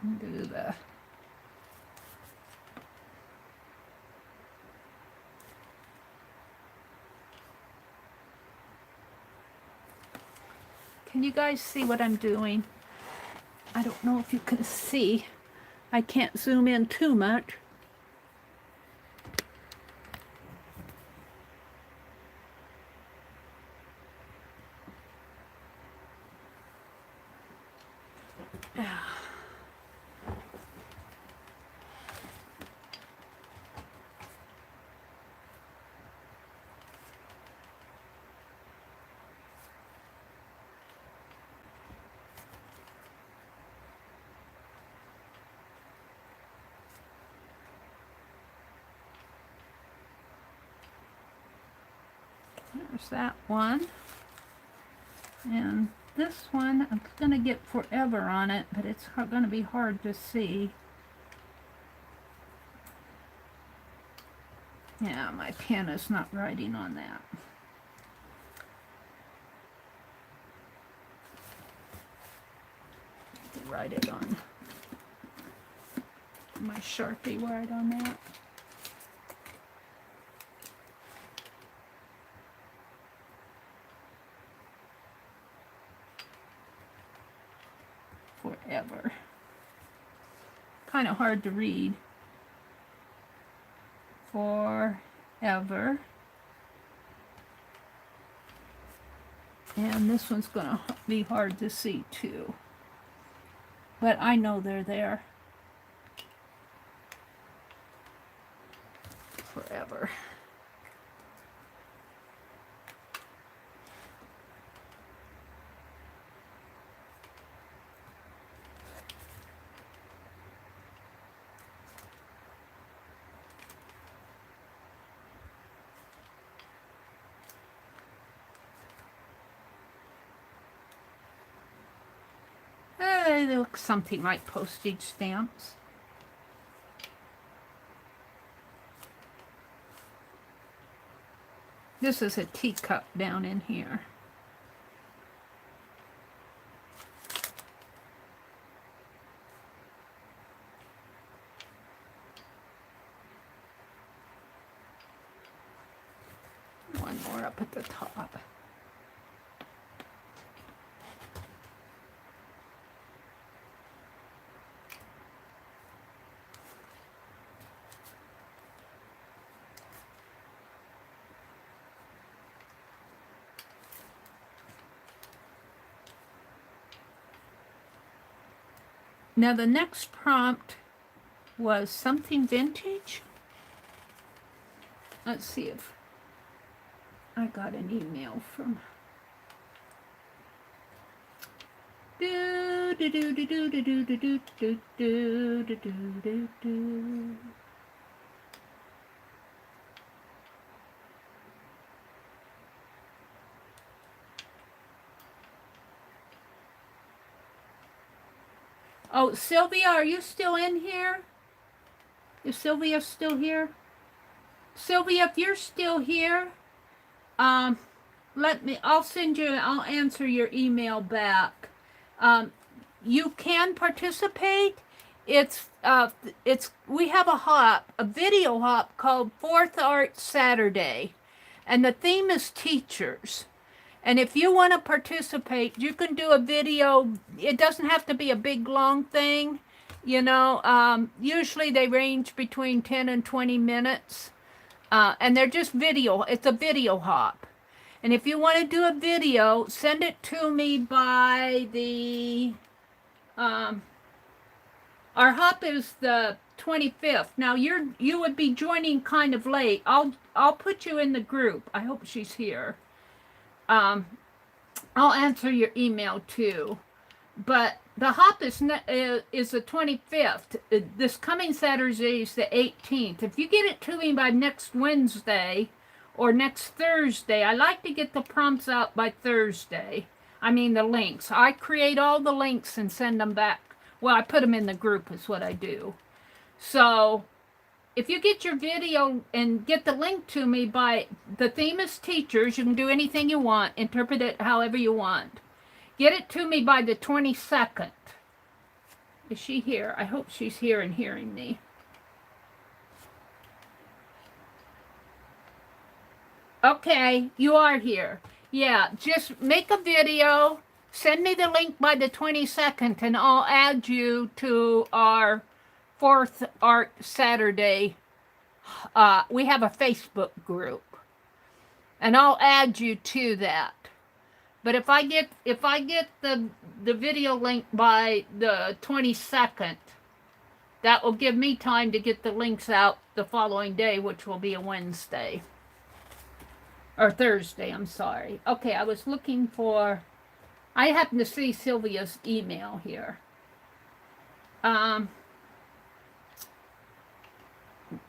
And do the Can you guys see what I'm doing? I don't know if you can see. I can't zoom in too much. There's that one. And this one, I'm going to get forever on it, but it's going to be hard to see. Yeah, my pen is not writing on that. Write it on my Sharpie, right on that. Forever. Kind of hard to read. Forever. And this one's going to be hard to see too. But I know they're there. Forever. They look something like postage stamps. This is a teacup down in here. One more up at the top. Now the next prompt was something vintage. Let's see if I got an email from do do do do do do do do do do do do do do. Oh, Sylvia, are you still in here? Is Sylvia still here? Sylvia, if you're still here, I'll answer your email back. You can participate. We have a video hop called Fourth Art Saturday, and the theme is teachers. And if you want to participate, you can do a video. It doesn't have to be a big, long thing. You know, usually they range between 10 and 20 minutes. And they're just video. It's a video hop. And if you want to do a video, send it to me by the... our hop is the 25th. Now, you would be joining kind of late. I'll put you in the group. I hope she's here. I'll answer your email too, but the hop is the 25th. This coming Saturday is the 18th. If you get it to me by next Wednesday or next Thursday, I like to get the prompts out by Thursday. I mean the links. I create all the links and send them back. Well, I put them in the group is what I do. So if you get your video and get the link to me by the theme is teachers, you can do anything you want, interpret it however you want. Get it to me by the 22nd. Is she here? I hope she's here and hearing me. Okay, you are here. Yeah, just make a video, send me the link by the 22nd, and I'll add you to our 4th Art Saturday. We have a Facebook group, and I'll add you to that. But if I get the video link by the 22nd, that will give me time to get the links out the following day, which will be a Wednesday. Or Thursday, I'm sorry. Okay, I was looking for... I happen to see Sylvia's email here.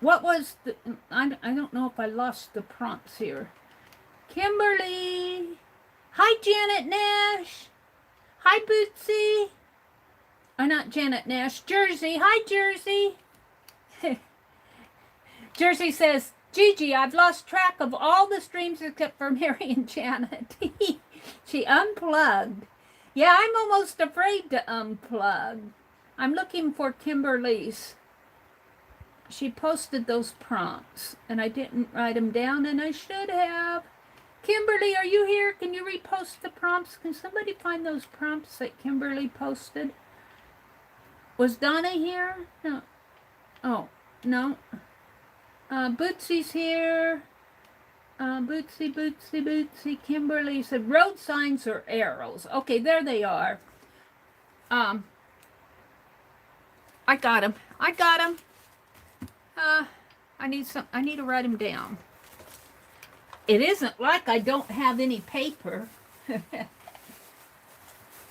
What was the... I don't know if I lost the prompts here. Kimberly! Hi, Janet Nash! Hi, Bootsy! Oh, not Janet Nash. Jersey! Hi, Jersey! Jersey says... Gigi, I've lost track of all the streams except for Mary and Janet. She unplugged. Yeah, I'm almost afraid to unplug. I'm looking for Kimberly's. She posted those prompts, and I didn't write them down, and I should have. Kimberly, are you here? Can you repost the prompts? Can somebody find those prompts that Kimberly posted? Was Donna here? No. Oh, no. Bootsy's here. Bootsy. Kimberly said road signs or arrows. Okay, there they are. I got them. I need to write them down. It isn't like I don't have any paper.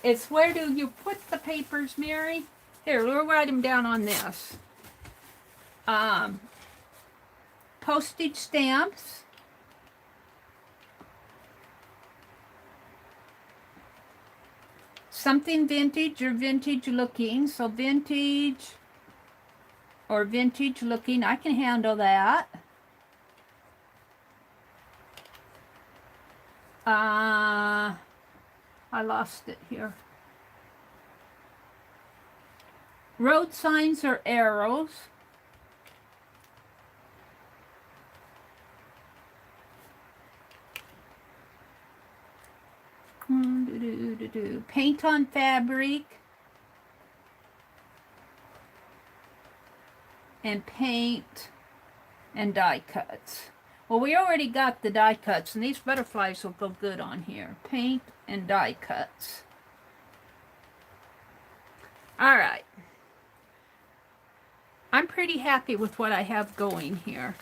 It's where do you put the papers, Mary? Here, we'll write them down on this. Postage stamps, something vintage or vintage looking, so vintage or vintage looking, I can handle that. I lost it here. Road signs or arrows. Paint on fabric and paint and die cuts. Well, we already got the die cuts, and these butterflies will go good on here. Paint and die cuts. All right. I'm pretty happy with what I have going here.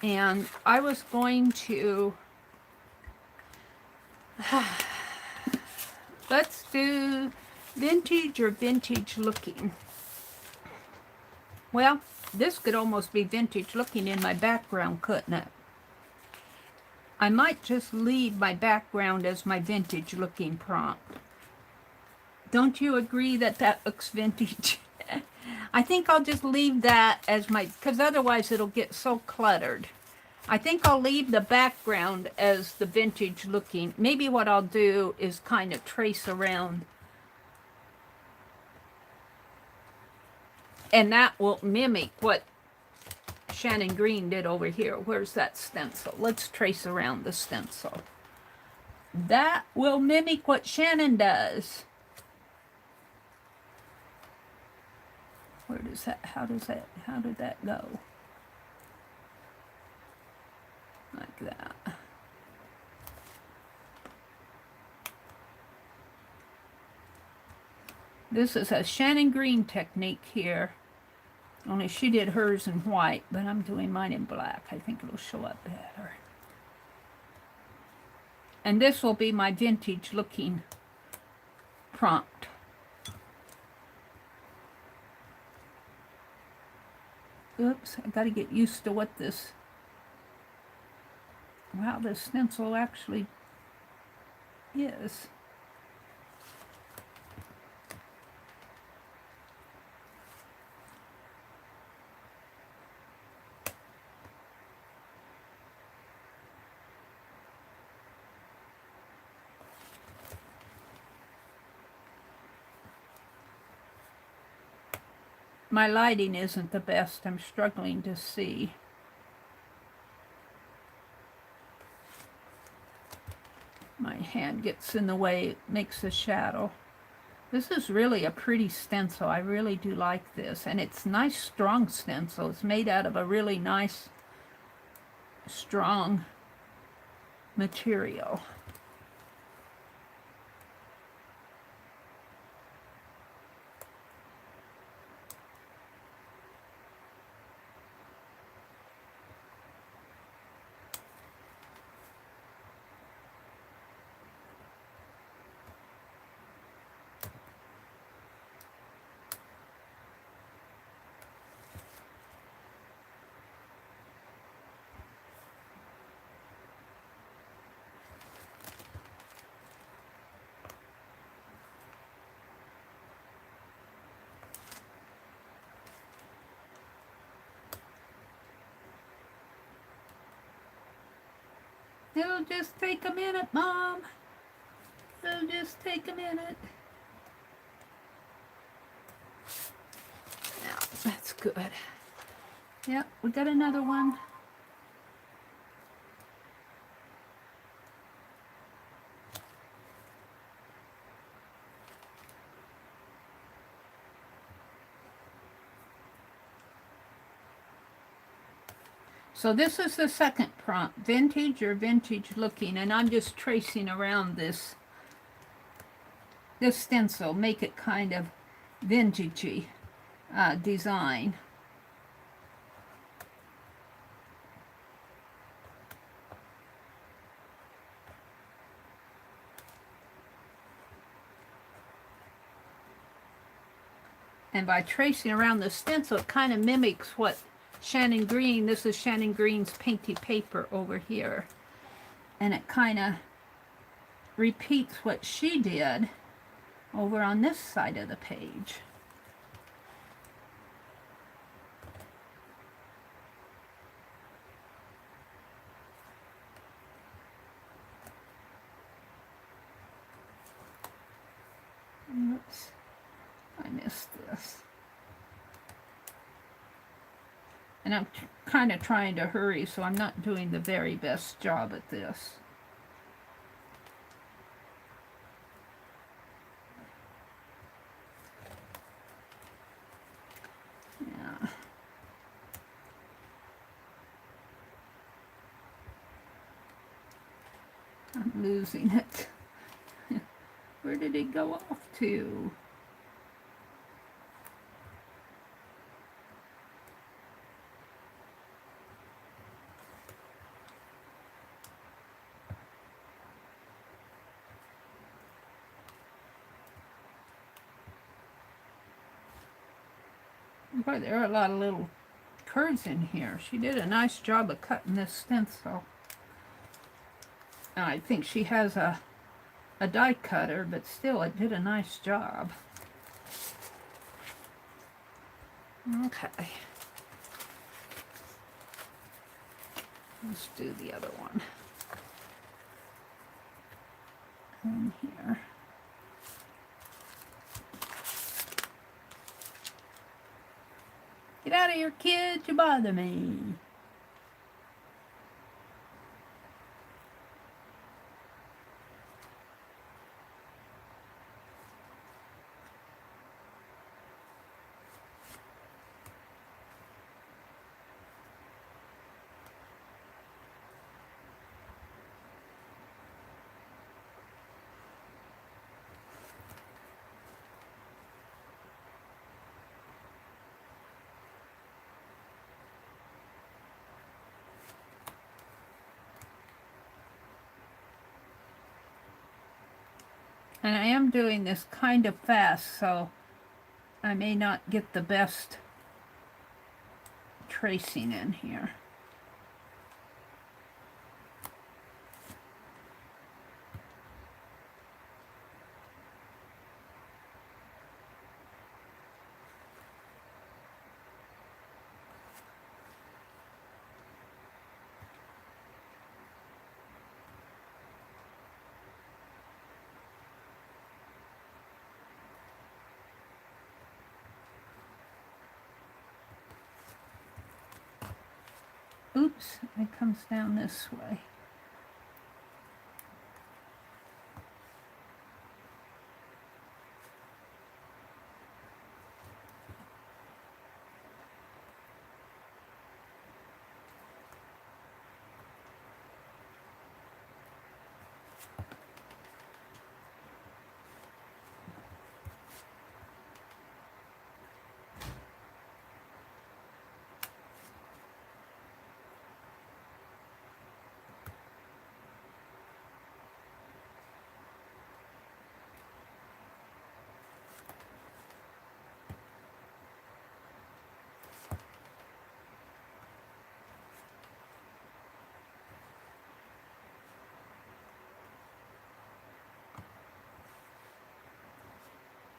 And I was going to... Let's do vintage or vintage looking. Well, this could almost be vintage looking in my background, couldn't it? I might just leave my background as my vintage looking prompt. Don't you agree that that looks vintage? I think I'll just leave that as my, because otherwise it'll get so cluttered. I think I'll leave the background as the vintage looking. Maybe what I'll do is kind of trace around. And that will mimic what Shannon Green did over here. Where's that stencil? Let's trace around the stencil. That will mimic what Shannon does. Where does that, how did that go? Like that. This is a Shannon Green technique here. Only she did hers in white, but I'm doing mine in black. I think it'll show up better. And this will be my vintage looking prompt. Oops, I gotta get used to what this... Wow, this stencil actually is. My lighting isn't the best. I'm struggling to see. My hand gets in the way, it makes a shadow. This is really a pretty stencil. I really do like this. And it's nice, strong stencil. It's made out of a really nice, strong material. It'll just take a minute, Mom. It'll just take a minute. Now, that's good. Yep, we got another one. So this is the second prompt, vintage or vintage looking, and I'm just tracing around this stencil, make it kind of vintagey design. And by tracing around the stencil, it kind of mimics what Shannon Green, this is Shannon Green's painty paper over here. And it kind of repeats what she did over on this side of the page. Oops, I missed this. And I'm kind of trying to hurry, so I'm not doing the very best job at this. Yeah. I'm losing it. Where did it go off to? Boy, there are a lot of little curves in here. She did a nice job of cutting this stencil. And I think she has a die cutter, but still it did a nice job. Okay. Let's do the other one. In here. Get out of here, kid, you bother me. And I am doing this kind of fast, so I may not get the best tracing in here. Oops, it comes down this way.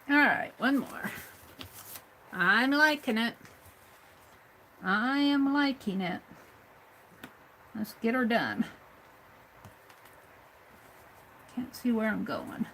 Alright, one more. I'm liking it. I am liking it. Let's get her done. Can't see where I'm going.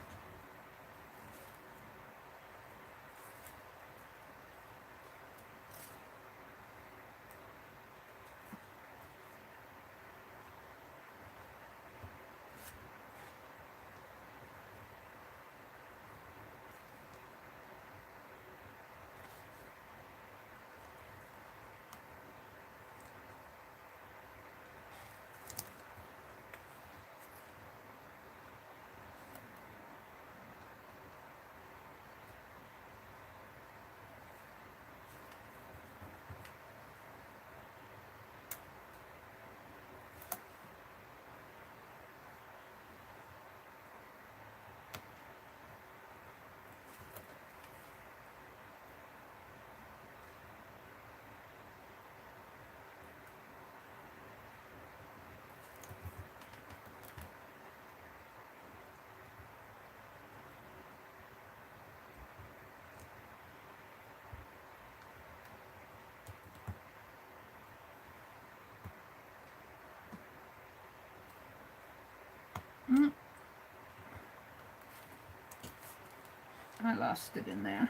I lost it in there.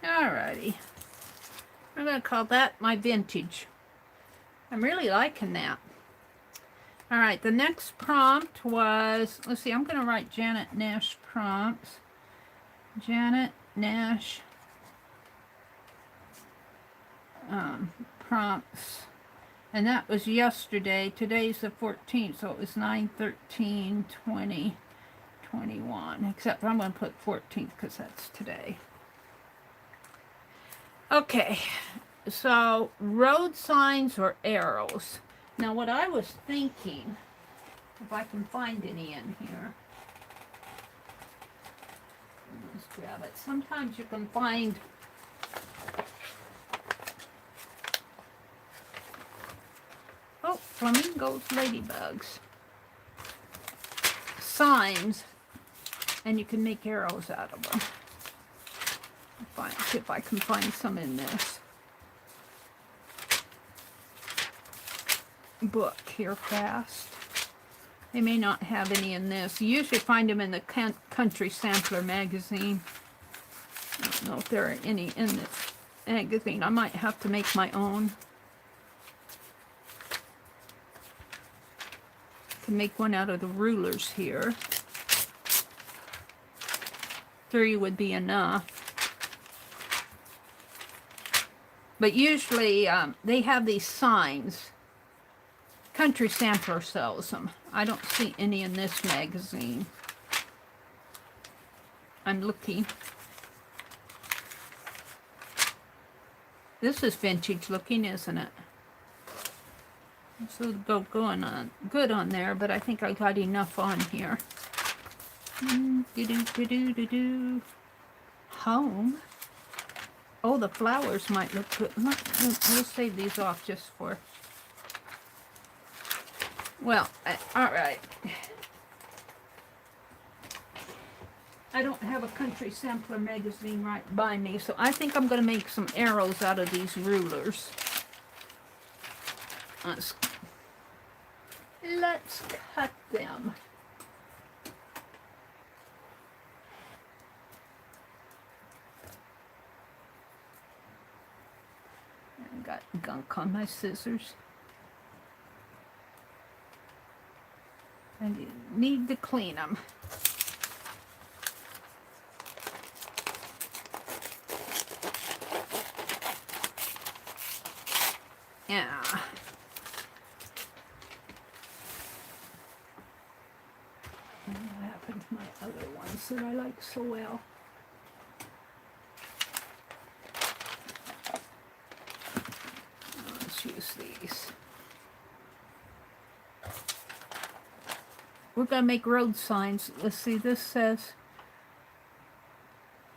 Alrighty. I'm going to call that my vintage. I'm really liking that. Alright, the next prompt was, let's see, I'm going to write Janet Nash prompts. Janet Nash prompts. And that was yesterday. Today's the 14th, so it was 9/13/2021. Except I'm going to put 14th because that's today. Okay, so road signs or arrows. Now what I was thinking, if I can find any in here. Let's grab it. Sometimes you can find flamingos, ladybugs, signs, and you can make arrows out of them. See if I can find some in this book here fast. They may not have any in this. You usually find them in the Country Sampler magazine. I don't know if there are any in this magazine. I might have to make my own. I can make one out of the rulers here. 3 would be enough. But usually they have these signs. Country Sampler sells them. I don't see any in this magazine. I'm looking. This is vintage looking, isn't it? So it'll go on good on there, but I think I got enough on here. Home. Oh, the flowers might look good. We'll save these off just for Well, all right. I don't have a Country Sampler magazine right by me, so I think I'm going to make some arrows out of these rulers. Let's cut them. I got gunk on my scissors. I need to clean them. Yeah. And what happened to my other ones that I like so well? Let's use these. We're going to make road signs. Let's see, this says,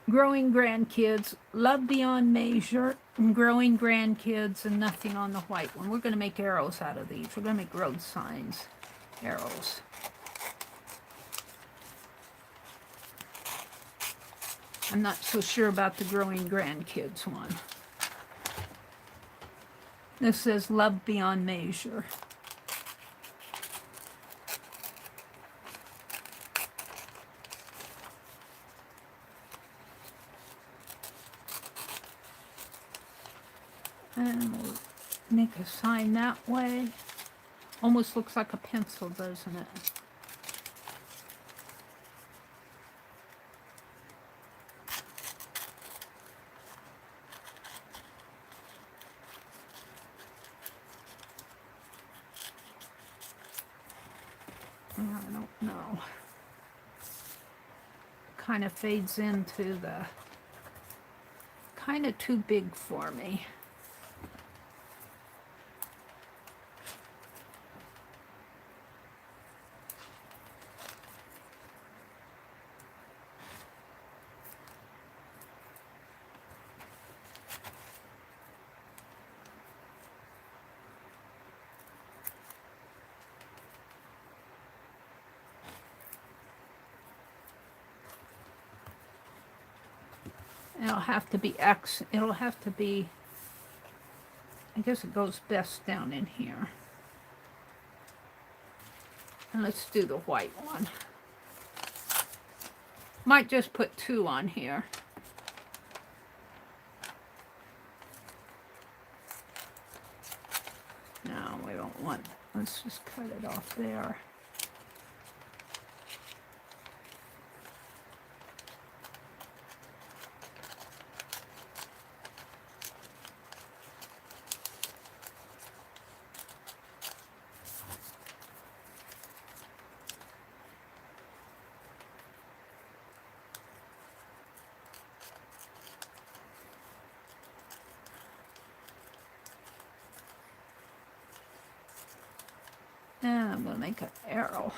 growing grandkids, love beyond measure, and growing grandkids, and nothing on the white one. We're going to make arrows out of these. We're going to make road signs, arrows. I'm not so sure about the growing grandkids one. This says love beyond measure. And we'll make a sign that way. Almost looks like a pencil, doesn't it? I don't know. Kind of fades into the... kind of too big for me. It'll have to be X. It'll have to be, I guess it goes best down in here. And let's do the white one. Might just put 2 on here. No, we don't want, let's just cut it off there. And I'm going to make an arrow.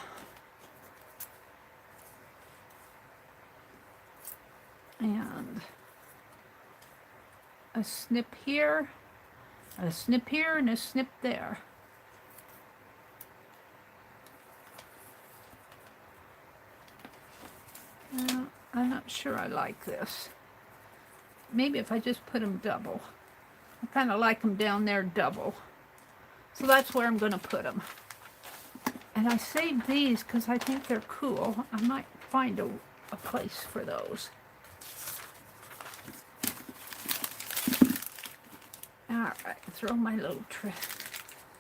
And a snip here, a snip here, and a snip there. I'm not sure I like this. Maybe if I just put them double. I kind of like them down there double. So that's where I'm going to put them. And I saved these because I think they're cool. I might find a place for those. Alright, throw my little tray.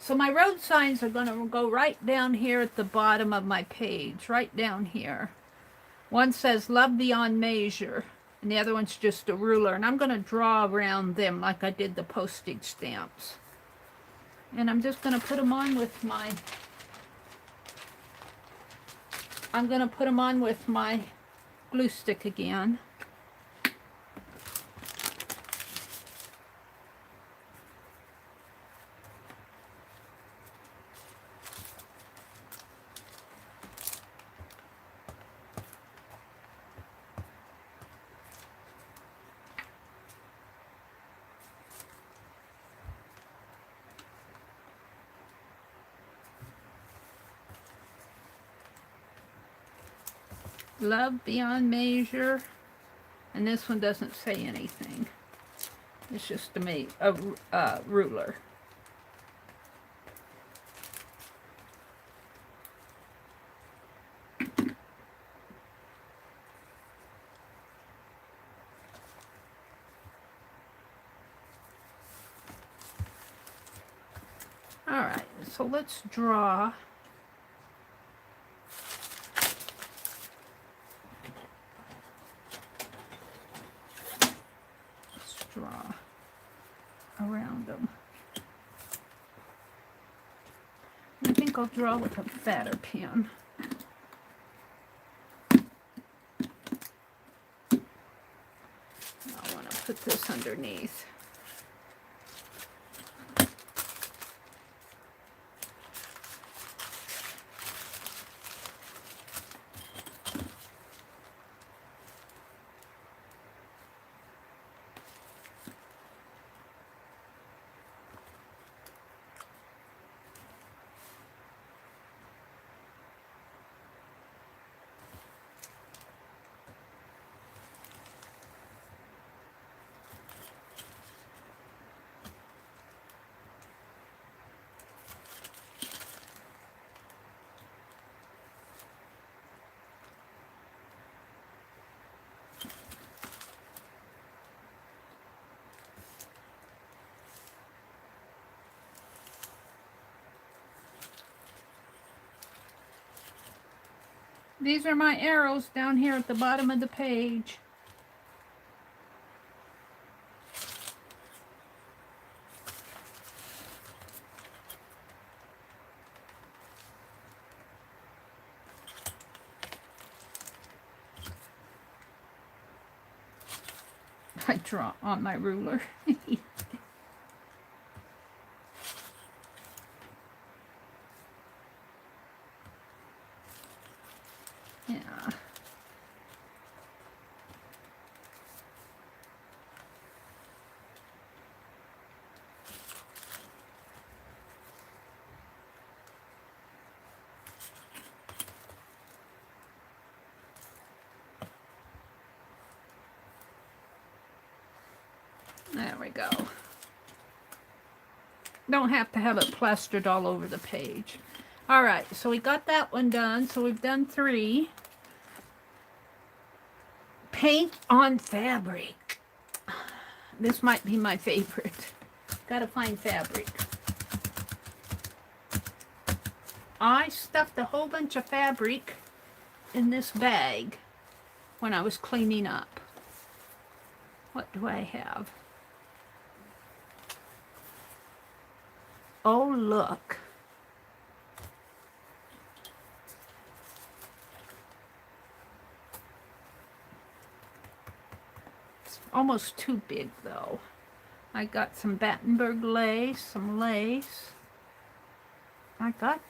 So my road signs are going to go right down here at the bottom of my page. Right down here. One says love beyond measure. And the other one's just a ruler. And I'm going to draw around them like I did the postage stamps. And I'm just going to put them on with my... I'm going to put them on with my glue stick again. Love Beyond Measure. And this one doesn't say anything. It's just a ruler. All right, so let's draw. Let's draw around them. I think I'll draw with a fatter pen. I want to put this underneath. These are my arrows down here at the bottom of the page. I draw on my ruler. Yeah. There we go. Don't have to have it plastered all over the page. All right, so we got that one done. So we've done 3. Paint on fabric. This might be my favorite. Gotta find fabric. I stuffed a whole bunch of fabric in this bag when I was cleaning up. What do I have? Oh, look. It's almost too big, though. I got some Battenberg lace, some lace. I got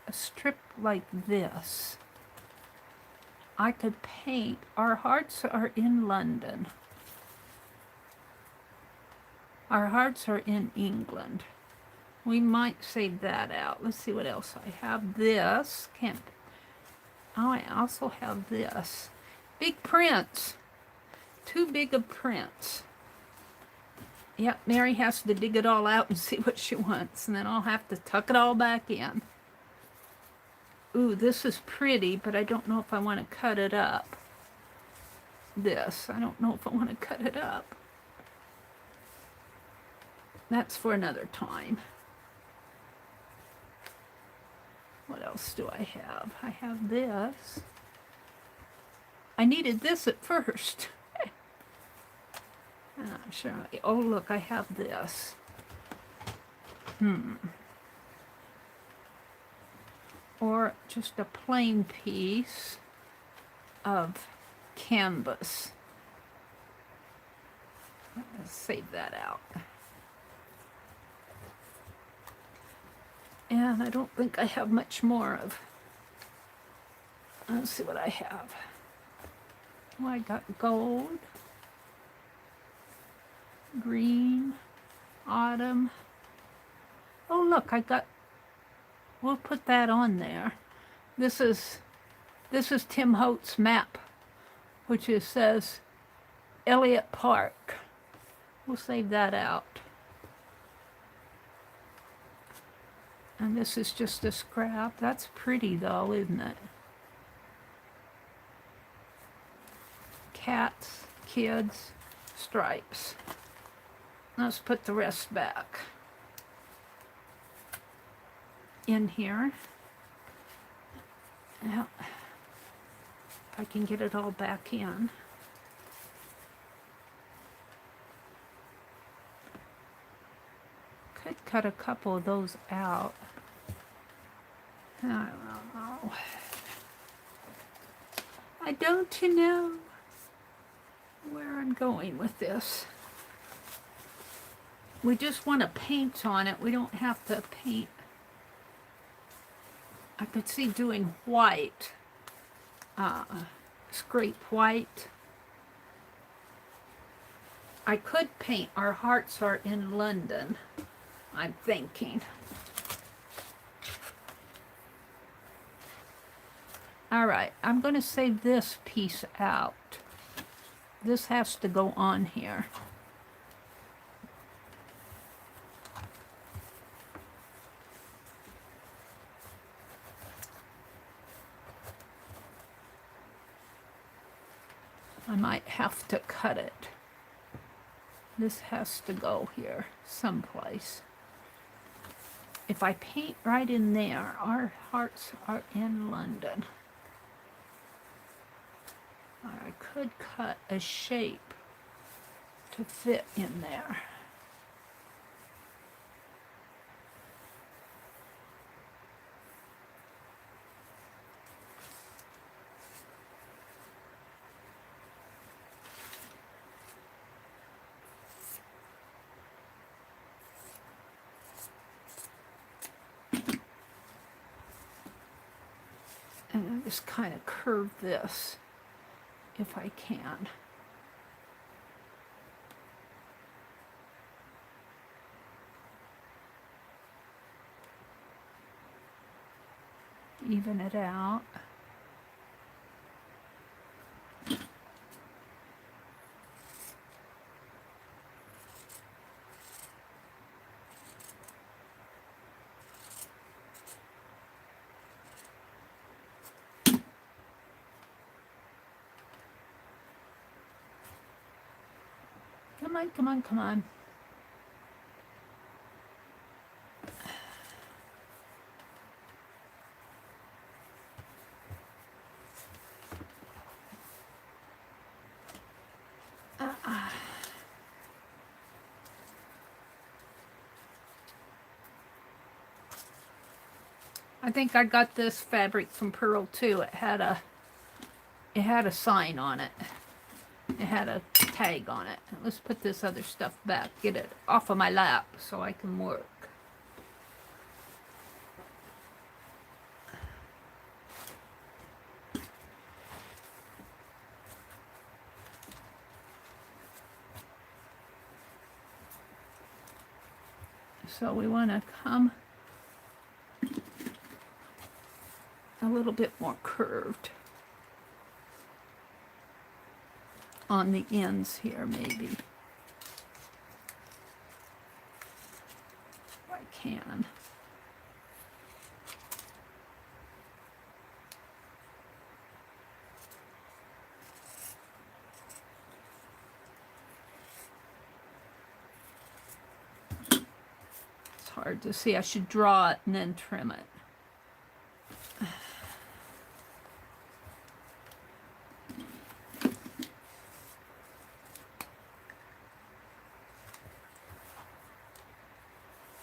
a strip like this. I could paint. Our hearts are in London. Our hearts are in England. We might save that out. Let's see what else I have. This. Oh, I also have this. Big prints. Too big of prints. Yep, Mary has to dig it all out and see what she wants. And then I'll have to tuck it all back in. Ooh, this is pretty, but I don't know if I want to cut it up. I don't know if I want to cut it up. That's for another time. What else do I have? I have this. I needed this at first. Sure. Oh, look, I have this. Or just a plain piece of canvas. Let's save that out. And I don't think I have much more of. Let's see what I have. Oh, I got gold, green, autumn. Oh, look, we'll put that on there. This is This is Tim Holt's map, which says Elliott Park. We'll save that out. And this is just a scrap. That's pretty though, isn't it? Cats, kids, stripes. Let's put the rest back in here. Now, if I can get it all back in. Could cut a couple of those out. I don't know. I don't know where I'm going with this. We just want to paint on it. We don't have to paint. I could see doing white. Scrape white. I could paint Our Hearts Are in London, I'm thinking. All right, I'm going to save this piece out. This has to go on here. I might have to cut it. This has to go here someplace. If I paint right in there, Our Hearts Are in London. I could cut a shape to fit in there. And I just kind of curve this if I can. Even it out. Come on, come on, come on. I think I got this fabric from Pearl too. It had a sign on it. It had a tag on it. Let's put this other stuff back. Get it off of my lap so I can work. So we want to come a little bit more curved on the ends here, maybe. If I can. It's hard to see. I should draw it and then trim it.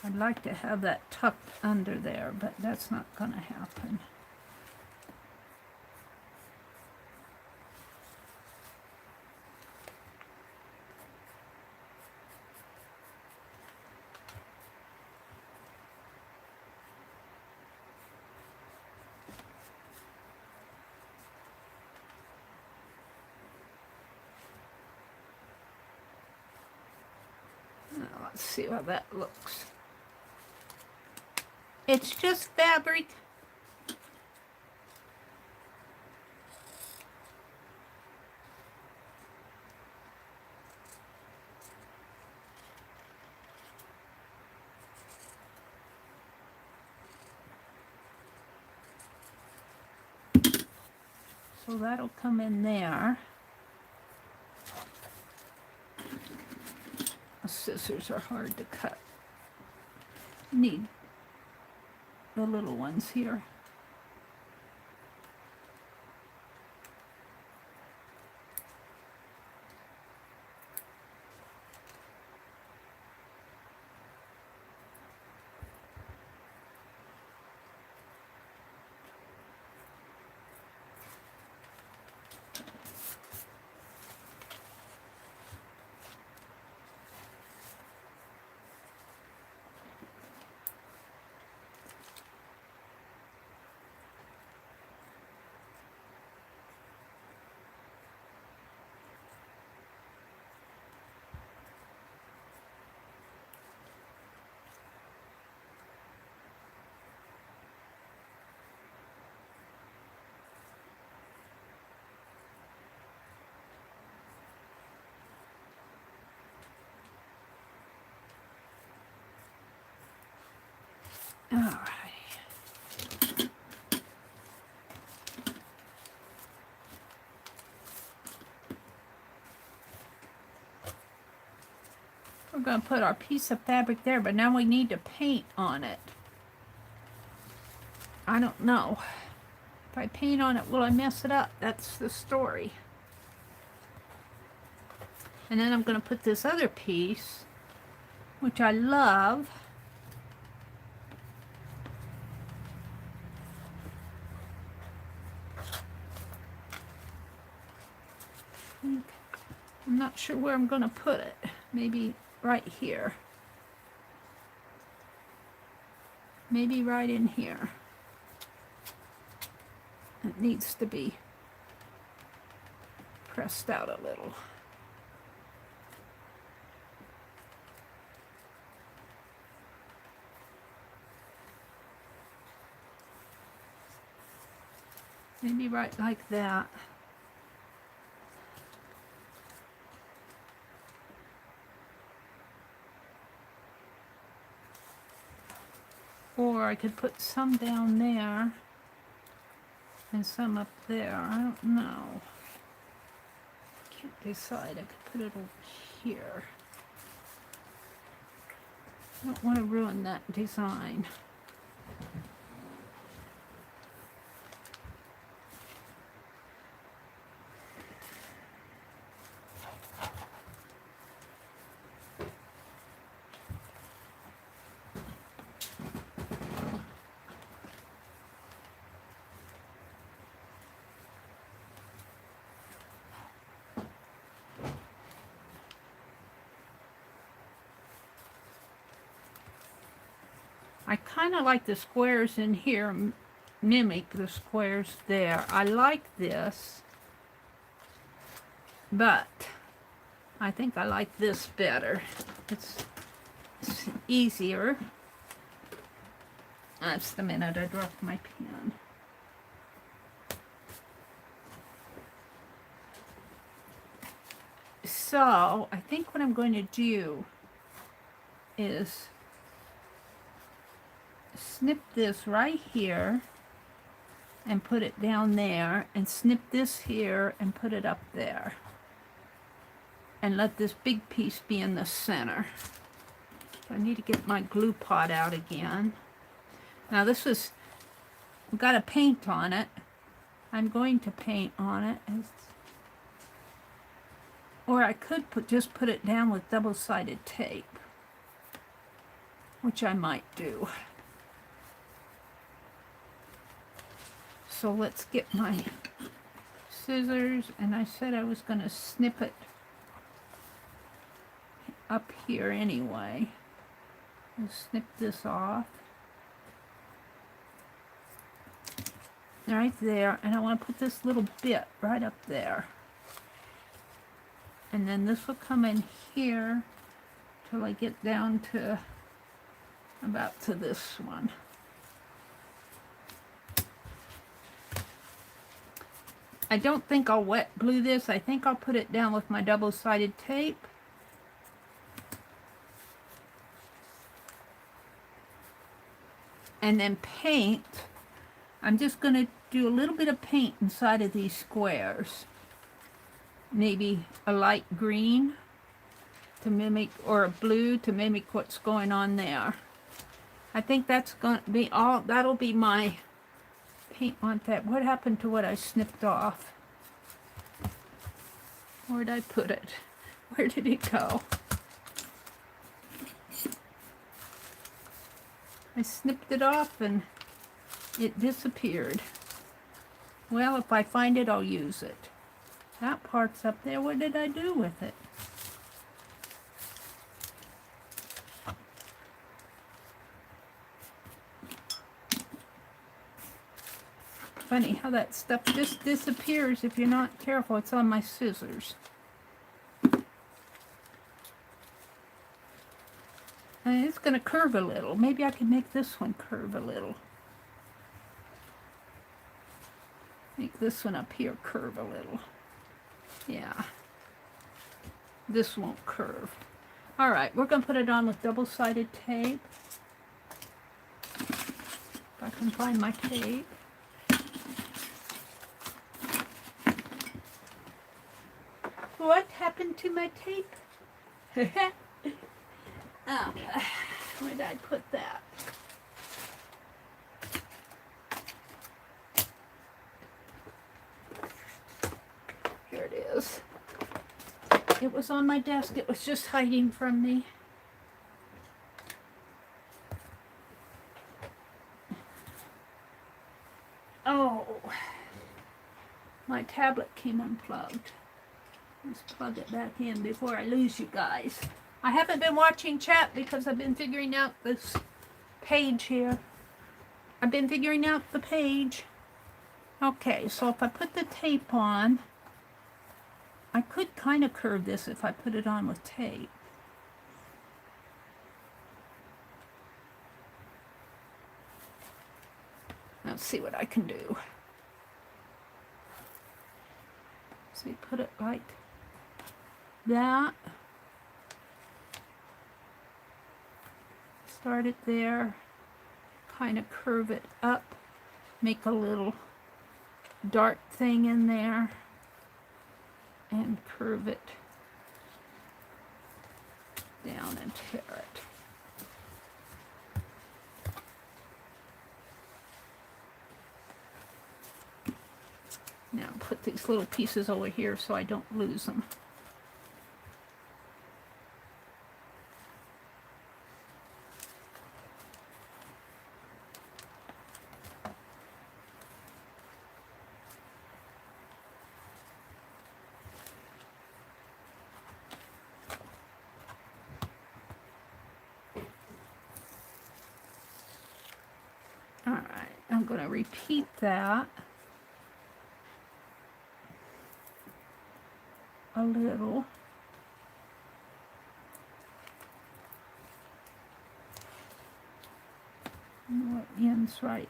I'd like to have that tucked under there, but that's not going to happen. Now, let's see how that looks. It's just fabric. So that'll come in there. The scissors are hard to cut. Need the little ones here. All right. We're going to put our piece of fabric there, but now we need to paint on it. I don't know. If I paint on it, will I mess it up? That's the story. And then I'm going to put this other piece, which I love. I'm not sure where I'm going to put it. Maybe right here. Maybe right in here. It needs to be pressed out a little. Maybe right like that. Or I could put some down there and some up there. I don't know. Can't decide. I could put it over here. I don't want to ruin that design. I kind of like the squares in here mimic the squares there. I like this, but I think I like this better. It's easier. That's the minute I dropped my pen. So I think what I'm going to do is snip this right here and put it down there, and snip this here and put it up there, and let this big piece be in the center. So I need to get my glue pot out again. Now this is, I've got to paint on it. I'm going to paint on it, or I could just put it down with double-sided tape, which I might do. So let's get my scissors, and I said I was going to snip it up here anyway. I'll snip this off. Right there, and I want to put this little bit right up there. And then this will come in here till I get down to about to this one. I don't think I'll wet glue this. I think I'll put it down with my double-sided tape. And then paint. I'm just going to do a little bit of paint inside of these squares. Maybe a light green to mimic, or a blue to mimic what's going on there. I think that's going to be all, that'll be my paint on that. What happened to what I snipped off? Where'd I put it? Where did it go? I snipped it off and it disappeared. Well, if I find it, I'll use it. That part's up there. What did I do with it? Funny how that stuff just disappears if you're not careful. It's on my scissors. And it's going to curve a little. Maybe I can make this one curve a little. Make this one up here curve a little. Yeah. This won't curve. Alright, we're going to put it on with double-sided tape. If I can find my tape. What happened to my tape? Oh, where did I put that? Here it is. It was on my desk. It was just hiding from me. Oh, my tablet came unplugged. Let's plug it back in before I lose you guys. I haven't been watching chat because I've been figuring out this page here. I've been figuring out the page. Okay, so if I put the tape on, I could kind of curve this if I put it on with tape. Let's see what I can do. So you put it like that. Start it there. Kind of curve it up. Make a little dart thing in there. And curve it down and tear it. Now put these little pieces over here so I don't lose them. Alright, I'm going to repeat that a little. What ends right.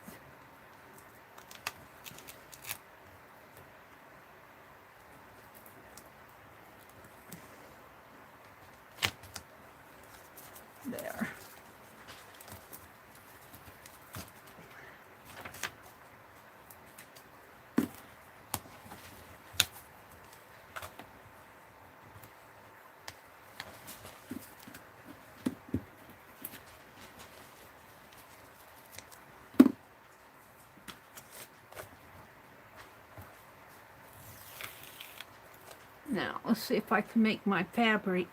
There. Now, let's see if I can make my fabric,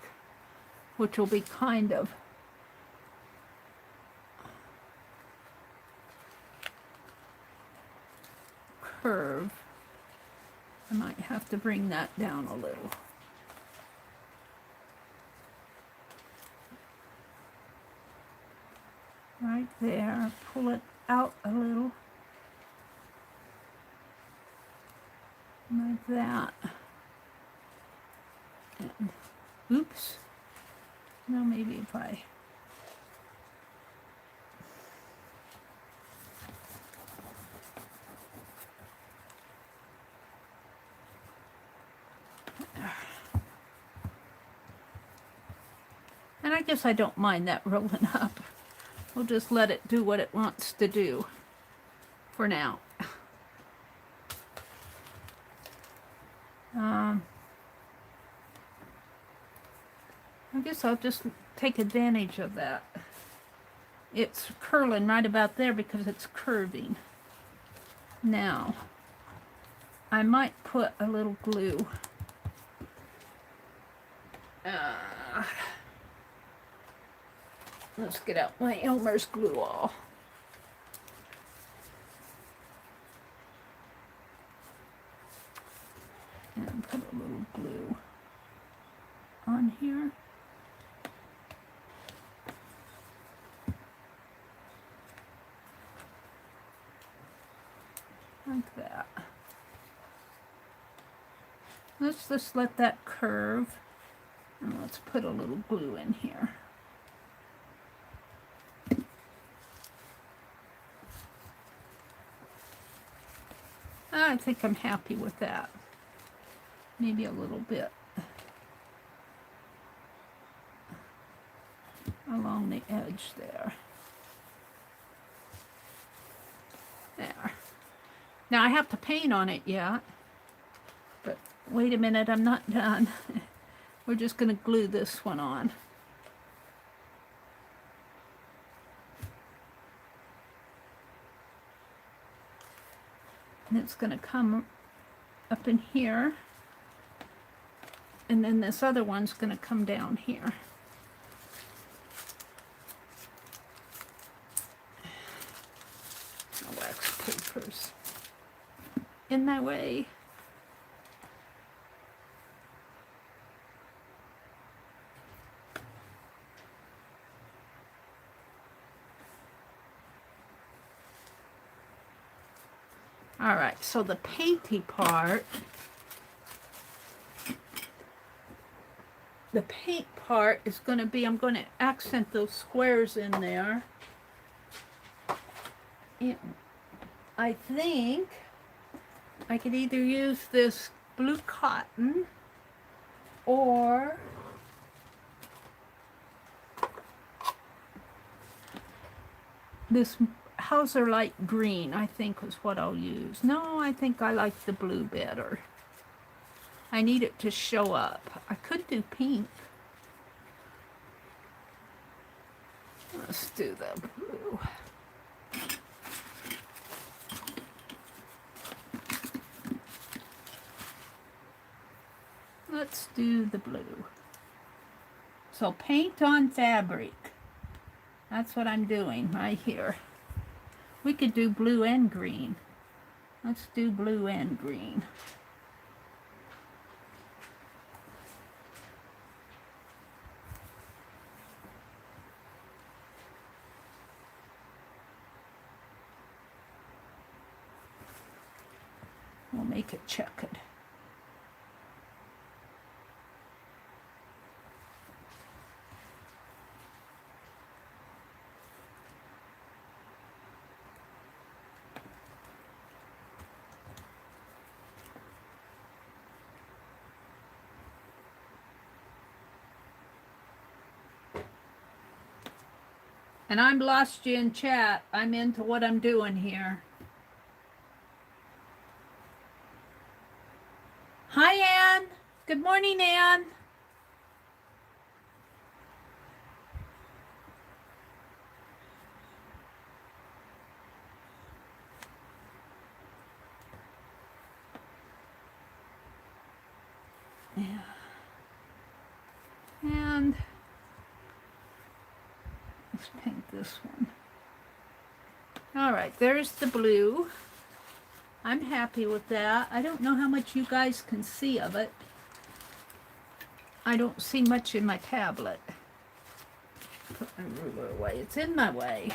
which will be kind of curve. I might have to bring that down a little. Right there, pull it out a little. Like that. And, oops. Now maybe if I and I guess I don't mind that rolling up. We'll just let it do what it wants to do for now. so I'll just take advantage of that. It's curling right about there because it's curving. Now, I might put a little glue. Let's get out my Elmer's glue all. And put a little glue on here. Like that. Let's just let that curve, and let's put a little glue in here. I think I'm happy with that. Maybe a little bit along the edge there. There. Now I have to paint on it yet, but wait a minute, I'm not done. We're just going to glue this one on. And it's going to come up in here. And then this other one's going to come down here. The wax paper's in my way. All right, so the painty part, the paint part is going to be, I'm going to accent those squares in there. And I think I could either use this blue cotton or this Hauser light green, I think was what I'll use. No, I think I like the blue better. I need it to show up. I could do pink. Let's do the blue. Let's do the blue. So paint on fabric. That's what I'm doing right here. We could do blue and green. Let's do blue and green. We'll make it checkered. And I'm lost you in chat. I'm into what I'm doing here. Hi, Ann. Good morning, Ann. Yeah. And let's paint this one. All right, there's the blue. I'm happy with that. I don't know how much you guys can see of it. I don't see much in my tablet. Put my ruler away. It's in my way.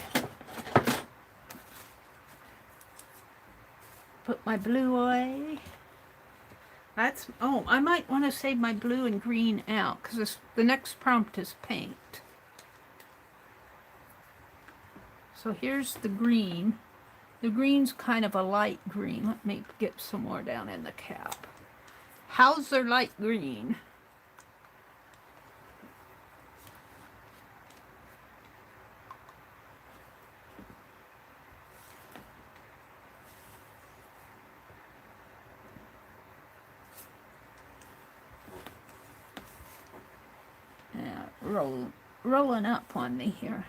Put my blue away. That's, oh, I might want to save my blue and green out because the next prompt is paint. So here's the green. The green's kind of a light green. Let me get some more down in the cap. Hauser light green. rolling up on me here.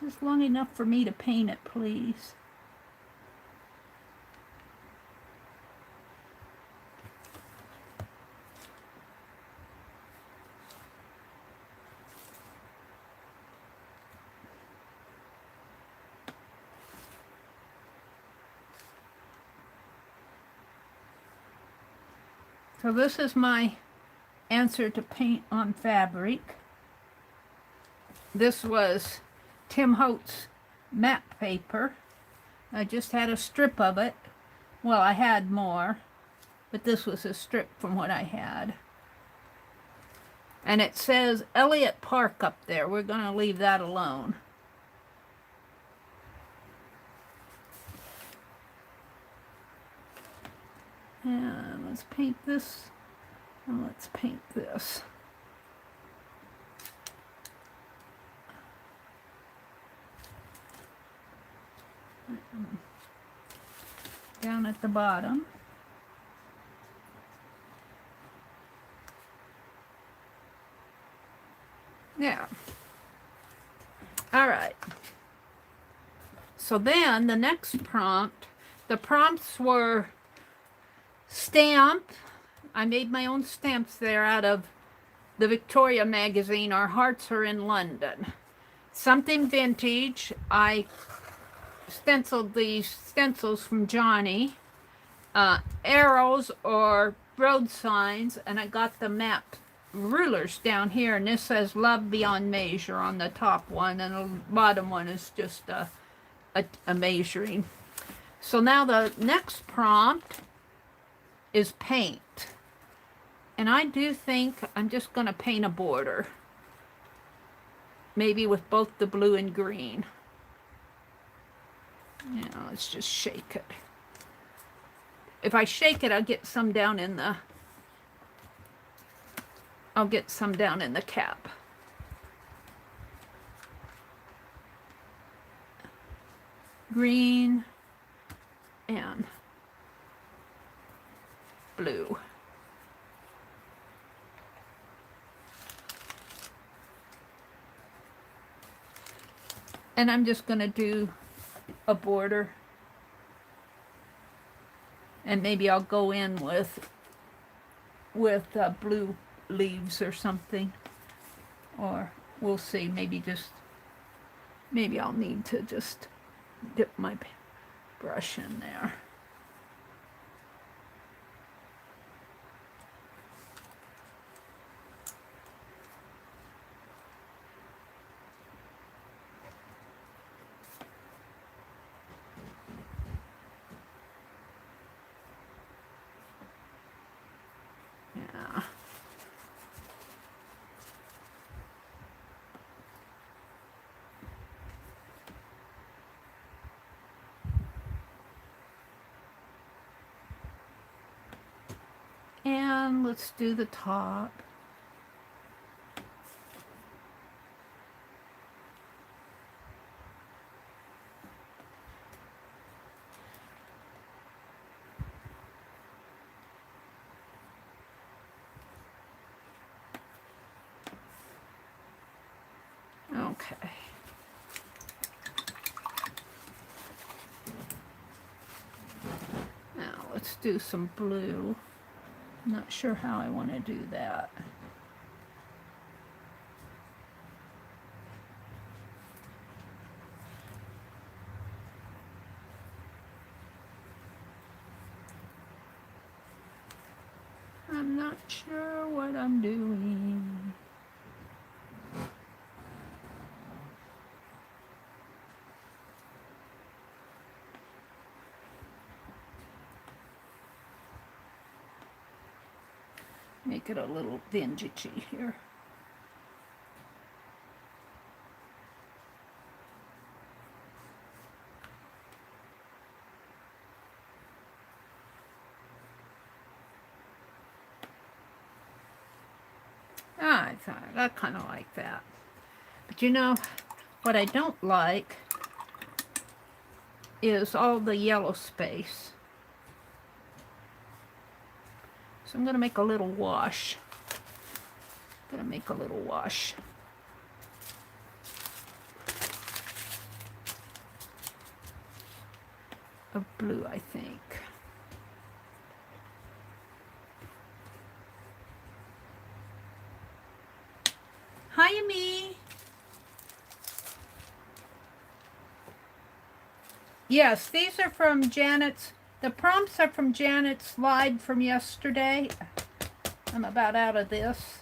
Just long enough for me to paint it, please. So this is my answer to paint on fabric. This was Tim Holtz matte paper. I just had a strip of it. Well, I had more, but this was a strip from what I had. And it says Elliott Park up there. We're going to leave that alone. And let's paint this, and let's paint this. Down at the bottom. Yeah. All right. So then the next prompt, the prompts were stamp. I made my own stamps there out of the Victoria magazine, Our Hearts Are in London. Something vintage. I stenciled these stencils from Johnny. Arrows or road signs, and I got the map rulers down here, and this says Love Beyond Measure on the top one, and the bottom one is just a measuring. So now the next prompt is paint. And I do think I'm just going to paint a border. Maybe with both the blue and green. Yeah, let's just shake it. If I shake it, I'll get some down in the... I'll get some down in the cap. Green and blue. And I'm just going to do a border. And maybe I'll go in with blue leaves or something. Or we'll see. Maybe I'll need to just dip my brush in there. Yeah. And let's do the top. Okay. Now let's do some blue. I'm not sure how I want to do that. I'm not sure what I'm doing. Make it a little vintagey here. I kind of like that. But you know, what I don't like is all the yellow space. So I'm going to make a little wash. I'm going to make a little wash. Of blue, I think. Hi, Amy. Yes, these are from Janet's. The prompts are from Janet's slide from yesterday. I'm about out of this,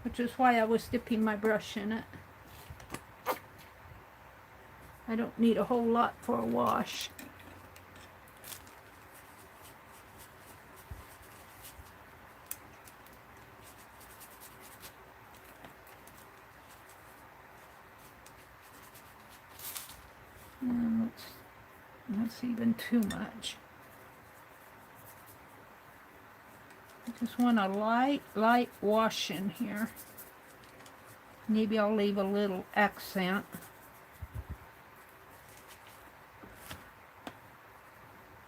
which is why I was dipping my brush in it. I don't need a whole lot for a wash. And that's even too much. I just want a light wash in here. Maybe I'll leave a little accent.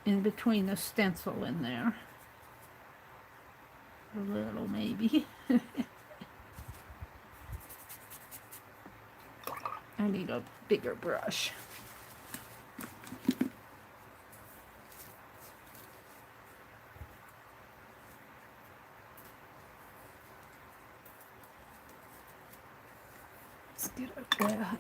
In between the stencil in there. A little maybe. I need a bigger brush. Let's get it wet.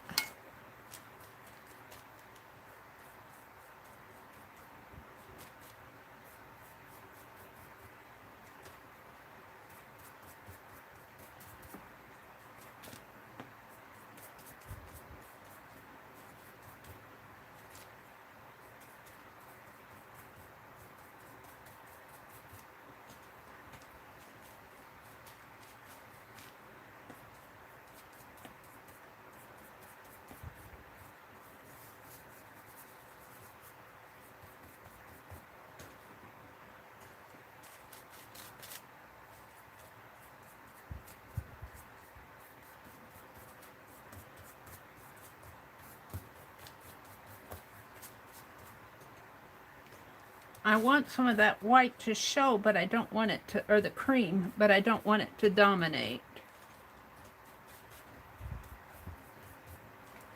I want some of that white to show, but I don't want it to, or the cream, but I don't want it to dominate.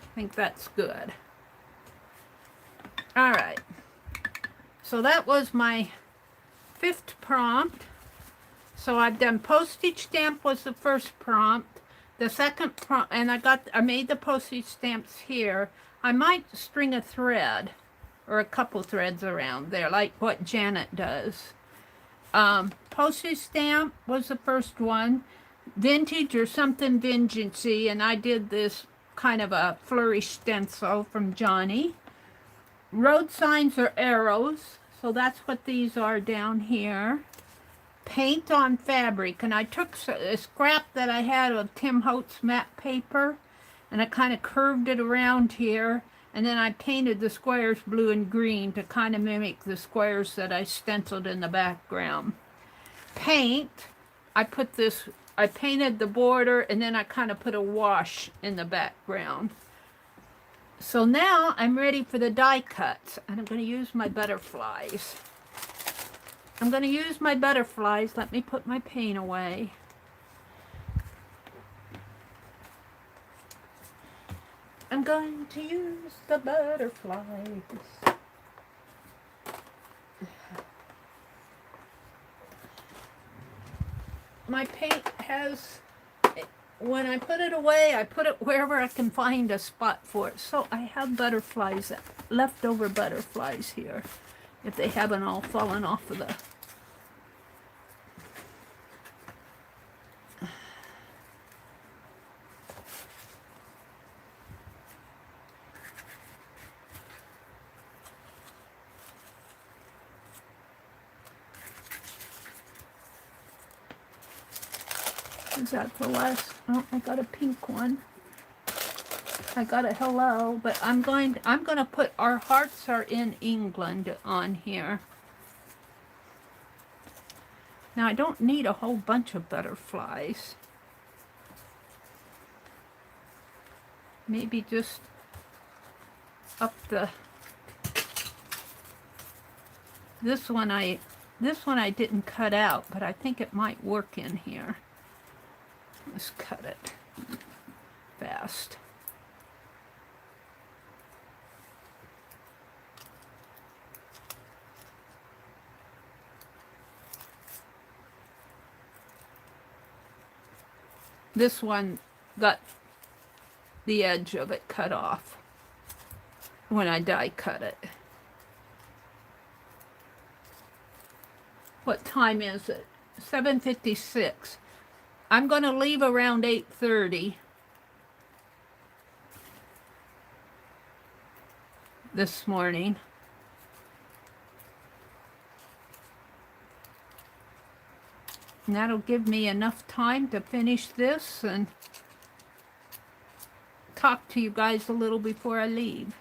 I think that's good. All right. So that was my 5th prompt. So I've done postage stamp was the first prompt. The second prompt, and I made the postage stamps here. I might string a thread or a couple threads around there, like what Janet does. Postage stamp was the first one. Vintage or something vingagey, and I did this kind of a flourish stencil from Johnny. Road signs are arrows, so that's what these are down here. Paint on fabric, and I took a scrap that I had of Tim Holtz matte paper, and I kind of curved it around here, and then I painted the squares blue and green to kind of mimic the squares that I stenciled in the background. Paint, I painted the border, and then I kind of put a wash in the background. So now I'm ready for the die cuts, and I'm going to use my butterflies. Let me put my paint away. I'm going to use the butterflies. My paint has, when I put it away, I put it wherever I can find a spot for it. So I have butterflies, leftover butterflies here, if they haven't all fallen off of the... Is that the last? Oh, I got a pink one. I got a hello, but I'm going to put Our Hearts Are in England on here. Now I don't need a whole bunch of butterflies. Maybe just up the This one I didn't cut out, but I think it might work in here. Let's cut it fast. This one got the edge of it cut off when I die cut it. What time is it? 7:56. I'm going to leave around 8:30 this morning. And that'll give me enough time to finish this and talk to you guys a little before I leave.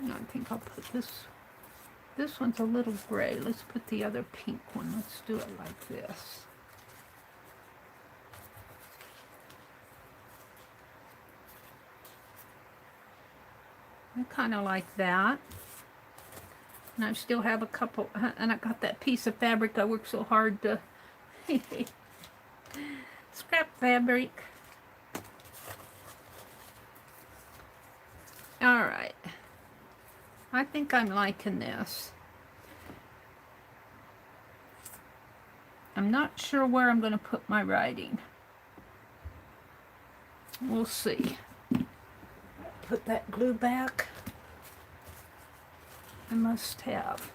I think I'll put this. This one's a little gray. Let's put the other pink one. Let's do it like this. I kind of like that. And I still have a couple, and I got that piece of fabric I worked so hard to scrap fabric. All right. I think I'm liking this. I'm not sure where I'm going to put my writing. We'll see. Put that glue back. I must have.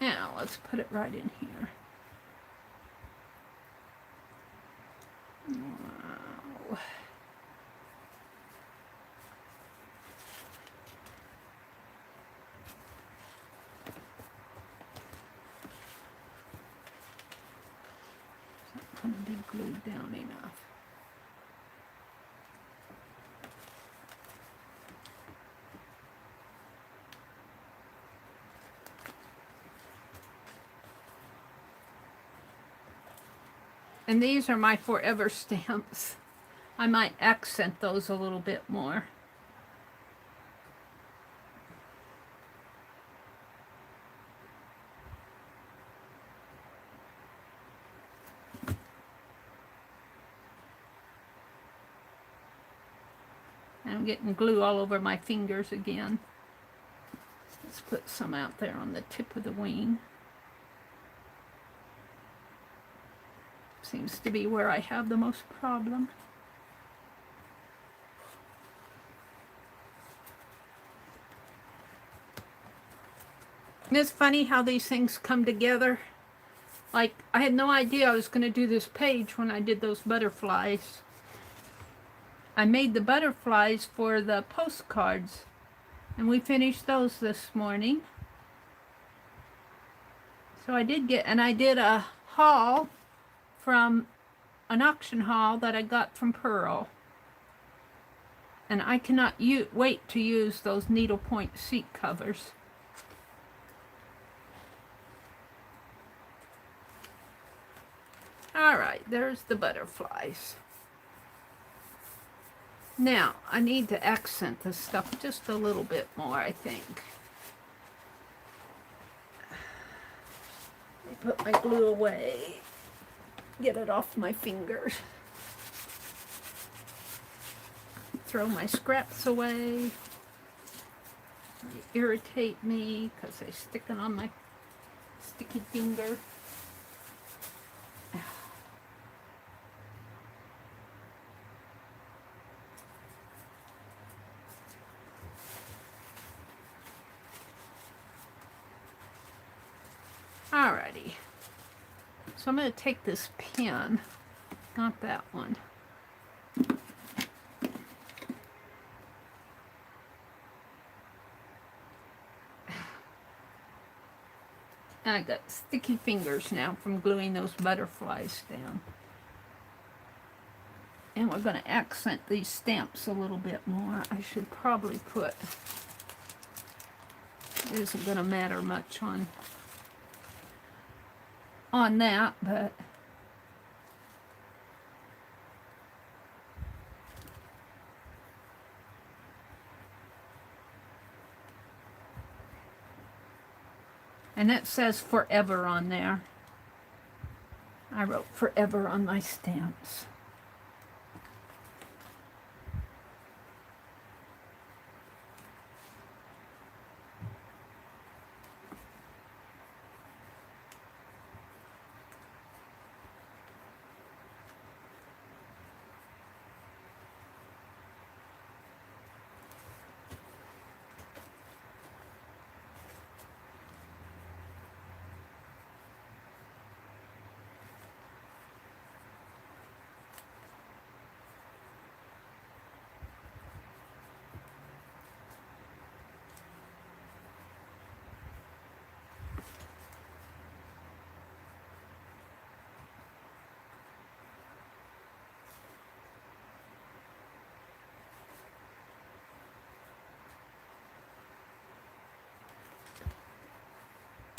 Now, let's put it right in here. Wow. It's not going to be glued down enough. And these are my forever stamps. I might accent those a little bit more. And I'm getting glue all over my fingers again. Let's put some out there on the tip of the wing. Seems to be where I have the most problem. And it's funny how these things come together. Like, I had no idea I was going to do this page when I did those butterflies. I made the butterflies for the postcards, and we finished those this morning. So I did get, and I did a haul from an auction haul that I got from Pearl. And I cannot wait to use those needlepoint seat covers. Alright, there's the butterflies. Now, I need to accent this stuff just a little bit more, I think. Let me put my glue away. Get it off my fingers. Throw my scraps away. They irritate me because they stick it on my sticky finger. Alrighty. So I'm going to take this pen, not that one. I got sticky fingers now from gluing those butterflies down. And we're going to accent these stamps a little bit more. I should probably put, it isn't going to matter much on that, but and it says forever on there. I wrote forever on my stamps.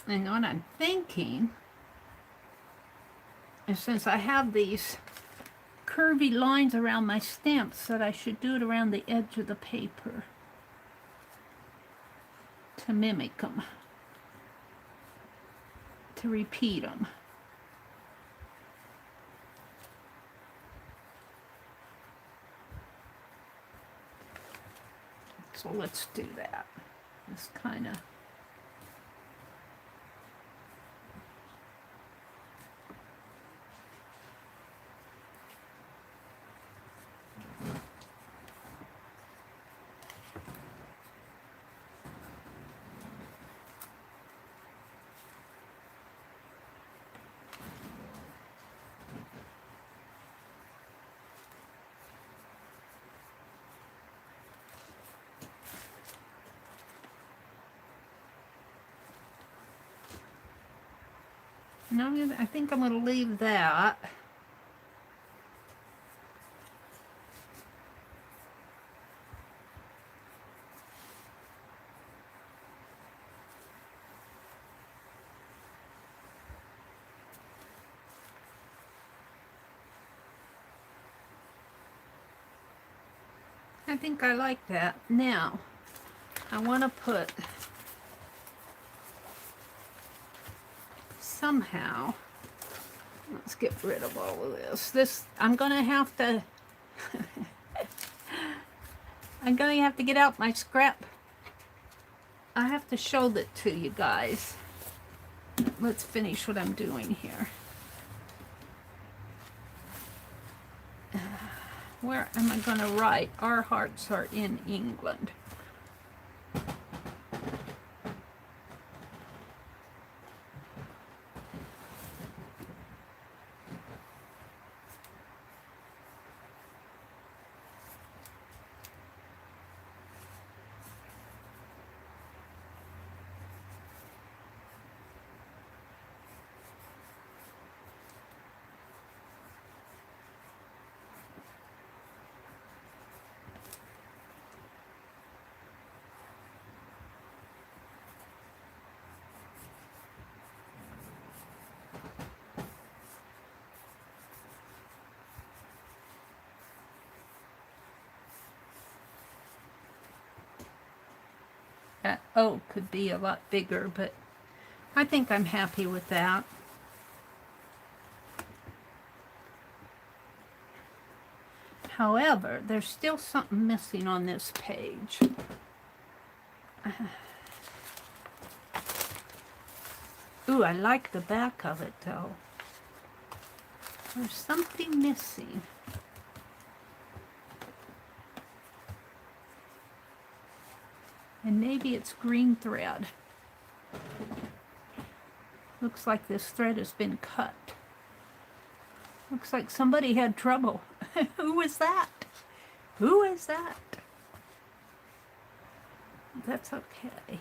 And what I'm thinking is, since I have these curvy lines around my stamps, that I should do it around the edge of the paper to mimic them, to repeat them. So let's do that. Just kind of. And I think I'm going to leave that. I think I like that. Now, I want to put, somehow, let's get rid of all of this. I'm going to have to, I'm going to have to get out my scrap. I have to show that to you guys. Let's finish what I'm doing here. Where am I going to write? Our hearts are in England. That O could be a lot bigger, but I think I'm happy with that. However, there's still something missing on this page. Ooh, I like the back of it though. There's something missing. And maybe it's green thread. Looks like this thread has been cut. Looks like somebody had trouble. Who was that? Who is that? That's okay.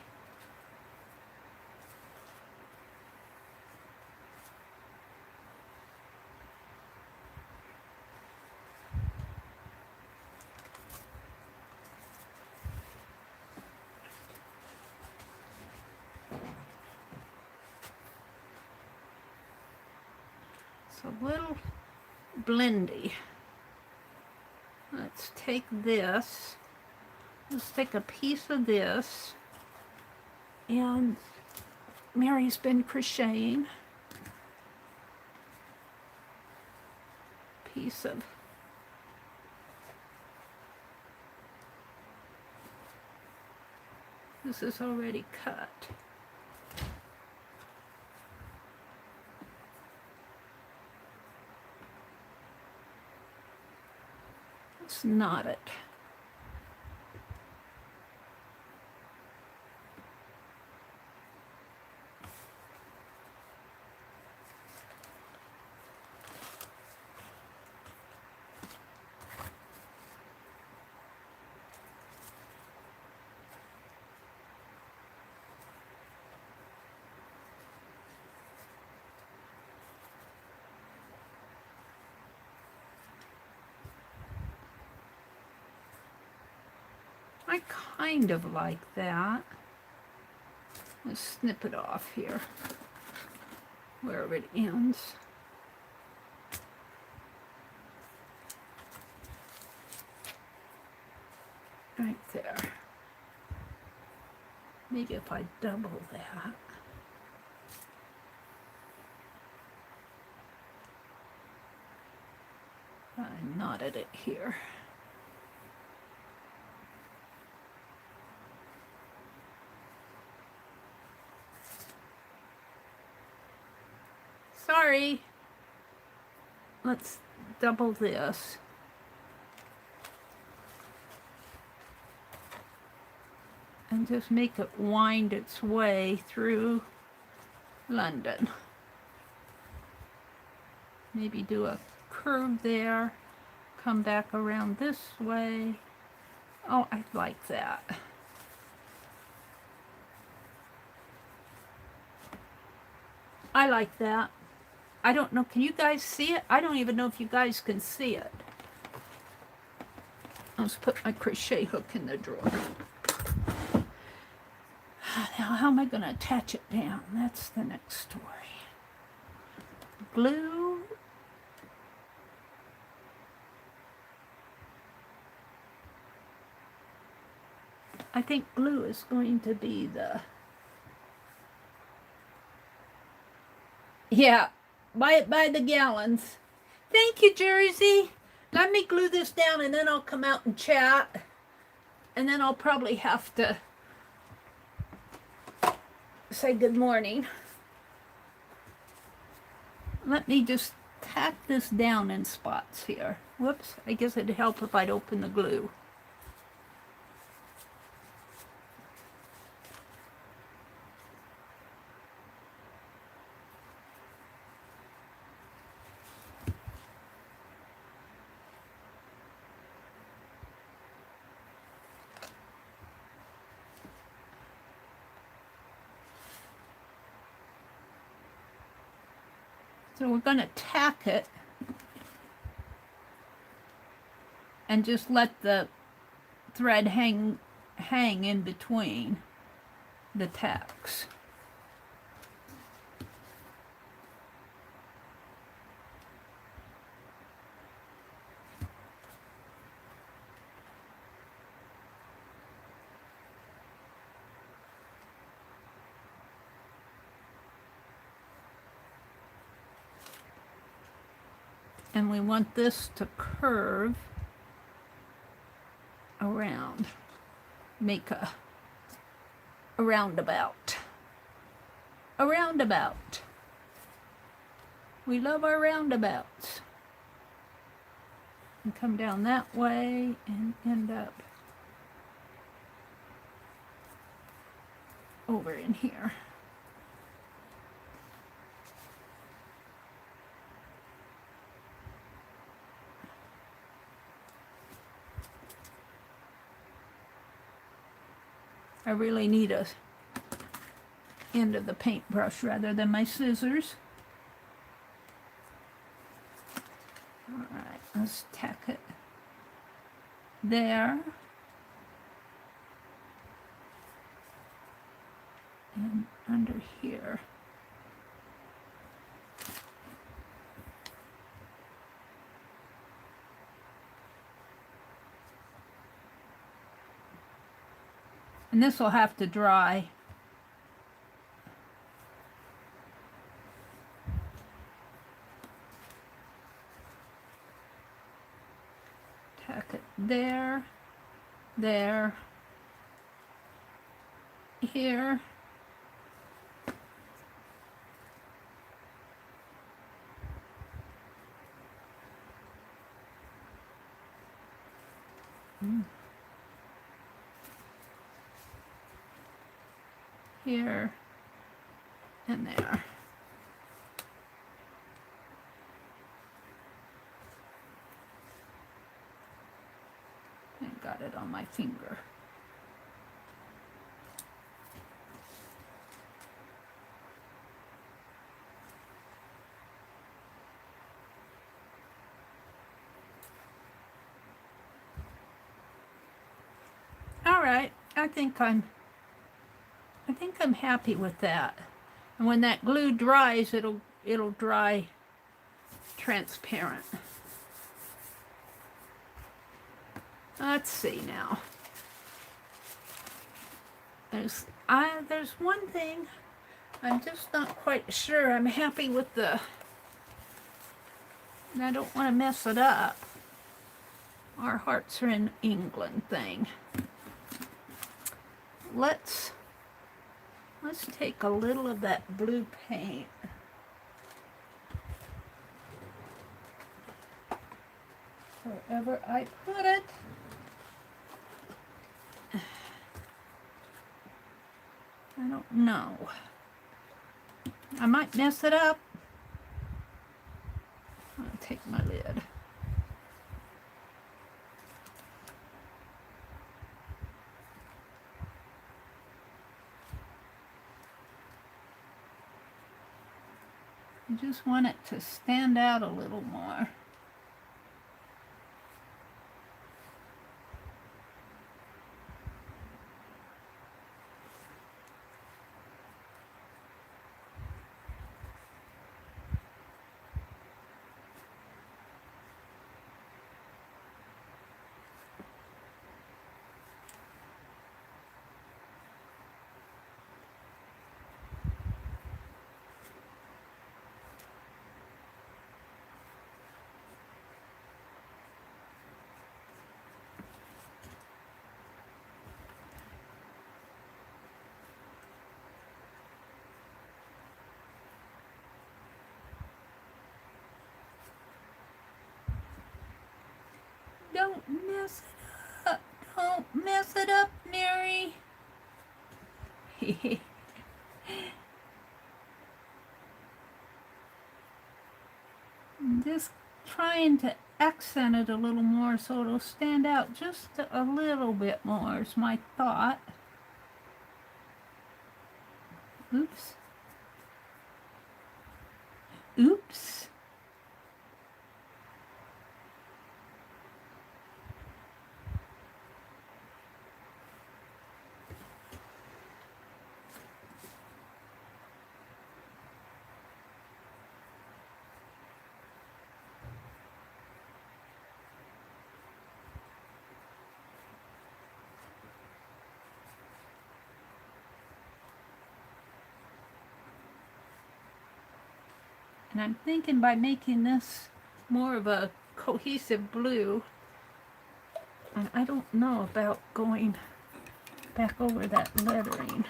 It's a little blendy. Let's take this. Let's take a piece of this. And Mary's been crocheting. Piece of this is already cut. Let's knot it. I kind of like that. Let's snip it off here, wherever it ends. Right there. Maybe if I double that. I knotted it here. Sorry. Let's double this. And just make it wind its way through London. Maybe do a curve there, come back around this way. Oh, I like that. I like that. I don't know, can you guys see it? I don't even know if you guys can see it. Let's put my crochet hook in the drawer. Now, how am I going to attach it down? That's the next story. Glue. I think glue is going to be the... Yeah, buy it by the gallons. Thank you, Jersey. Let me glue this down and then I'll come out and chat. And then I'll probably have to say good morning. Let me just tack this down in spots here. Whoops, I guess it'd help if I'd open the glue. So we're going to tack it and just let the thread hang in between the tacks. And we want this to curve around, make a roundabout. A roundabout. We love our roundabouts. And come down that way and end up over in here. I really need a end of the paintbrush rather than my scissors. Alright, let's tack it there. And under here. And this will have to dry. Tack it there, there, here. Here and there. And got it on my finger. All right, I think I'm happy with that. And when that glue dries, it'll dry transparent. Let's see now. There's one thing I'm just not quite sure. I'm happy with the, and I don't want to mess it up. Our hearts are in England thing. Let's take a little of that blue paint. Wherever I put it. I don't know. I might mess it up. I'll take my lid. I just want it to stand out a little more. Don't mess it up. Don't mess it up, Mary. I'm just trying to accent it a little more so it'll stand out just a little bit more is my thought. Oops. Oops. And I'm thinking by making this more of a cohesive blue, and I don't know about going back over that lettering.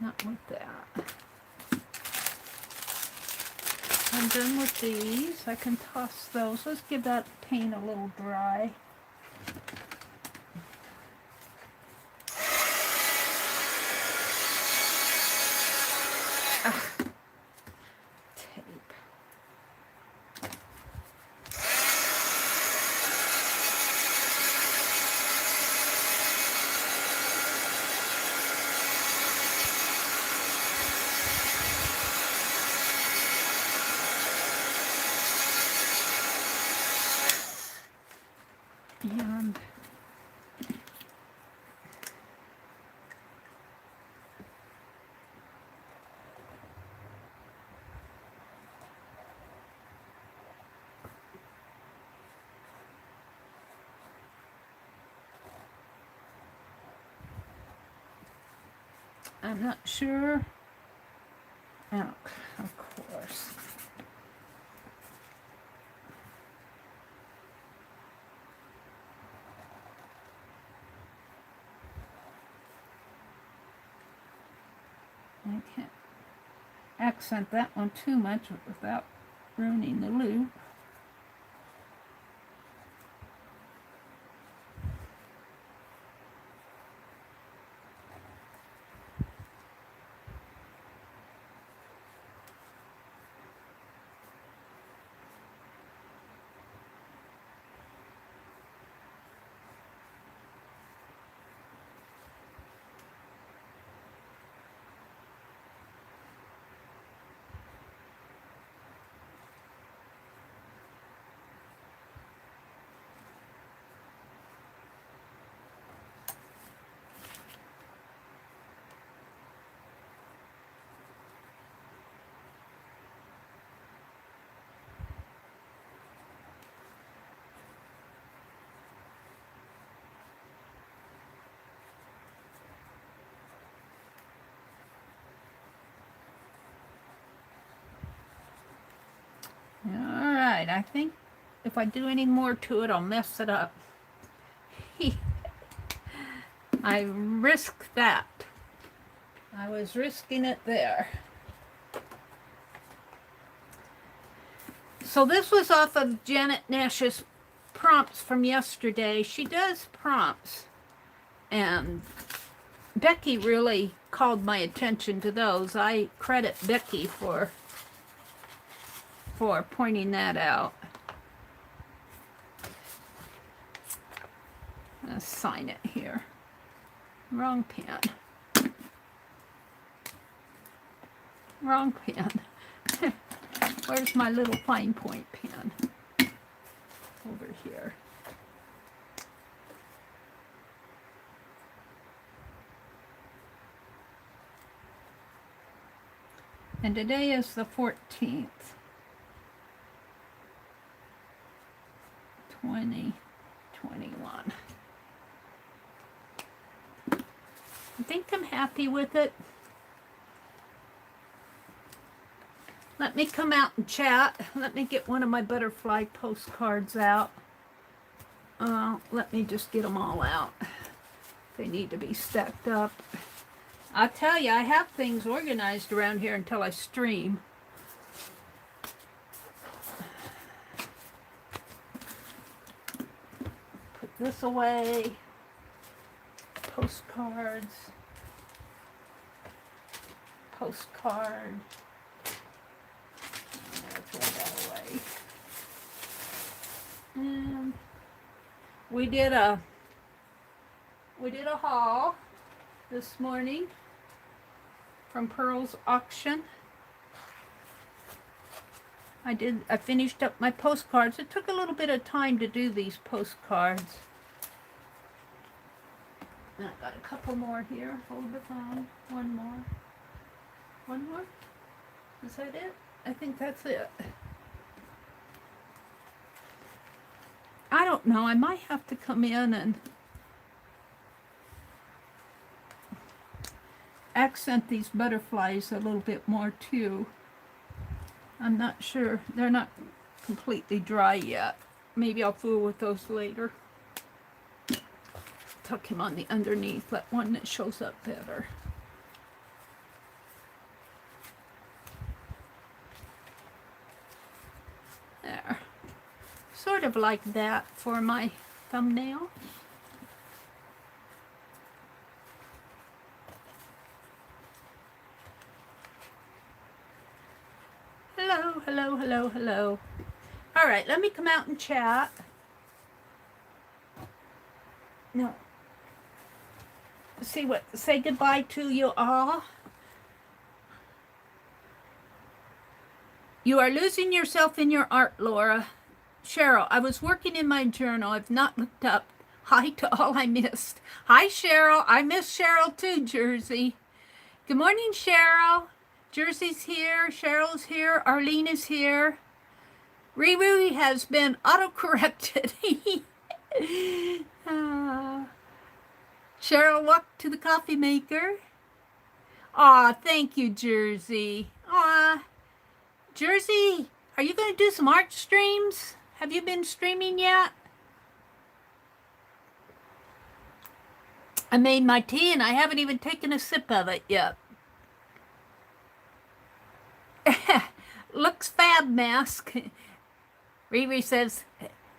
Not with that. I'm done with these. I can toss those. Let's give that paint a little dry. Tape. I'm not sure. Oh, of course. I can't accent that one too much without ruining the loop. Alright, I think if I do any more to it, I'll mess it up. I risked that. I was risking it there. So this was off of Janet Nash's prompts from yesterday. She does prompts, and Becky really called my attention to those. I credit Becky for pointing that out. Let's sign it here. Wrong pen. Wrong pen. Where's my little fine point pen? Over here. And today is the 14th. 2021. I think I'm happy with it. Let me come out and chat. Let me get one of my butterfly postcards out. Let me just get them all out. They need to be stacked up. I'll tell you, I have things organized around here until I stream. Put this away. Postcards. Postcard. Throw that away. And we did a haul this morning from Pearl's auction. I finished up my postcards. It took a little bit of time to do these postcards. And I got a couple more here. Hold it on. One more. One more? Is that it? I think that's it. I don't know. I might have to come in and accent these butterflies a little bit more too. I'm not sure. They're not completely dry yet. Maybe I'll fool with those later. Tuck him on the underneath, that one that shows up better. There. Sort of like that for my thumbnail. Hello, hello, hello, hello. All right, let me come out and chat. No. Say goodbye to you all. You are losing yourself in your art, Laura. Cheryl, I was working in my journal. I've not looked up. Hi to all I missed. Hi, Cheryl. I miss Cheryl too, Jersey. Good morning, Cheryl. Jersey's here. Cheryl's here. Arlene is here. Riri has been auto-corrected. Cheryl walked to the coffee maker. Aw, thank you, Jersey. Aw, Jersey, are you going to do some art streams? Have you been streaming yet? I made my tea and I haven't even taken a sip of it yet. Looks fab, Mask. Riri says,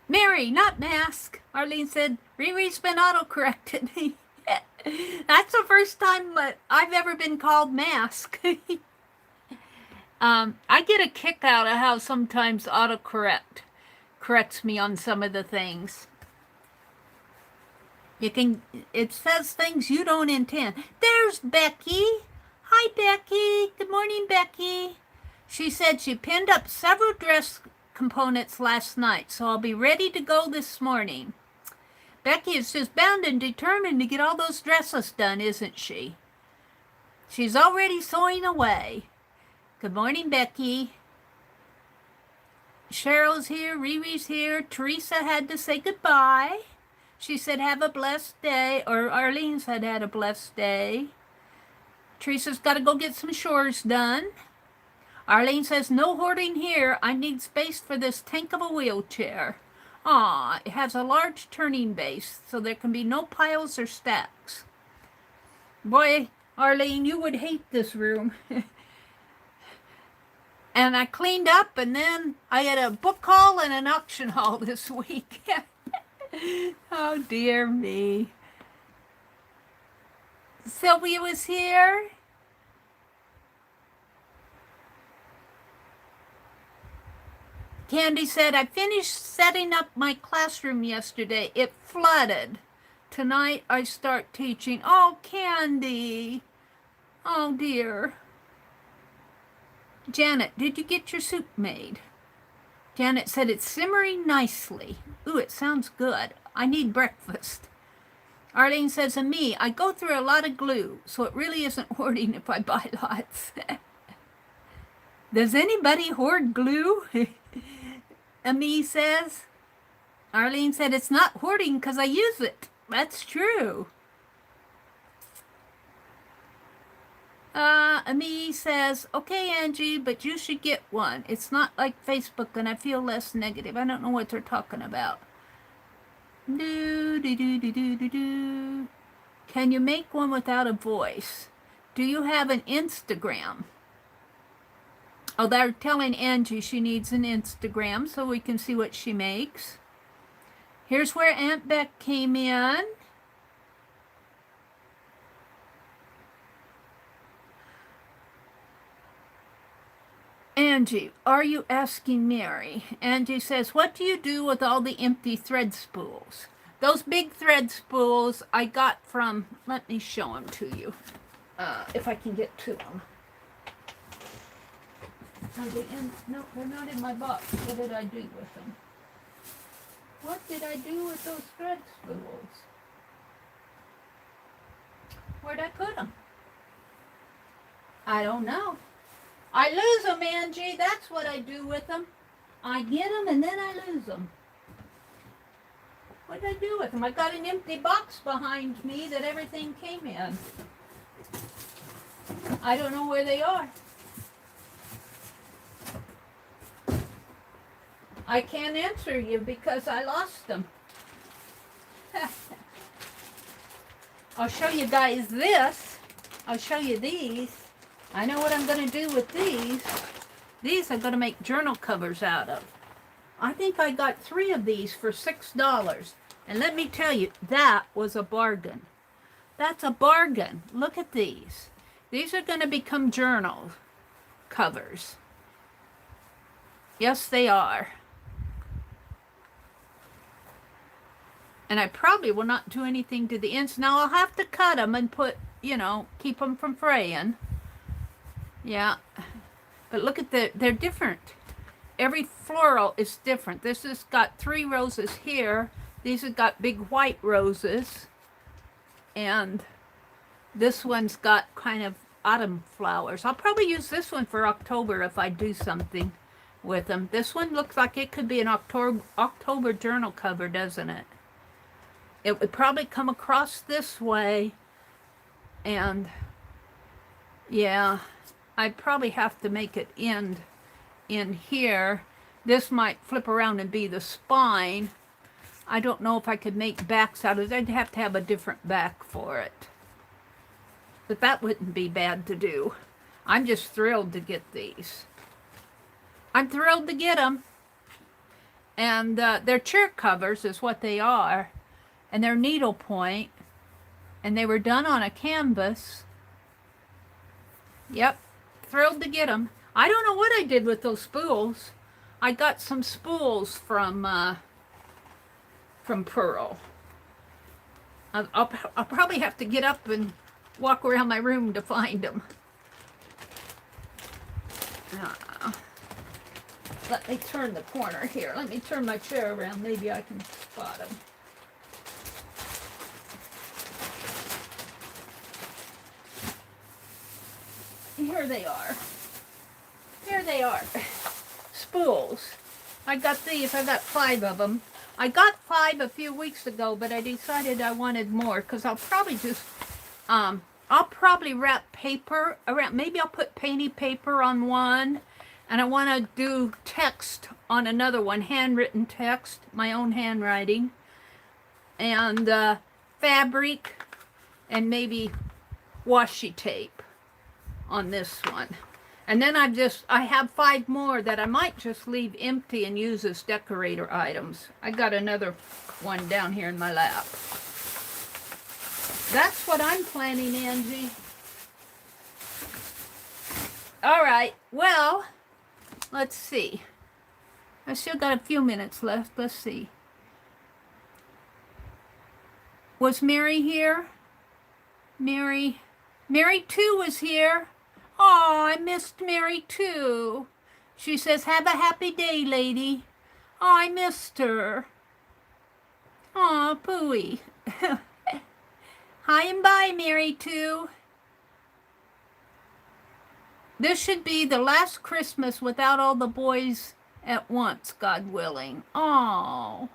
Mary, not Mask. Arlene said, Riri's been auto-corrected. That's the first time I've ever been called Mask. I get a kick out of how sometimes autocorrect corrects me on some of the things. It says things you don't intend. There's Becky. Hi, Becky. Good morning, Becky. She said she pinned up several dress components last night, so I'll be ready to go this morning. Becky is just bound and determined to get all those dresses done, isn't she? She's already sewing away. Good morning, Becky. Cheryl's here, Riri's here. Teresa had to say goodbye. She said, have a blessed day, or Arlene said, had a blessed day. Teresa's got to go get some chores done. Arlene says, no hoarding here. I need space for this tank of a wheelchair. Aw, it has a large turning base, so there can be no piles or stacks. Boy, Arlene, you would hate this room. And I cleaned up, and then I had a book haul and an auction haul this week. Oh, dear me. Sylvia was here. Candy said, I finished setting up my classroom yesterday. It flooded. Tonight I start teaching. Oh, Candy. Oh, dear. Janet, did you get your soup made? Janet said, it's simmering nicely. Ooh, it sounds good. I need breakfast. Arlene says, and me, I go through a lot of glue, so it really isn't hoarding if I buy lots. Does anybody hoard glue? Ami says. Arlene said, it's not hoarding because I use it. That's true. Ami says, okay, Angie, but you should get one. It's not like Facebook and I feel less negative. I don't know what they're talking about. Do. Can you make one without a voice? Do you have an Instagram? Oh, they're telling Angie she needs an Instagram so we can see what she makes. Here's where Aunt Beck came in. Angie, are you asking Mary? Angie says, what do you do with all the empty thread spools? Those big thread spools I got from, let me show them to you, if I can get to them. Are they in? No, they're not in my box. What did I do with them? What did I do with those thread spools? Where'd I put them? I don't know. I lose them, Angie. That's what I do with them. I get them and then I lose them. What did I do with them? I got an empty box behind me that everything came in. I don't know where they are. I can't answer you because I lost them. I'll show you guys this. I'll show you these. I know what I'm going to do with these. These I'm going to make journal covers out of. I think I got 3 of these for $6. And let me tell you, that was a bargain. That's a bargain. Look at these. These are going to become journal covers. Yes, they are. And I probably will not do anything to the ends. Now I'll have to cut them and put, you know, keep them from fraying. Yeah. But look at they're different. Every floral is different. This has got 3 roses here. These have got big white roses. And this one's got kind of autumn flowers. I'll probably use this one for October if I do something with them. This one looks like it could be an October journal cover, doesn't it? It would probably come across this way, and Yeah, I'd probably have to make it end in here. This might flip around and be the spine. I don't know if I could make backs out of it. I'd have to have a different back for it. But that wouldn't be bad to do. I'm just thrilled to get these. I'm thrilled to get them. And they're chair covers is what they are. And they're needlepoint. And they were done on a canvas. Yep, thrilled to get them. I don't know what I did with those spools. I got some spools from Pearl. I'll probably have to get up and walk around my room to find them. Let me turn the corner here. Let me turn my chair around. Maybe I can spot them. Here they are. Here they are. Spools. I got these. I got 5 of them. I got 5 a few weeks ago, but I decided I wanted more because I'll probably just, I'll probably wrap paper around. Maybe I'll put painty paper on one, and I want to do text on another one, handwritten text, my own handwriting, and fabric, and maybe washi tape on this one. And then I have 5 more that I might just leave empty and use as decorator items. I got another one down here in my lap. That's what I'm planning, Angie. All right, well, let's see. I still got a few minutes left. Let's see. Was Mary here? Mary too was here. Oh, I missed Mary too. She says, have a happy day, lady. Oh, I missed her. Oh, pooey. Hi and bye, Mary too. This should be the last Christmas without all the boys at once, God willing. Oh.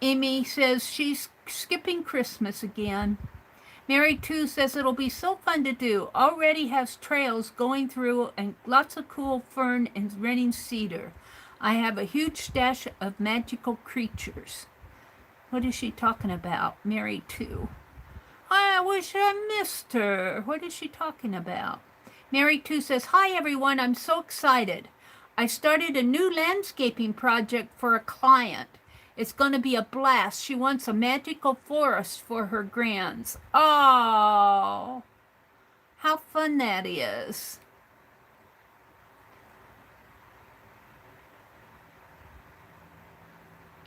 Amy says she's skipping Christmas again. Mary too says it'll be so fun to do. Already has trails going through and lots of cool fern and running cedar. I have a huge stash of magical creatures. What is she talking about? Mary too. I wish I missed her. What is she talking about? Mary too says, hi everyone, I'm so excited. I started a new landscaping project for a client. It's going to be a blast. She wants a magical forest for her grands. Oh, how fun that is.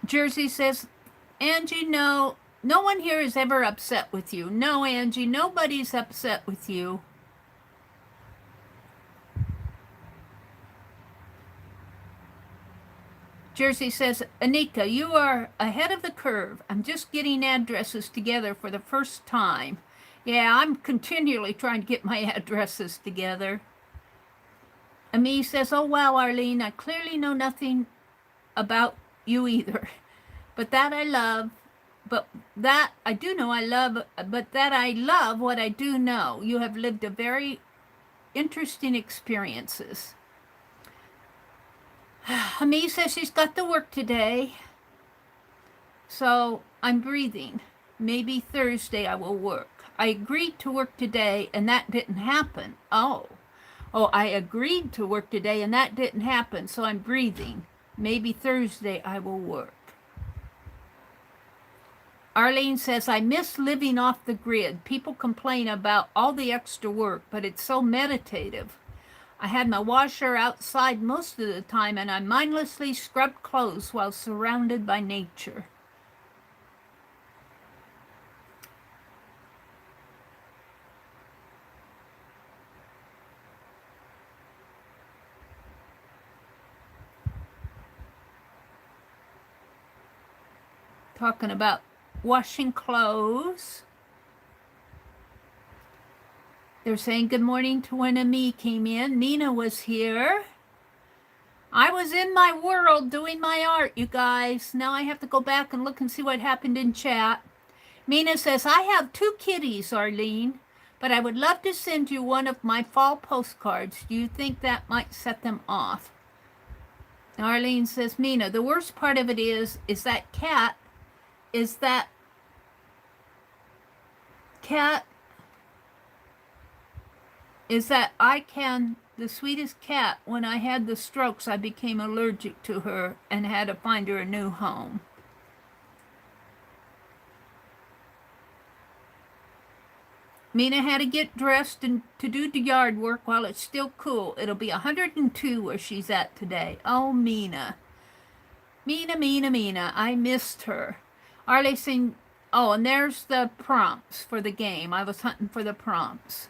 Jersey says, Angie, no one here is ever upset with you. No, Angie, nobody's upset with you. Jersey says, Anika, you are ahead of the curve. I'm just getting addresses together for the first time. Yeah, I'm continually trying to get my addresses together. Ami says, oh wow, Arlene, I clearly know nothing about you either. But that I love, but that I do know I love, but that I love what I do know. You have lived a very interesting experiences. Ami says she's got to work today, so I'm breathing. Maybe Thursday I will work. I agreed to work today, and that didn't happen. Oh, I agreed to work today, and that didn't happen, so I'm breathing. Maybe Thursday I will work. Arlene says, I miss living off the grid. People complain about all the extra work, but it's so meditative. I had my washer outside most of the time, and I mindlessly scrubbed clothes while surrounded by nature. Talking about washing clothes. They're saying good morning to when Ami came in. Nina was here. I was in my world doing my art, you guys. Now I have to go back and look and see what happened in chat. Mina says, I have 2 kitties, Arlene. but I would love to send you one of my fall postcards. Do you think that might set them off? Arlene says, Mina, the worst part of it is that cat is that I can, the sweetest cat, when I had the strokes, I became allergic to her and had to find her a new home. Mina had to get dressed and to do the yard work while it's still cool. It'll be 102 where she's at today. Oh, Mina. Mina. I missed her. Arlie saying, oh, and there's the prompts for the game. I was hunting for the prompts.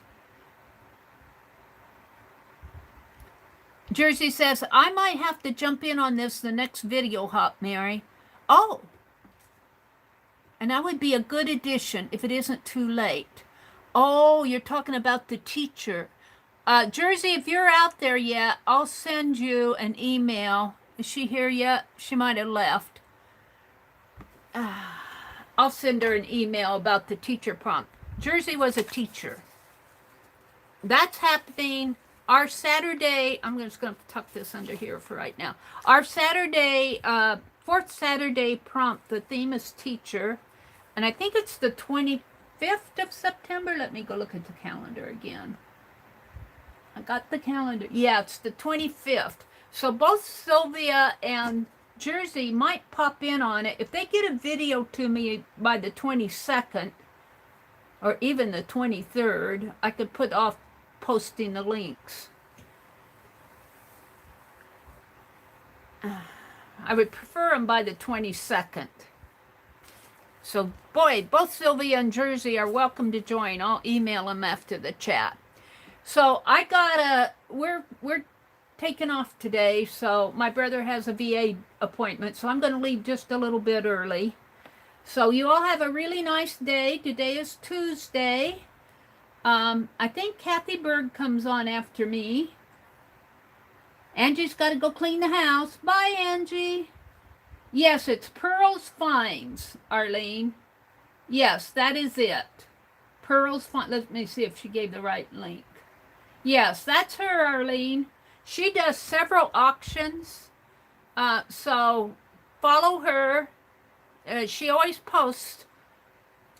Jersey says, I might have to jump in on this the next video hop, Mary. Oh. And that would be a good addition if it isn't too late. Oh, you're talking about the teacher. Jersey, if you're out there yet, I'll send you an email. Is she here yet? She might have left. I'll send her an email about the teacher prompt. Jersey was a teacher. That's happening. Our Saturday, I'm just going to tuck this under here for right now. Our Saturday, fourth Saturday prompt, the theme is teacher. And I think it's the 25th of September. Let me go look at the calendar again. I got the calendar. Yeah, it's the 25th. So both Sylvia and Jersey might pop in on it. If they get a video to me by the 22nd or even the 23rd, I could put off posting the links. I would prefer them by the 22nd. So, boy, both Sylvia and Jersey are welcome to join. I'll email them after the chat. So, we're taking off today. So, my brother has a VA appointment. So, I'm going to leave just a little bit early. So, you all have a really nice day. Today is Tuesday. I think Kathy Berg comes on after me. Angie's got to go clean the house. Bye, Angie. Yes, it's Pearl's Finds, Arlene. Yes, that is it. Pearl's Finds. Let me see if she gave the right link. Yes, that's her, Arlene. She does several auctions. So follow her. She always posts.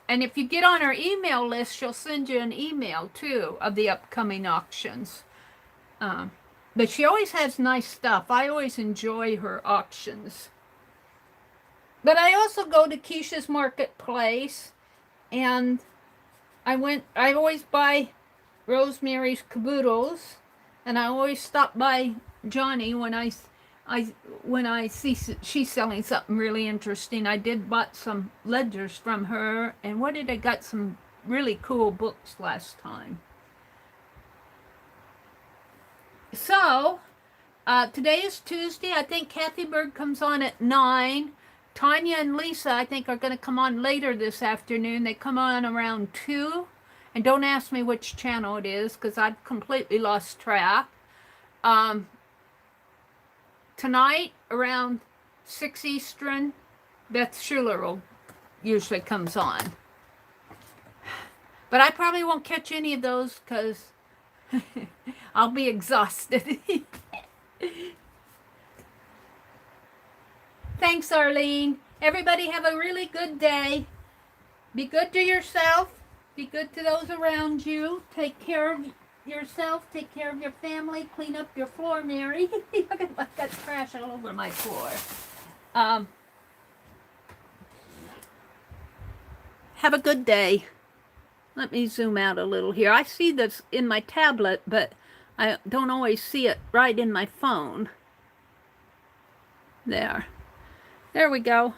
And if you get on her email list, she'll send you an email, too, of the upcoming auctions. But she always has nice stuff. I always enjoy her auctions. But I also go to Keisha's Marketplace, and I always buy Rosemary's caboodles, and I always stop by Johnny when I see she's selling something really interesting. I did bought some ledgers from her, and I got some really cool books last time. So, today is Tuesday. I think Kathy Berg comes on at 9. Tanya and Lisa, I think, are going to come on later this afternoon. They come on around 2. And don't ask me which channel it is, because I've completely lost track. Tonight, around 6 Eastern, Beth Schuler usually comes on. But I probably won't catch any of those, because I'll be exhausted. Thanks, Arlene. Everybody have a really good day. Be good to yourself. Be good to those around you. Take care of yourself. Take care of your family. Clean up your floor, Mary. I've got trash all over my floor. Have a good day. Let me zoom out a little here. I see this in my tablet, but I don't always see it right in my phone. There. There we go.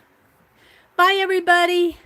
Bye, everybody.